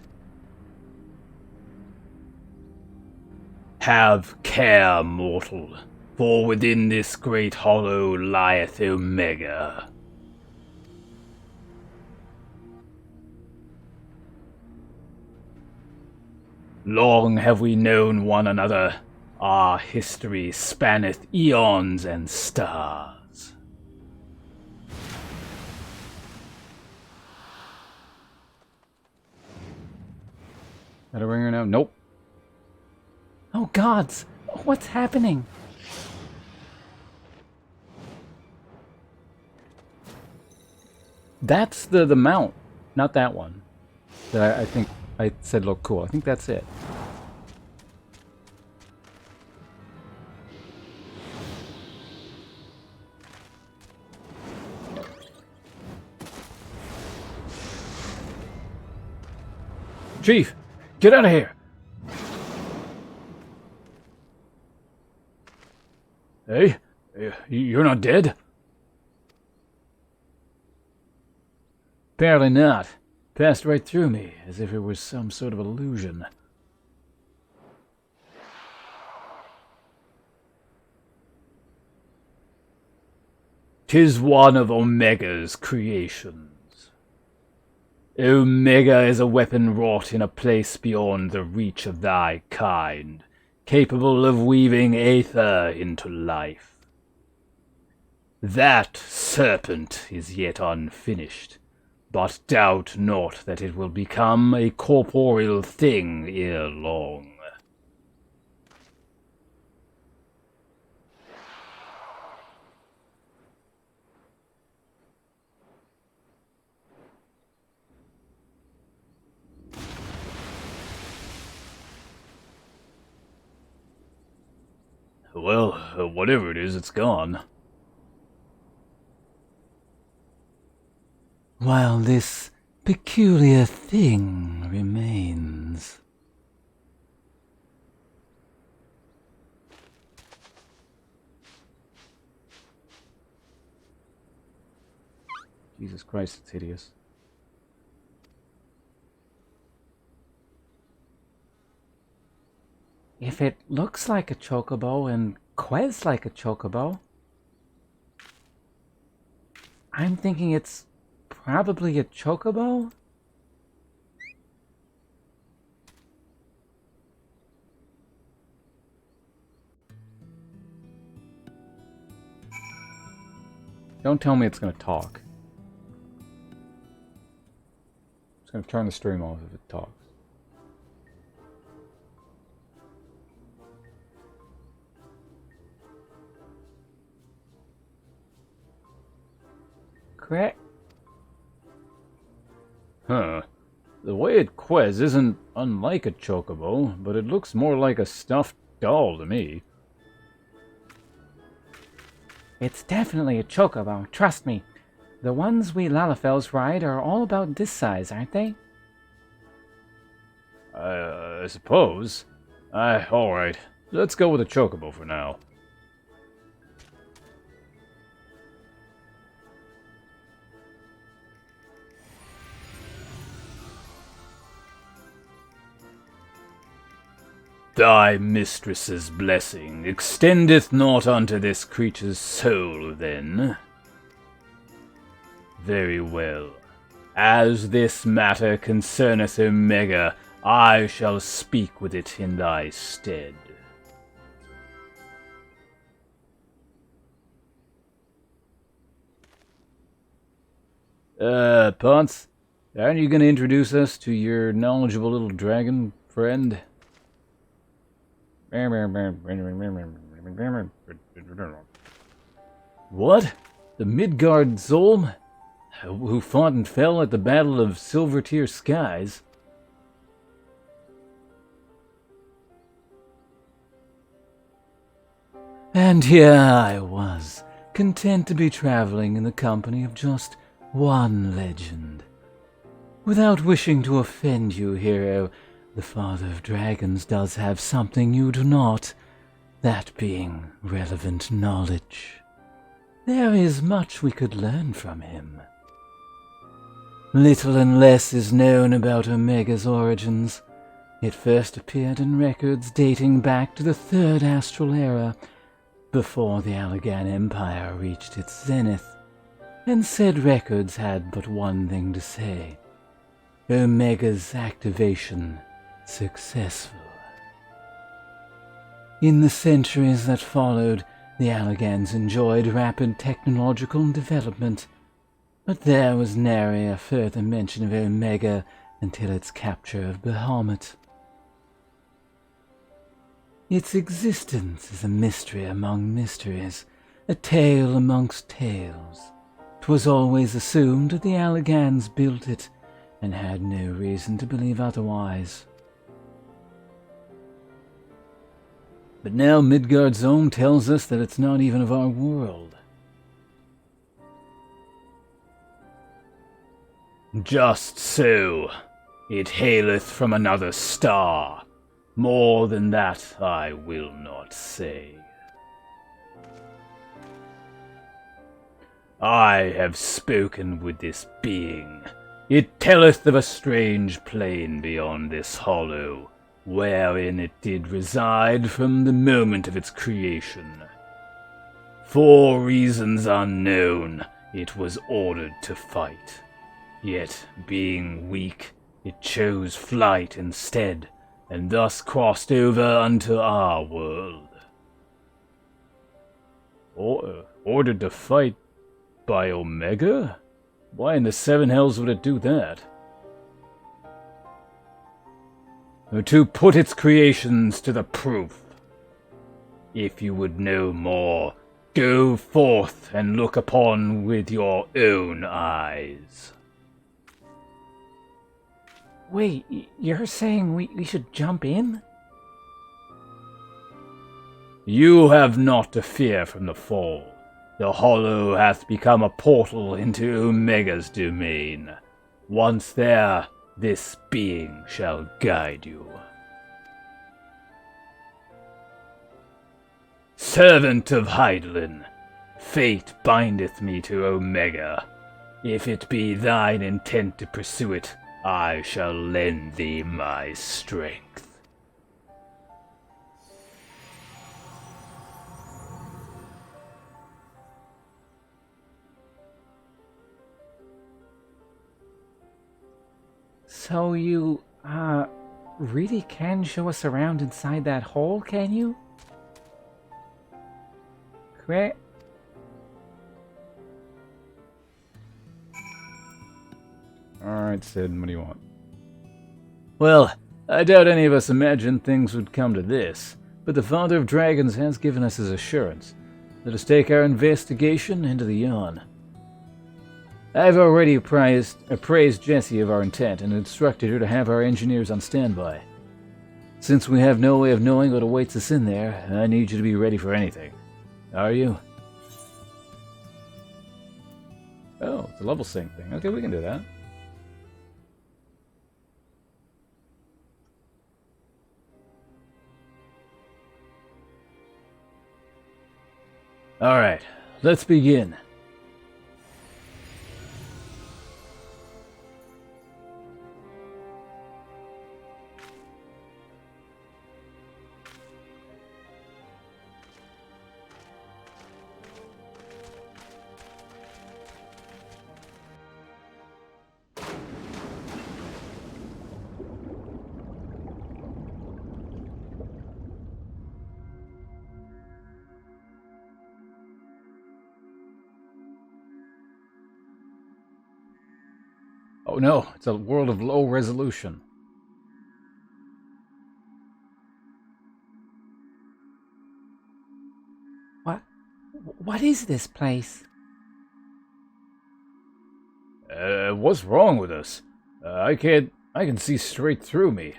Have care, mortal, for within this great hollow lieth Omega. Long have we known one another. Our history spanneth eons and stars. Got a ringer now? Nope. Oh gods! What's happening? That's the mount, not that one. That I think I said looked cool. I think that's it. Chief, get out of here! Hey, you're not dead? Apparently not. Passed right through me, as if it was some sort of illusion. "'Tis one of Omega's creations. Omega is a weapon wrought in a place beyond the reach of thy kind, capable of weaving aether into life. That serpent is yet unfinished, but doubt not that it will become a corporeal thing ere long." Well, whatever it is, it's gone. While this peculiar thing remains. Jesus Christ, it's hideous. If it looks like a chocobo and quests like a chocobo, I'm thinking it's probably a chocobo? Don't tell me it's gonna talk. I'm just gonna turn the stream off if it talks. Correct. Huh. The way it ques isn't unlike a chocobo, but it looks more like a stuffed doll to me. It's definitely a chocobo, trust me. The ones we Lalafels ride are all about this size, aren't they? I suppose. Alright. Let's go with a chocobo for now. Thy mistress's blessing extendeth not unto this creature's soul, then. Very well. As this matter concerneth Omega, I shall speak with it in thy stead. Ponce, aren't you going to introduce us to your knowledgeable little dragon friend? What? The Midgard Zolm? Who fought and fell at the Battle of Silvertear Skies? And here I was, content to be traveling in the company of just one legend. Without wishing to offend you, hero, the Father of Dragons does have something you do not, that being relevant knowledge. There is much we could learn from him. Little and less is known about Omega's origins. It first appeared in records dating back to the Third Astral Era, before the Allagan Empire reached its zenith, and said records had but one thing to say: Omega's activation successful. In the centuries that followed, the Allagans enjoyed rapid technological development, but there was nary a further mention of Omega until its capture of Bahamut. Its existence is a mystery among mysteries, a tale amongst tales. 'Twas always assumed that the Allegans built it, and had no reason to believe otherwise. But now Midgard's own tells us that it's not even of our world. Just so. It haileth from another star. More than that I will not say. I have spoken with this being. It telleth of a strange plain beyond this hollow, wherein it did reside from the moment of its creation. For reasons unknown, it was ordered to fight. Yet, being weak, it chose flight instead, and thus crossed over unto our world. Ordered to fight by Omega? Why in the seven hells would it do that? To put its creations to the proof. If you would know more, go forth and look upon with your own eyes. Wait, you're saying we should jump in? You have naught to fear from the fall. The hollow hath become a portal into Omega's domain. Once there, this being shall guide you. Servant of Hydaelyn, fate bindeth me to Omega. If it be thine intent to pursue it, I shall lend thee my strength. So you, really can show us around inside that hole, can you? Correct? Alright, Sid, what do you want? Well, I doubt any of us imagined things would come to this, but the Father of Dragons has given us his assurance. Let us investigation into the yawn. I've already appraised Jessie of our intent and instructed her to have our engineers on standby. Since we have no way of knowing what awaits us in there, I need you to be ready for anything. Are you? Oh, it's a level sync thing. Okay, we can do that. Alright, let's begin. Oh no, it's a world of low resolution. What is this place? What's wrong with us? I can see straight through me.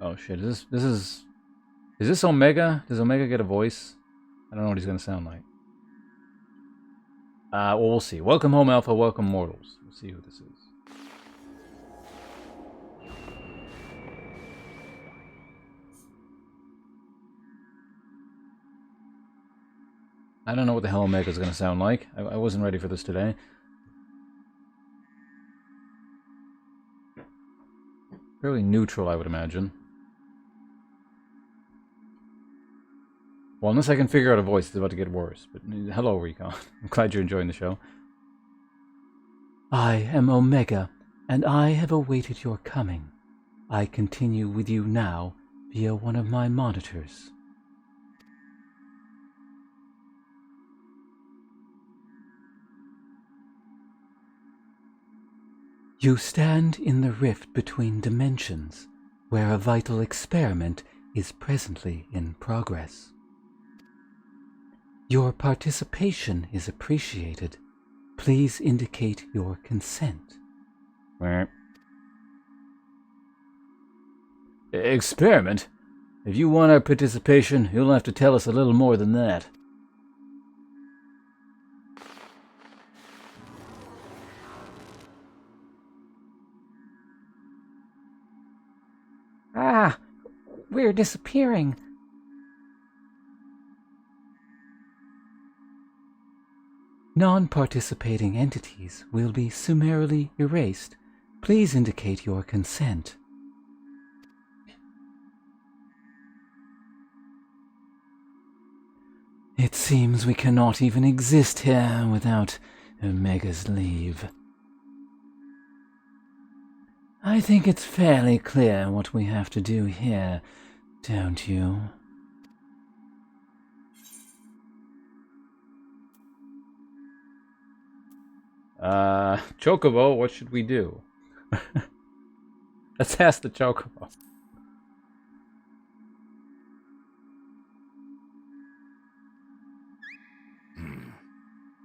Oh shit, is this Omega? Does Omega get a voice? I don't know what he's gonna sound like. Well, we'll see. Welcome home, Alpha. Welcome, mortals. We'll see who this is. I don't know what the hell Omega's gonna sound like. I wasn't ready for this today. Fairly neutral, I would imagine. Well, unless I can figure out a voice, it's about to get worse. But hello, Recon. I'm glad you're enjoying the show. I am Omega, and I have awaited your coming. I continue with you now via one of my monitors. You stand in the rift between dimensions, where a vital experiment is presently in progress. Your participation is appreciated. Please indicate your consent. Experiment? If you want our participation, you'll have to tell us a little more than that. Ah, we're disappearing. Non-participating entities will be summarily erased. Please indicate your consent. It seems we cannot even exist here without Omega's leave. I think it's fairly clear what we have to do here, don't you? Chocobo, what should we do? Let's ask the Chocobo.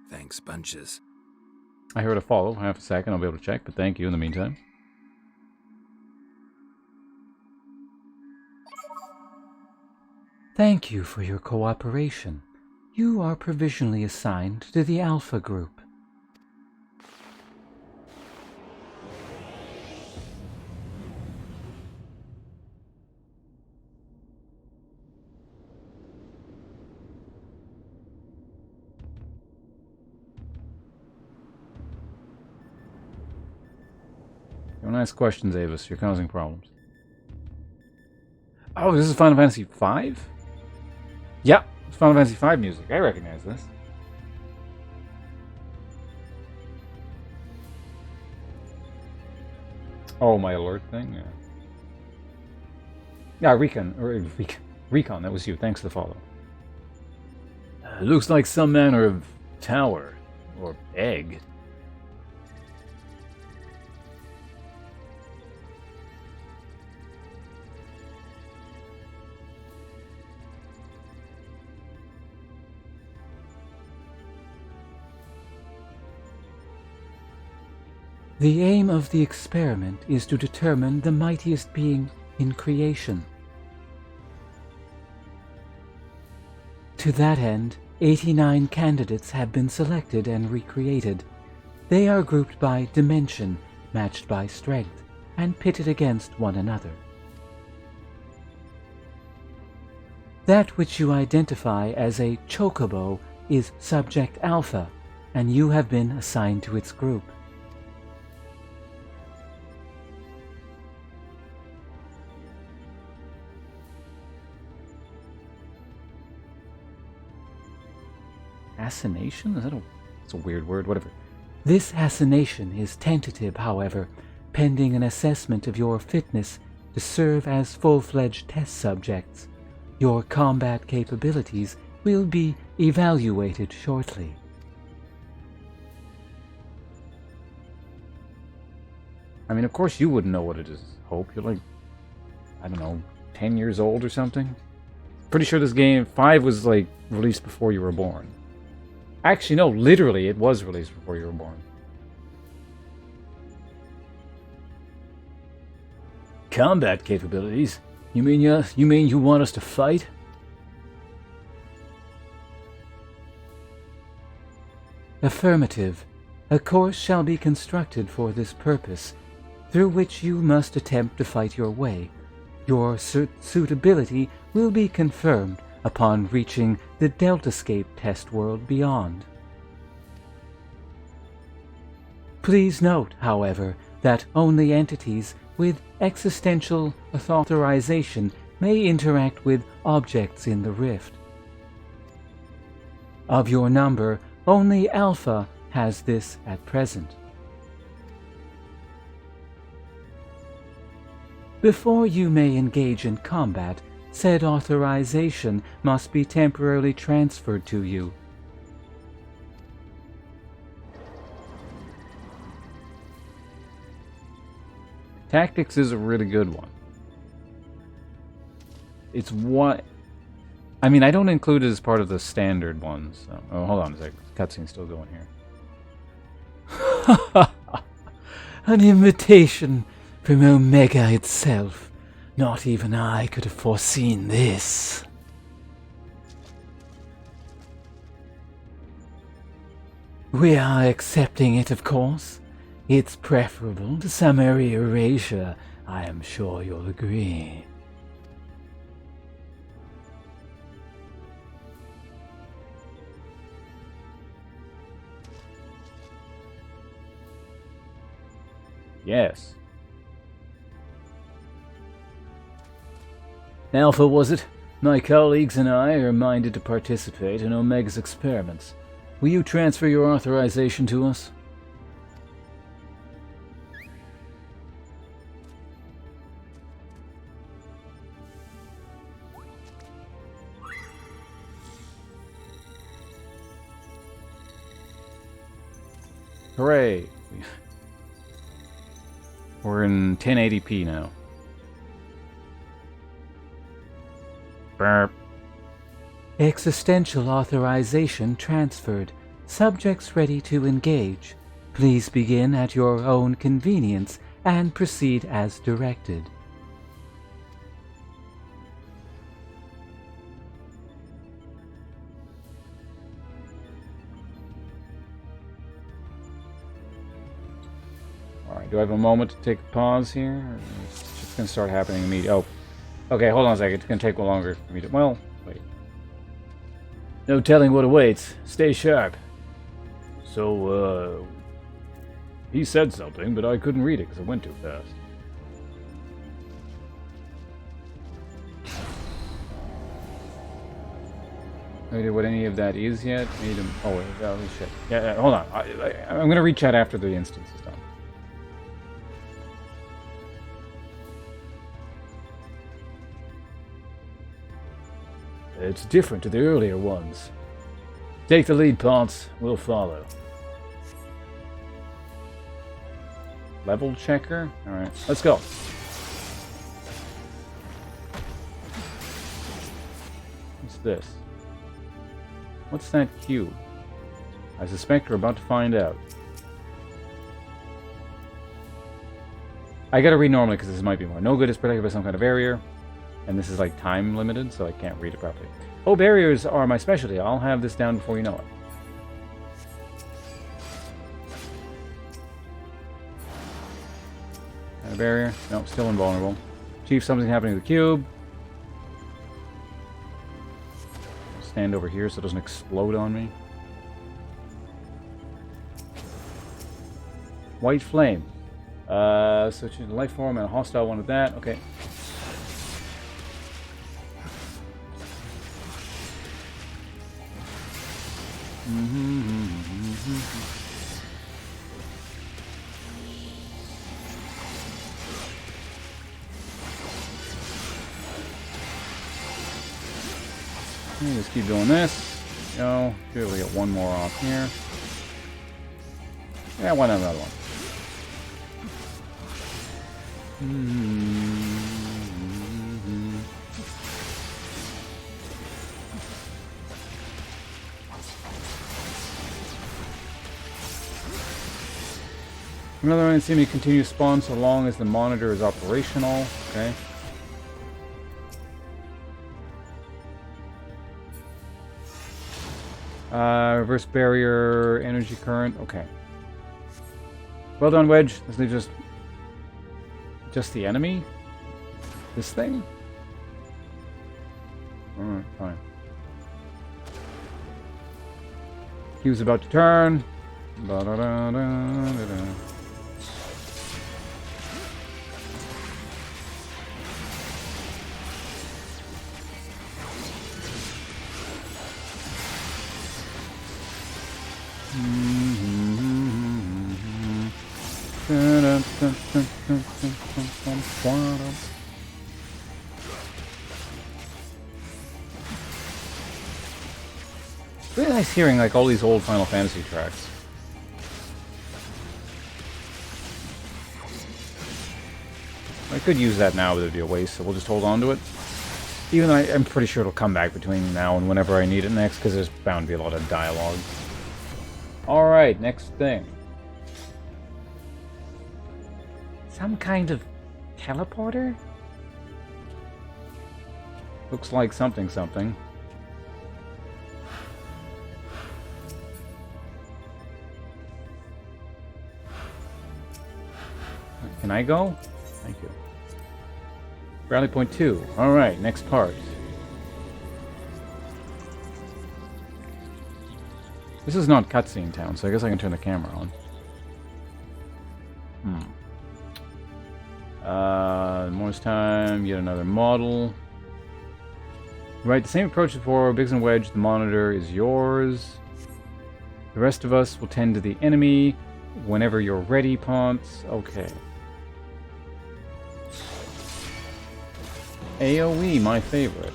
Thanks, bunches. I heard a follow. Half a second, I'll be able to check, but thank you in the meantime. Thank you for your cooperation. You are provisionally assigned to the Alpha Group. Don't ask questions, Avis. You're causing problems. Oh, this is Final Fantasy V? Yeah, it's Final Fantasy V music. I recognize this. Oh, my alert thing? Yeah. Yeah, Recon, that was you. Thanks for the follow. Looks like some manner of tower, or egg. The aim of the experiment is to determine the mightiest being in creation. To that end, 89 candidates have been selected and recreated. They are grouped by dimension, matched by strength, and pitted against one another. That which you identify as a chocobo is Subject Alpha, and you have been assigned to its group. Assassination? That's a weird word, whatever. This assassination is tentative, however, pending an assessment of your fitness to serve as full-fledged test subjects. Your combat capabilities will be evaluated shortly. I mean, of course you wouldn't know what it is, Hope. You're like, I don't know, 10 years old or something? Pretty sure this game, 5 was like released before you were born. Actually, no, literally, it was released before you were born. Combat capabilities? You mean you want us to fight? Affirmative. A course shall be constructed for this purpose, through which you must attempt to fight your way. Your suitability will be confirmed upon reaching the Deltascape test world beyond. Please note, however, that only entities with existential authorization may interact with objects in the rift. Of your number, only Alpha has this at present. Before you may engage in combat, said authorization must be temporarily transferred to you. Tactics is a really good one. It's what... I mean, I don't include it as part of the standard ones. So. Oh, hold on a sec. Cutscene's still going here. An invitation from Omega itself. Not even I could have foreseen this. We are accepting it, of course. It's preferable to summary erasure. I am sure you'll agree. Yes. Alpha, was it? My colleagues and I are minded to participate in Omega's experiments. Will you transfer your authorization to us? Hooray! We're in 1080p now. Burp. Existential authorization transferred. Subjects ready to engage. Please begin at your own convenience and proceed as directed. Alright, do I have a moment to take a pause here? Or it's just going to start happening immediately. Oh. Okay, hold on a second. It's going to take longer for me to... Well, wait. No telling what awaits. Stay sharp. So, he said something, but I couldn't read it because it went too fast. I idea what any of that is yet? Made him... Oh, wait. Oh, shit. Yeah, hold on. I'm going to reach out after the instance is done. It's different to the earlier ones. Take the lead, Ponce. We'll follow. Level checker? Alright, let's go. What's this? What's that cube? I suspect we're about to find out. I gotta read normally because this might be more. No good is protected by some kind of barrier. And this is like time limited, so I can't read it properly. Oh, barriers are my specialty. I'll have this down before you know it. Got a barrier? No, still invulnerable. Chief, something's happening to the cube. Stand over here so it doesn't explode on me. White flame. Such a life form and a hostile one with that. Okay. Just keep doing this. Go. Be able to get one more off here. Yeah, why not another one? Another enemy continue to spawn so long as the monitor is operational. Okay. Reverse barrier, energy current. Okay. Well done, Wedge. This is just the enemy? This thing? Alright, fine. He was about to turn. Ba-da-da-da-da-da. It's really nice hearing like all these old Final Fantasy tracks. could use that now, but it'd be a waste, so we'll just hold on to it. Even though I'm pretty sure it'll come back between now and whenever I need it next, because there's bound to be a lot of dialogue. Alright, next thing. Some kind of teleporter? Looks like something. Can I go? Thank you. Rally point 2. Alright, next part. This is not cutscene town, so I guess I can turn the camera on. Morse time, yet another model. Right, the same approach as before. Biggs and Wedge, the monitor is yours. The rest of us will tend to the enemy whenever you're ready, Ponce. Okay. AoE, my favorite.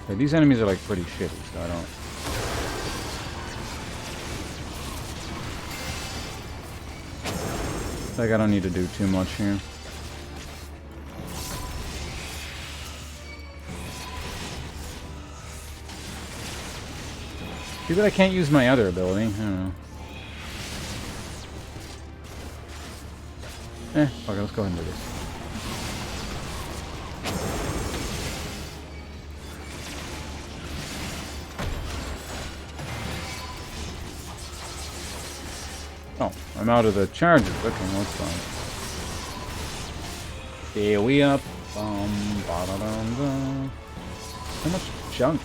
Okay, these enemies are like pretty shitty, so I don't... Like I don't need to do too much here. Too bad I can't use my other ability. I don't know. Fuck it, let's go ahead and do this. Oh, I'm out of the charges. Okay, well, that's fine. AoE up. Ba-da-dum-dum. So much junk.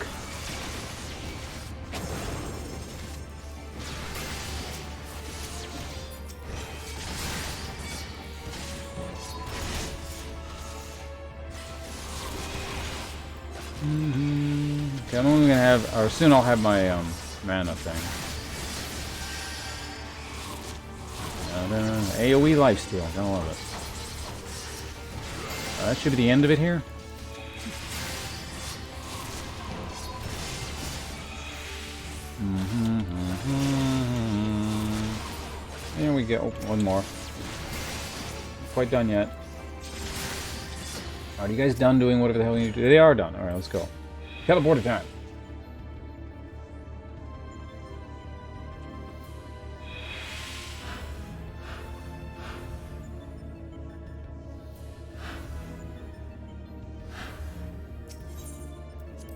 Okay, I'm only gonna have, or soon I'll have my mana thing. AoE lifesteal, gonna love it. That should be the end of it here. There we go. Oh, one more. Not quite done yet. Are you guys done doing whatever the hell you need to do? They are done. Alright, let's go. Teleporter time.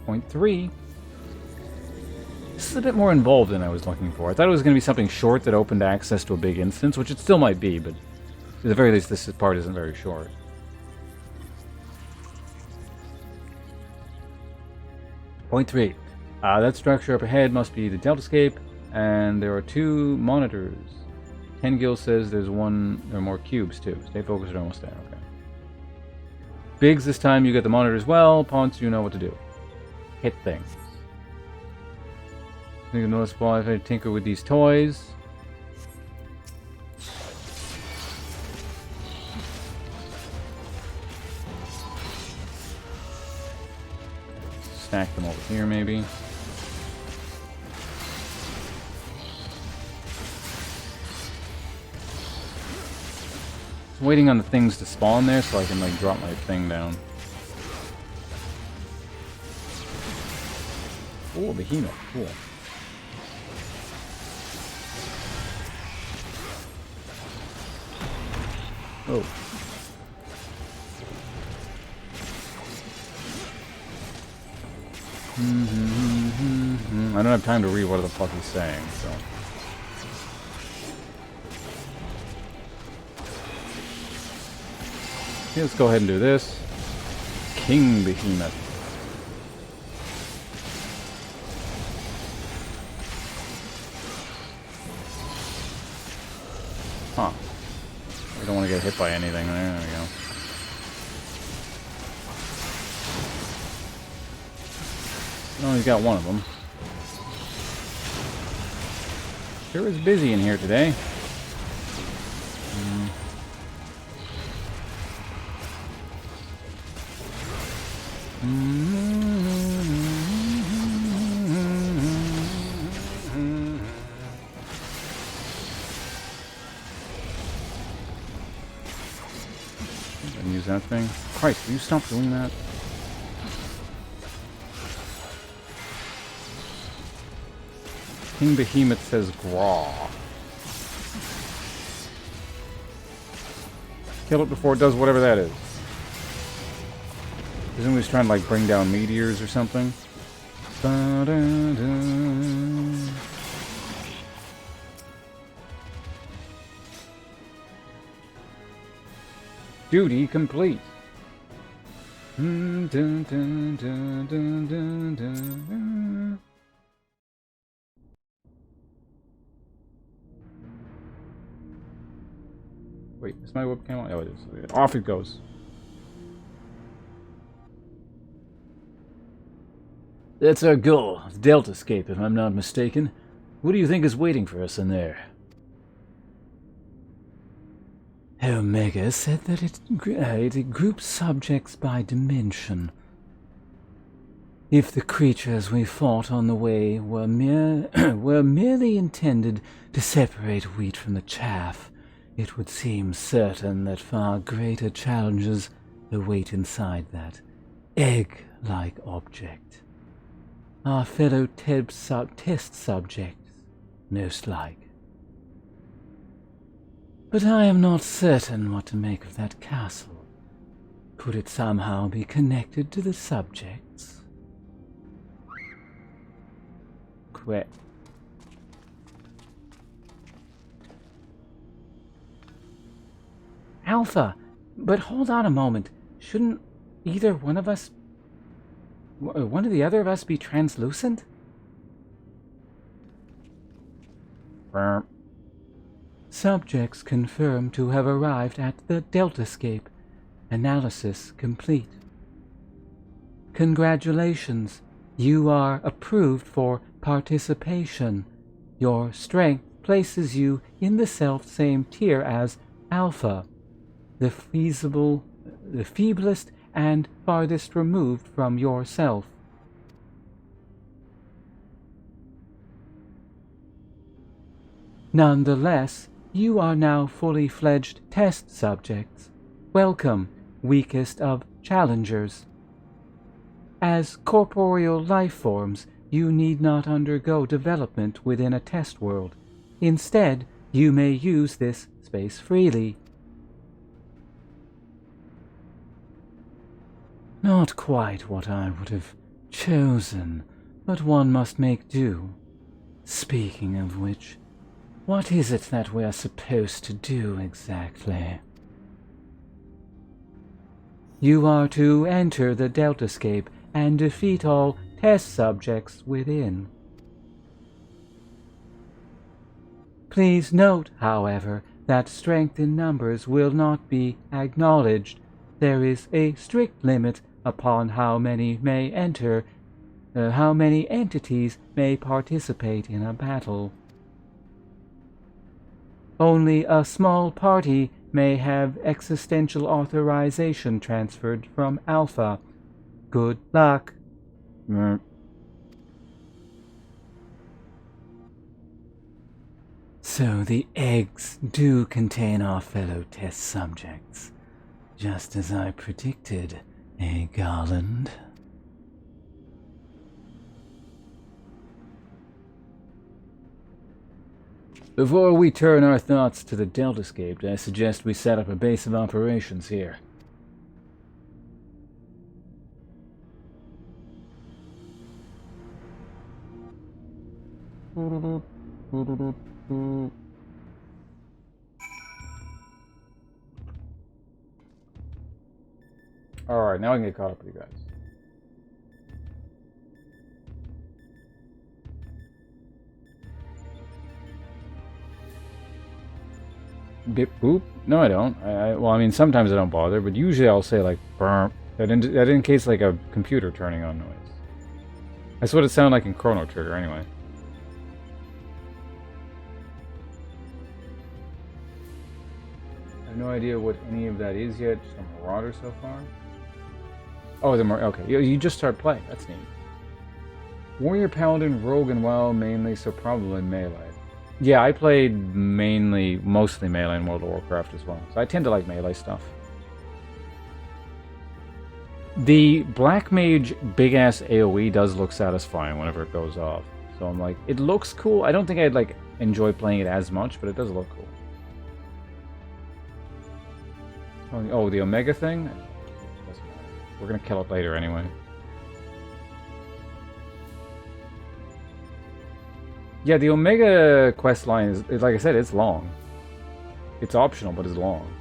Point 3. This is a bit more involved than I was looking for. I thought it was going to be something short that opened access to a big instance, which it still might be, but at the very least this part isn't very short. Point 3. That structure up ahead must be the Deltascape, and there are 2 monitors. Ken Gill says there are more cubes too. Stay focused, you're almost there. Okay. Biggs, this time you get the monitor as well. Ponce, you know what to do. Hit things. I think noticeable if I tinker with these toys. Stack them over here, maybe. Just waiting on the things to spawn there so I can like drop my thing down. Oh, behemoth, cool. Oh. I don't have time to read what the fuck he's saying, so. Okay, let's go ahead and do this. King Behemoth. Huh. We don't want to get hit by anything there. There we go. No, he's got one of them. Sure is busy in here today. use that thing. Christ, will you stop doing that? King Behemoth says Graw. Kill it before it does whatever that is. Isn't he trying to like bring down meteors or something? Ba-da-da. Duty complete. Dun, dun, dun, dun, dun, dun, dun. Wait, is my webcam on? Oh, it is. Off it goes. That's our goal. Deltascape, if I'm not mistaken. What do you think is waiting for us in there? Omega said that it groups subjects by dimension. If the creatures we fought on the way were merely intended to separate wheat from the chaff, it would seem certain that far greater challenges await inside that egg-like object. Our fellow test subjects, most like. But I am not certain what to make of that castle. Could it somehow be connected to the subjects? Quit. Alpha, but hold on a moment. Shouldn't either one of us... one or the other of us be translucent? Burp. Subjects confirmed to have arrived at the Deltascape. Analysis complete. Congratulations. You are approved for participation. Your strength places you in the self-same tier as Alpha, the feeblest and farthest removed from yourself. Nonetheless, you are now fully fledged test subjects. Welcome, weakest of challengers. As corporeal life forms, you need not undergo development within a test world. Instead, you may use this space freely. Not quite what I would have chosen, but one must make do. Speaking of which, what is it that we are supposed to do exactly? You are to enter the Deltascape and defeat all test subjects within. Please note, however, that strength in numbers will not be acknowledged. There is a strict limit upon how many entities may participate in a battle. Only a small party may have existential authorization transferred from Alpha. Good luck. So the eggs do contain our fellow test subjects, just as I predicted, eh, Garland? Before we turn our thoughts to the Deltascape, I suggest we set up a base of operations here. Alright, now I can get caught up with you guys. Bip boop? No, I don't. Well, I mean, sometimes I don't bother, but usually I'll say like burp. That indicates like a computer turning on noise. That's what it sounded like in Chrono Trigger, anyway. I have no idea what any of that is yet. Just a Marauder so far. Oh, okay. You just start playing. That's neat. Warrior, Paladin, Rogue, and WoW mainly, so probably melee. Yeah, I played mostly melee in World of Warcraft as well. So I tend to like melee stuff. The Black Mage big-ass AoE does look satisfying whenever it goes off. So I'm like, it looks cool. I don't think I'd, like, enjoy playing it as much, but it does look cool. Oh, the Omega thing? Doesn't matter. We're gonna kill it later anyway. Yeah, the Omega quest line is, like I said, it's long. It's optional, but it's long.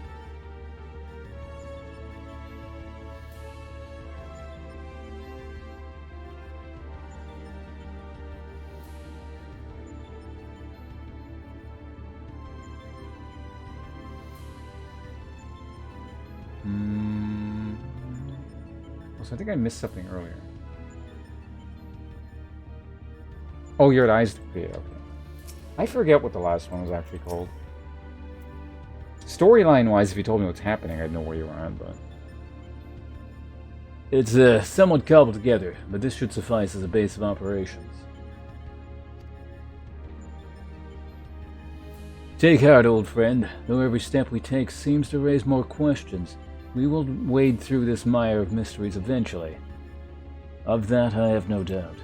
So I think I missed something earlier. Oh, you're at Eyes. Okay. I forget what the last one was actually called. Storyline-wise, if you told me what's happening, I'd know where you were at, but... It's somewhat cobbled together, but this should suffice as a base of operations. Take heart, old friend. Though every step we take seems to raise more questions, we will wade through this mire of mysteries eventually. Of that I have no doubt.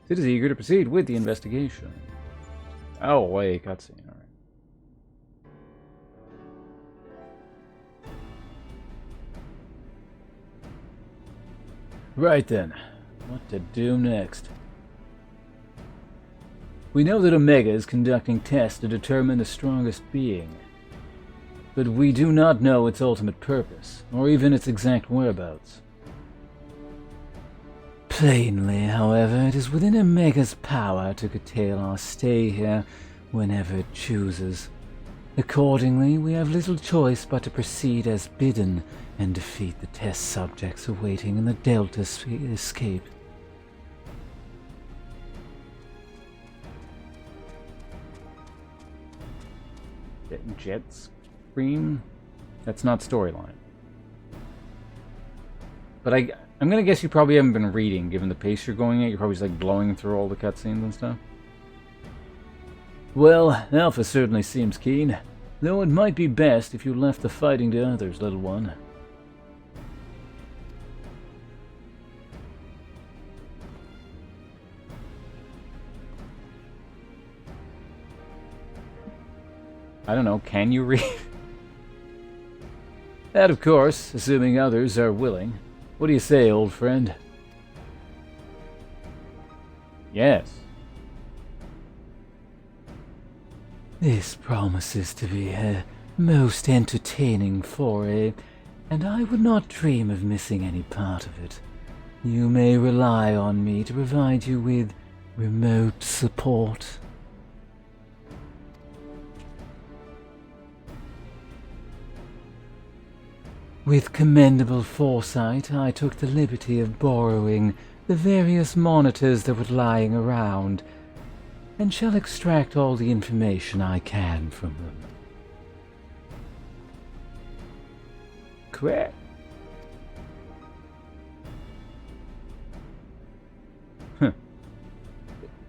Sid is eager to proceed with the investigation. Oh, wait, cutscene. Alright. Right then. What to do next? We know that Omega is conducting tests to determine the strongest being. But we do not know its ultimate purpose, or even its exact whereabouts. Plainly, however, it is within Omega's power to curtail our stay here whenever it chooses. Accordingly, we have little choice but to proceed as bidden and defeat the test subjects awaiting in the Delta escape. Jet Scream? That's not storyline. But I'm gonna guess you probably haven't been reading, given the pace you're going at. You're probably just like blowing through all the cutscenes and stuff. Well, Alpha certainly seems keen, though it might be best if you left the fighting to others, little one. I don't know, can you read? That, of course, assuming others are willing. What do you say, old friend? Yes. This promises to be a most entertaining foray, and I would not dream of missing any part of it. You may rely on me to provide you with remote support. With commendable foresight, I took the liberty of borrowing the various monitors that were lying around, and shall extract all the information I can from them. Correct.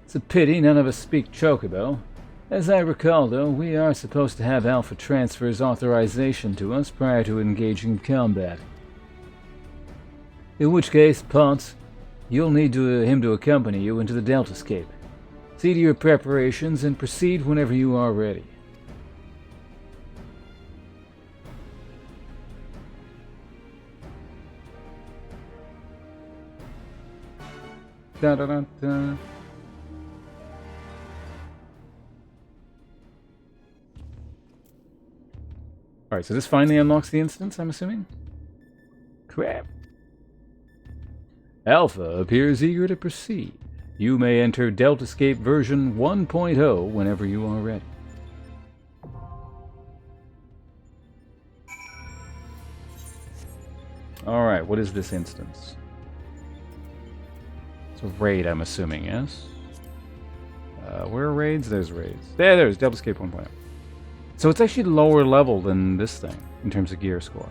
It's a pity none of us speak Chocobo. As I recall, though, we are supposed to have Alpha Transfer's authorization to us prior to engaging in combat. In which case, Potts, you'll need him to accompany you into the Deltascape. See to your preparations and proceed whenever you are ready. Da-da-da-da. Alright, so this finally unlocks the instance, I'm assuming? Crap. Alpha appears eager to proceed. You may enter Deltascape version 1.0 whenever you are ready. Alright, what is this instance? It's a raid, I'm assuming, yes? Where are raids? There's raids. There's Deltascape 1.0. So it's actually lower level than this thing, in terms of gear score.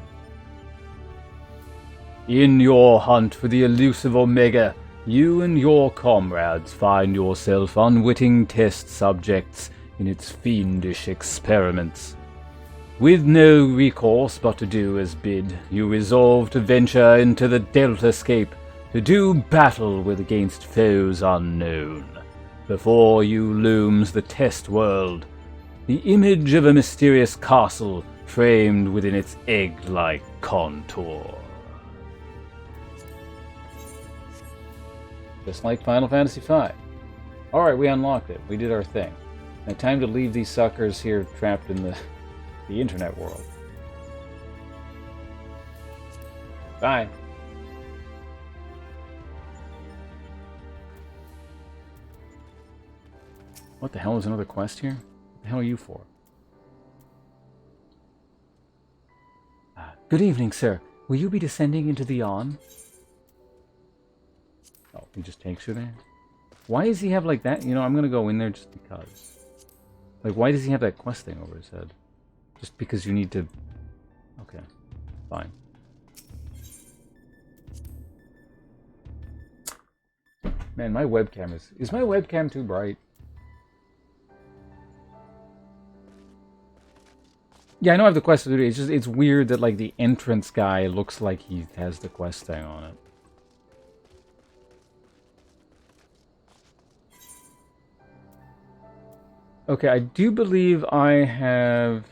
In your hunt for the elusive Omega, you and your comrades find yourself unwitting test subjects in its fiendish experiments. With no recourse but to do as bid, you resolve to venture into the Deltascape to do battle with against foes unknown. Before you looms the test world, the image of a mysterious castle framed within its egg-like contour. Just like Final Fantasy V. Alright, we unlocked it. We did our thing. Now time to leave these suckers here trapped in the internet world. Bye. What the hell is another quest here? What the hell are you for? Good evening, sir. Will you be descending into the yawn? Oh, he just takes you there? Why does he have like that? You know, I'm gonna go in there just because. Like, why does he have that quest thing over his head? Just because you need to... Okay, fine. Man, my webcam is... Is my webcam too bright? Yeah, I know I have the quest to do. It's just, it's weird that, like, the entrance guy looks like he has the quest thing on it. Okay, I do believe I have...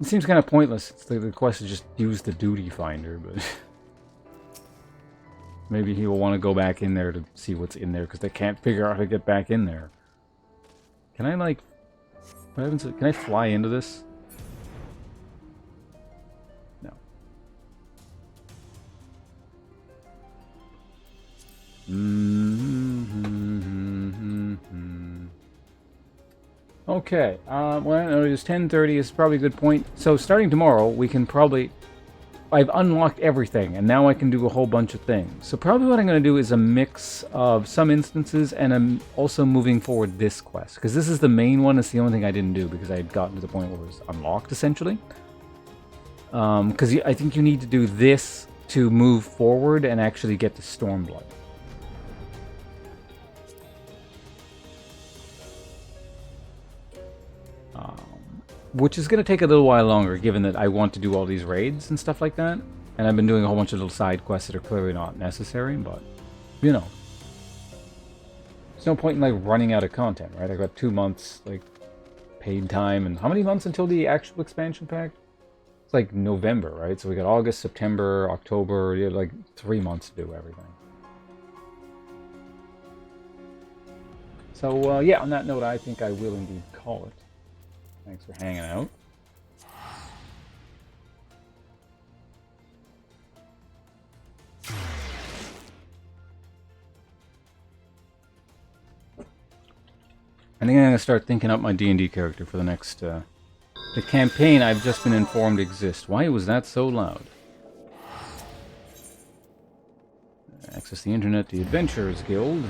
It seems kind of pointless. It's like the quest is just use the duty finder, but... Maybe he will want to go back in there to see what's in there, because they can't figure out how to get back in there. Can I, like... What happens? Can I fly into this? No. Okay, well, it is 10:30, it's probably a good point. So starting tomorrow, we can probably... I've unlocked everything, and now I can do a whole bunch of things. So probably what I'm going to do is a mix of some instances, and I'm also moving forward this quest. Because this is the main one, it's the only thing I didn't do, because I had gotten to the point where it was unlocked, essentially. Because I think you need to do this to move forward and actually get to Stormblood. Which is going to take a little while longer, given that I want to do all these raids and stuff like that. And I've been doing a whole bunch of little side quests that are clearly not necessary, but, you know. There's no point in, like, running out of content, right? I've got 2 months, like, paid time, and how many months until the actual expansion pack? It's like November, right? So we got August, September, October, you have, like, 3 months to do everything. So, yeah, on that note, I think I will indeed call it. Thanks for hanging out. I think I'm going to start thinking up my D&D character for the next, the campaign I've just been informed exists. Why was that so loud? Access the internet, the Adventurers Guild.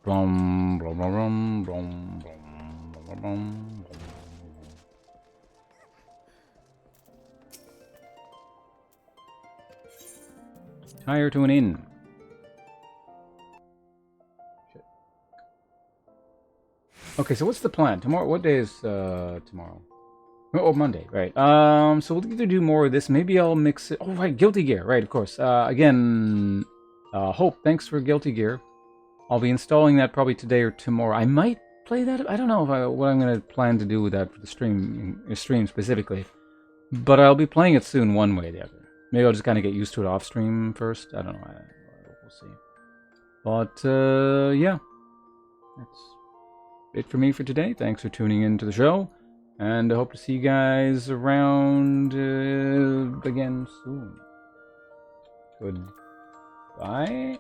Blum, blum, blum, blum, blum, blum, blum. Hire to an inn. Shit. Okay, so what's the plan? Tomorrow, what day is tomorrow? Oh, Monday, right. So we'll either do more of this. Maybe I'll mix it. Oh, right, Guilty Gear, right, of course. Again, Hope, thanks for Guilty Gear. I'll be installing that probably today or tomorrow. I might play that. I don't know if what I'm going to plan to do with that for the stream specifically. But I'll be playing it soon one way or the other. Maybe I'll just kind of get used to it off stream first. I don't know. We'll see. But, yeah. That's it for me for today. Thanks for tuning in to the show. And I hope to see you guys around again soon. Goodbye.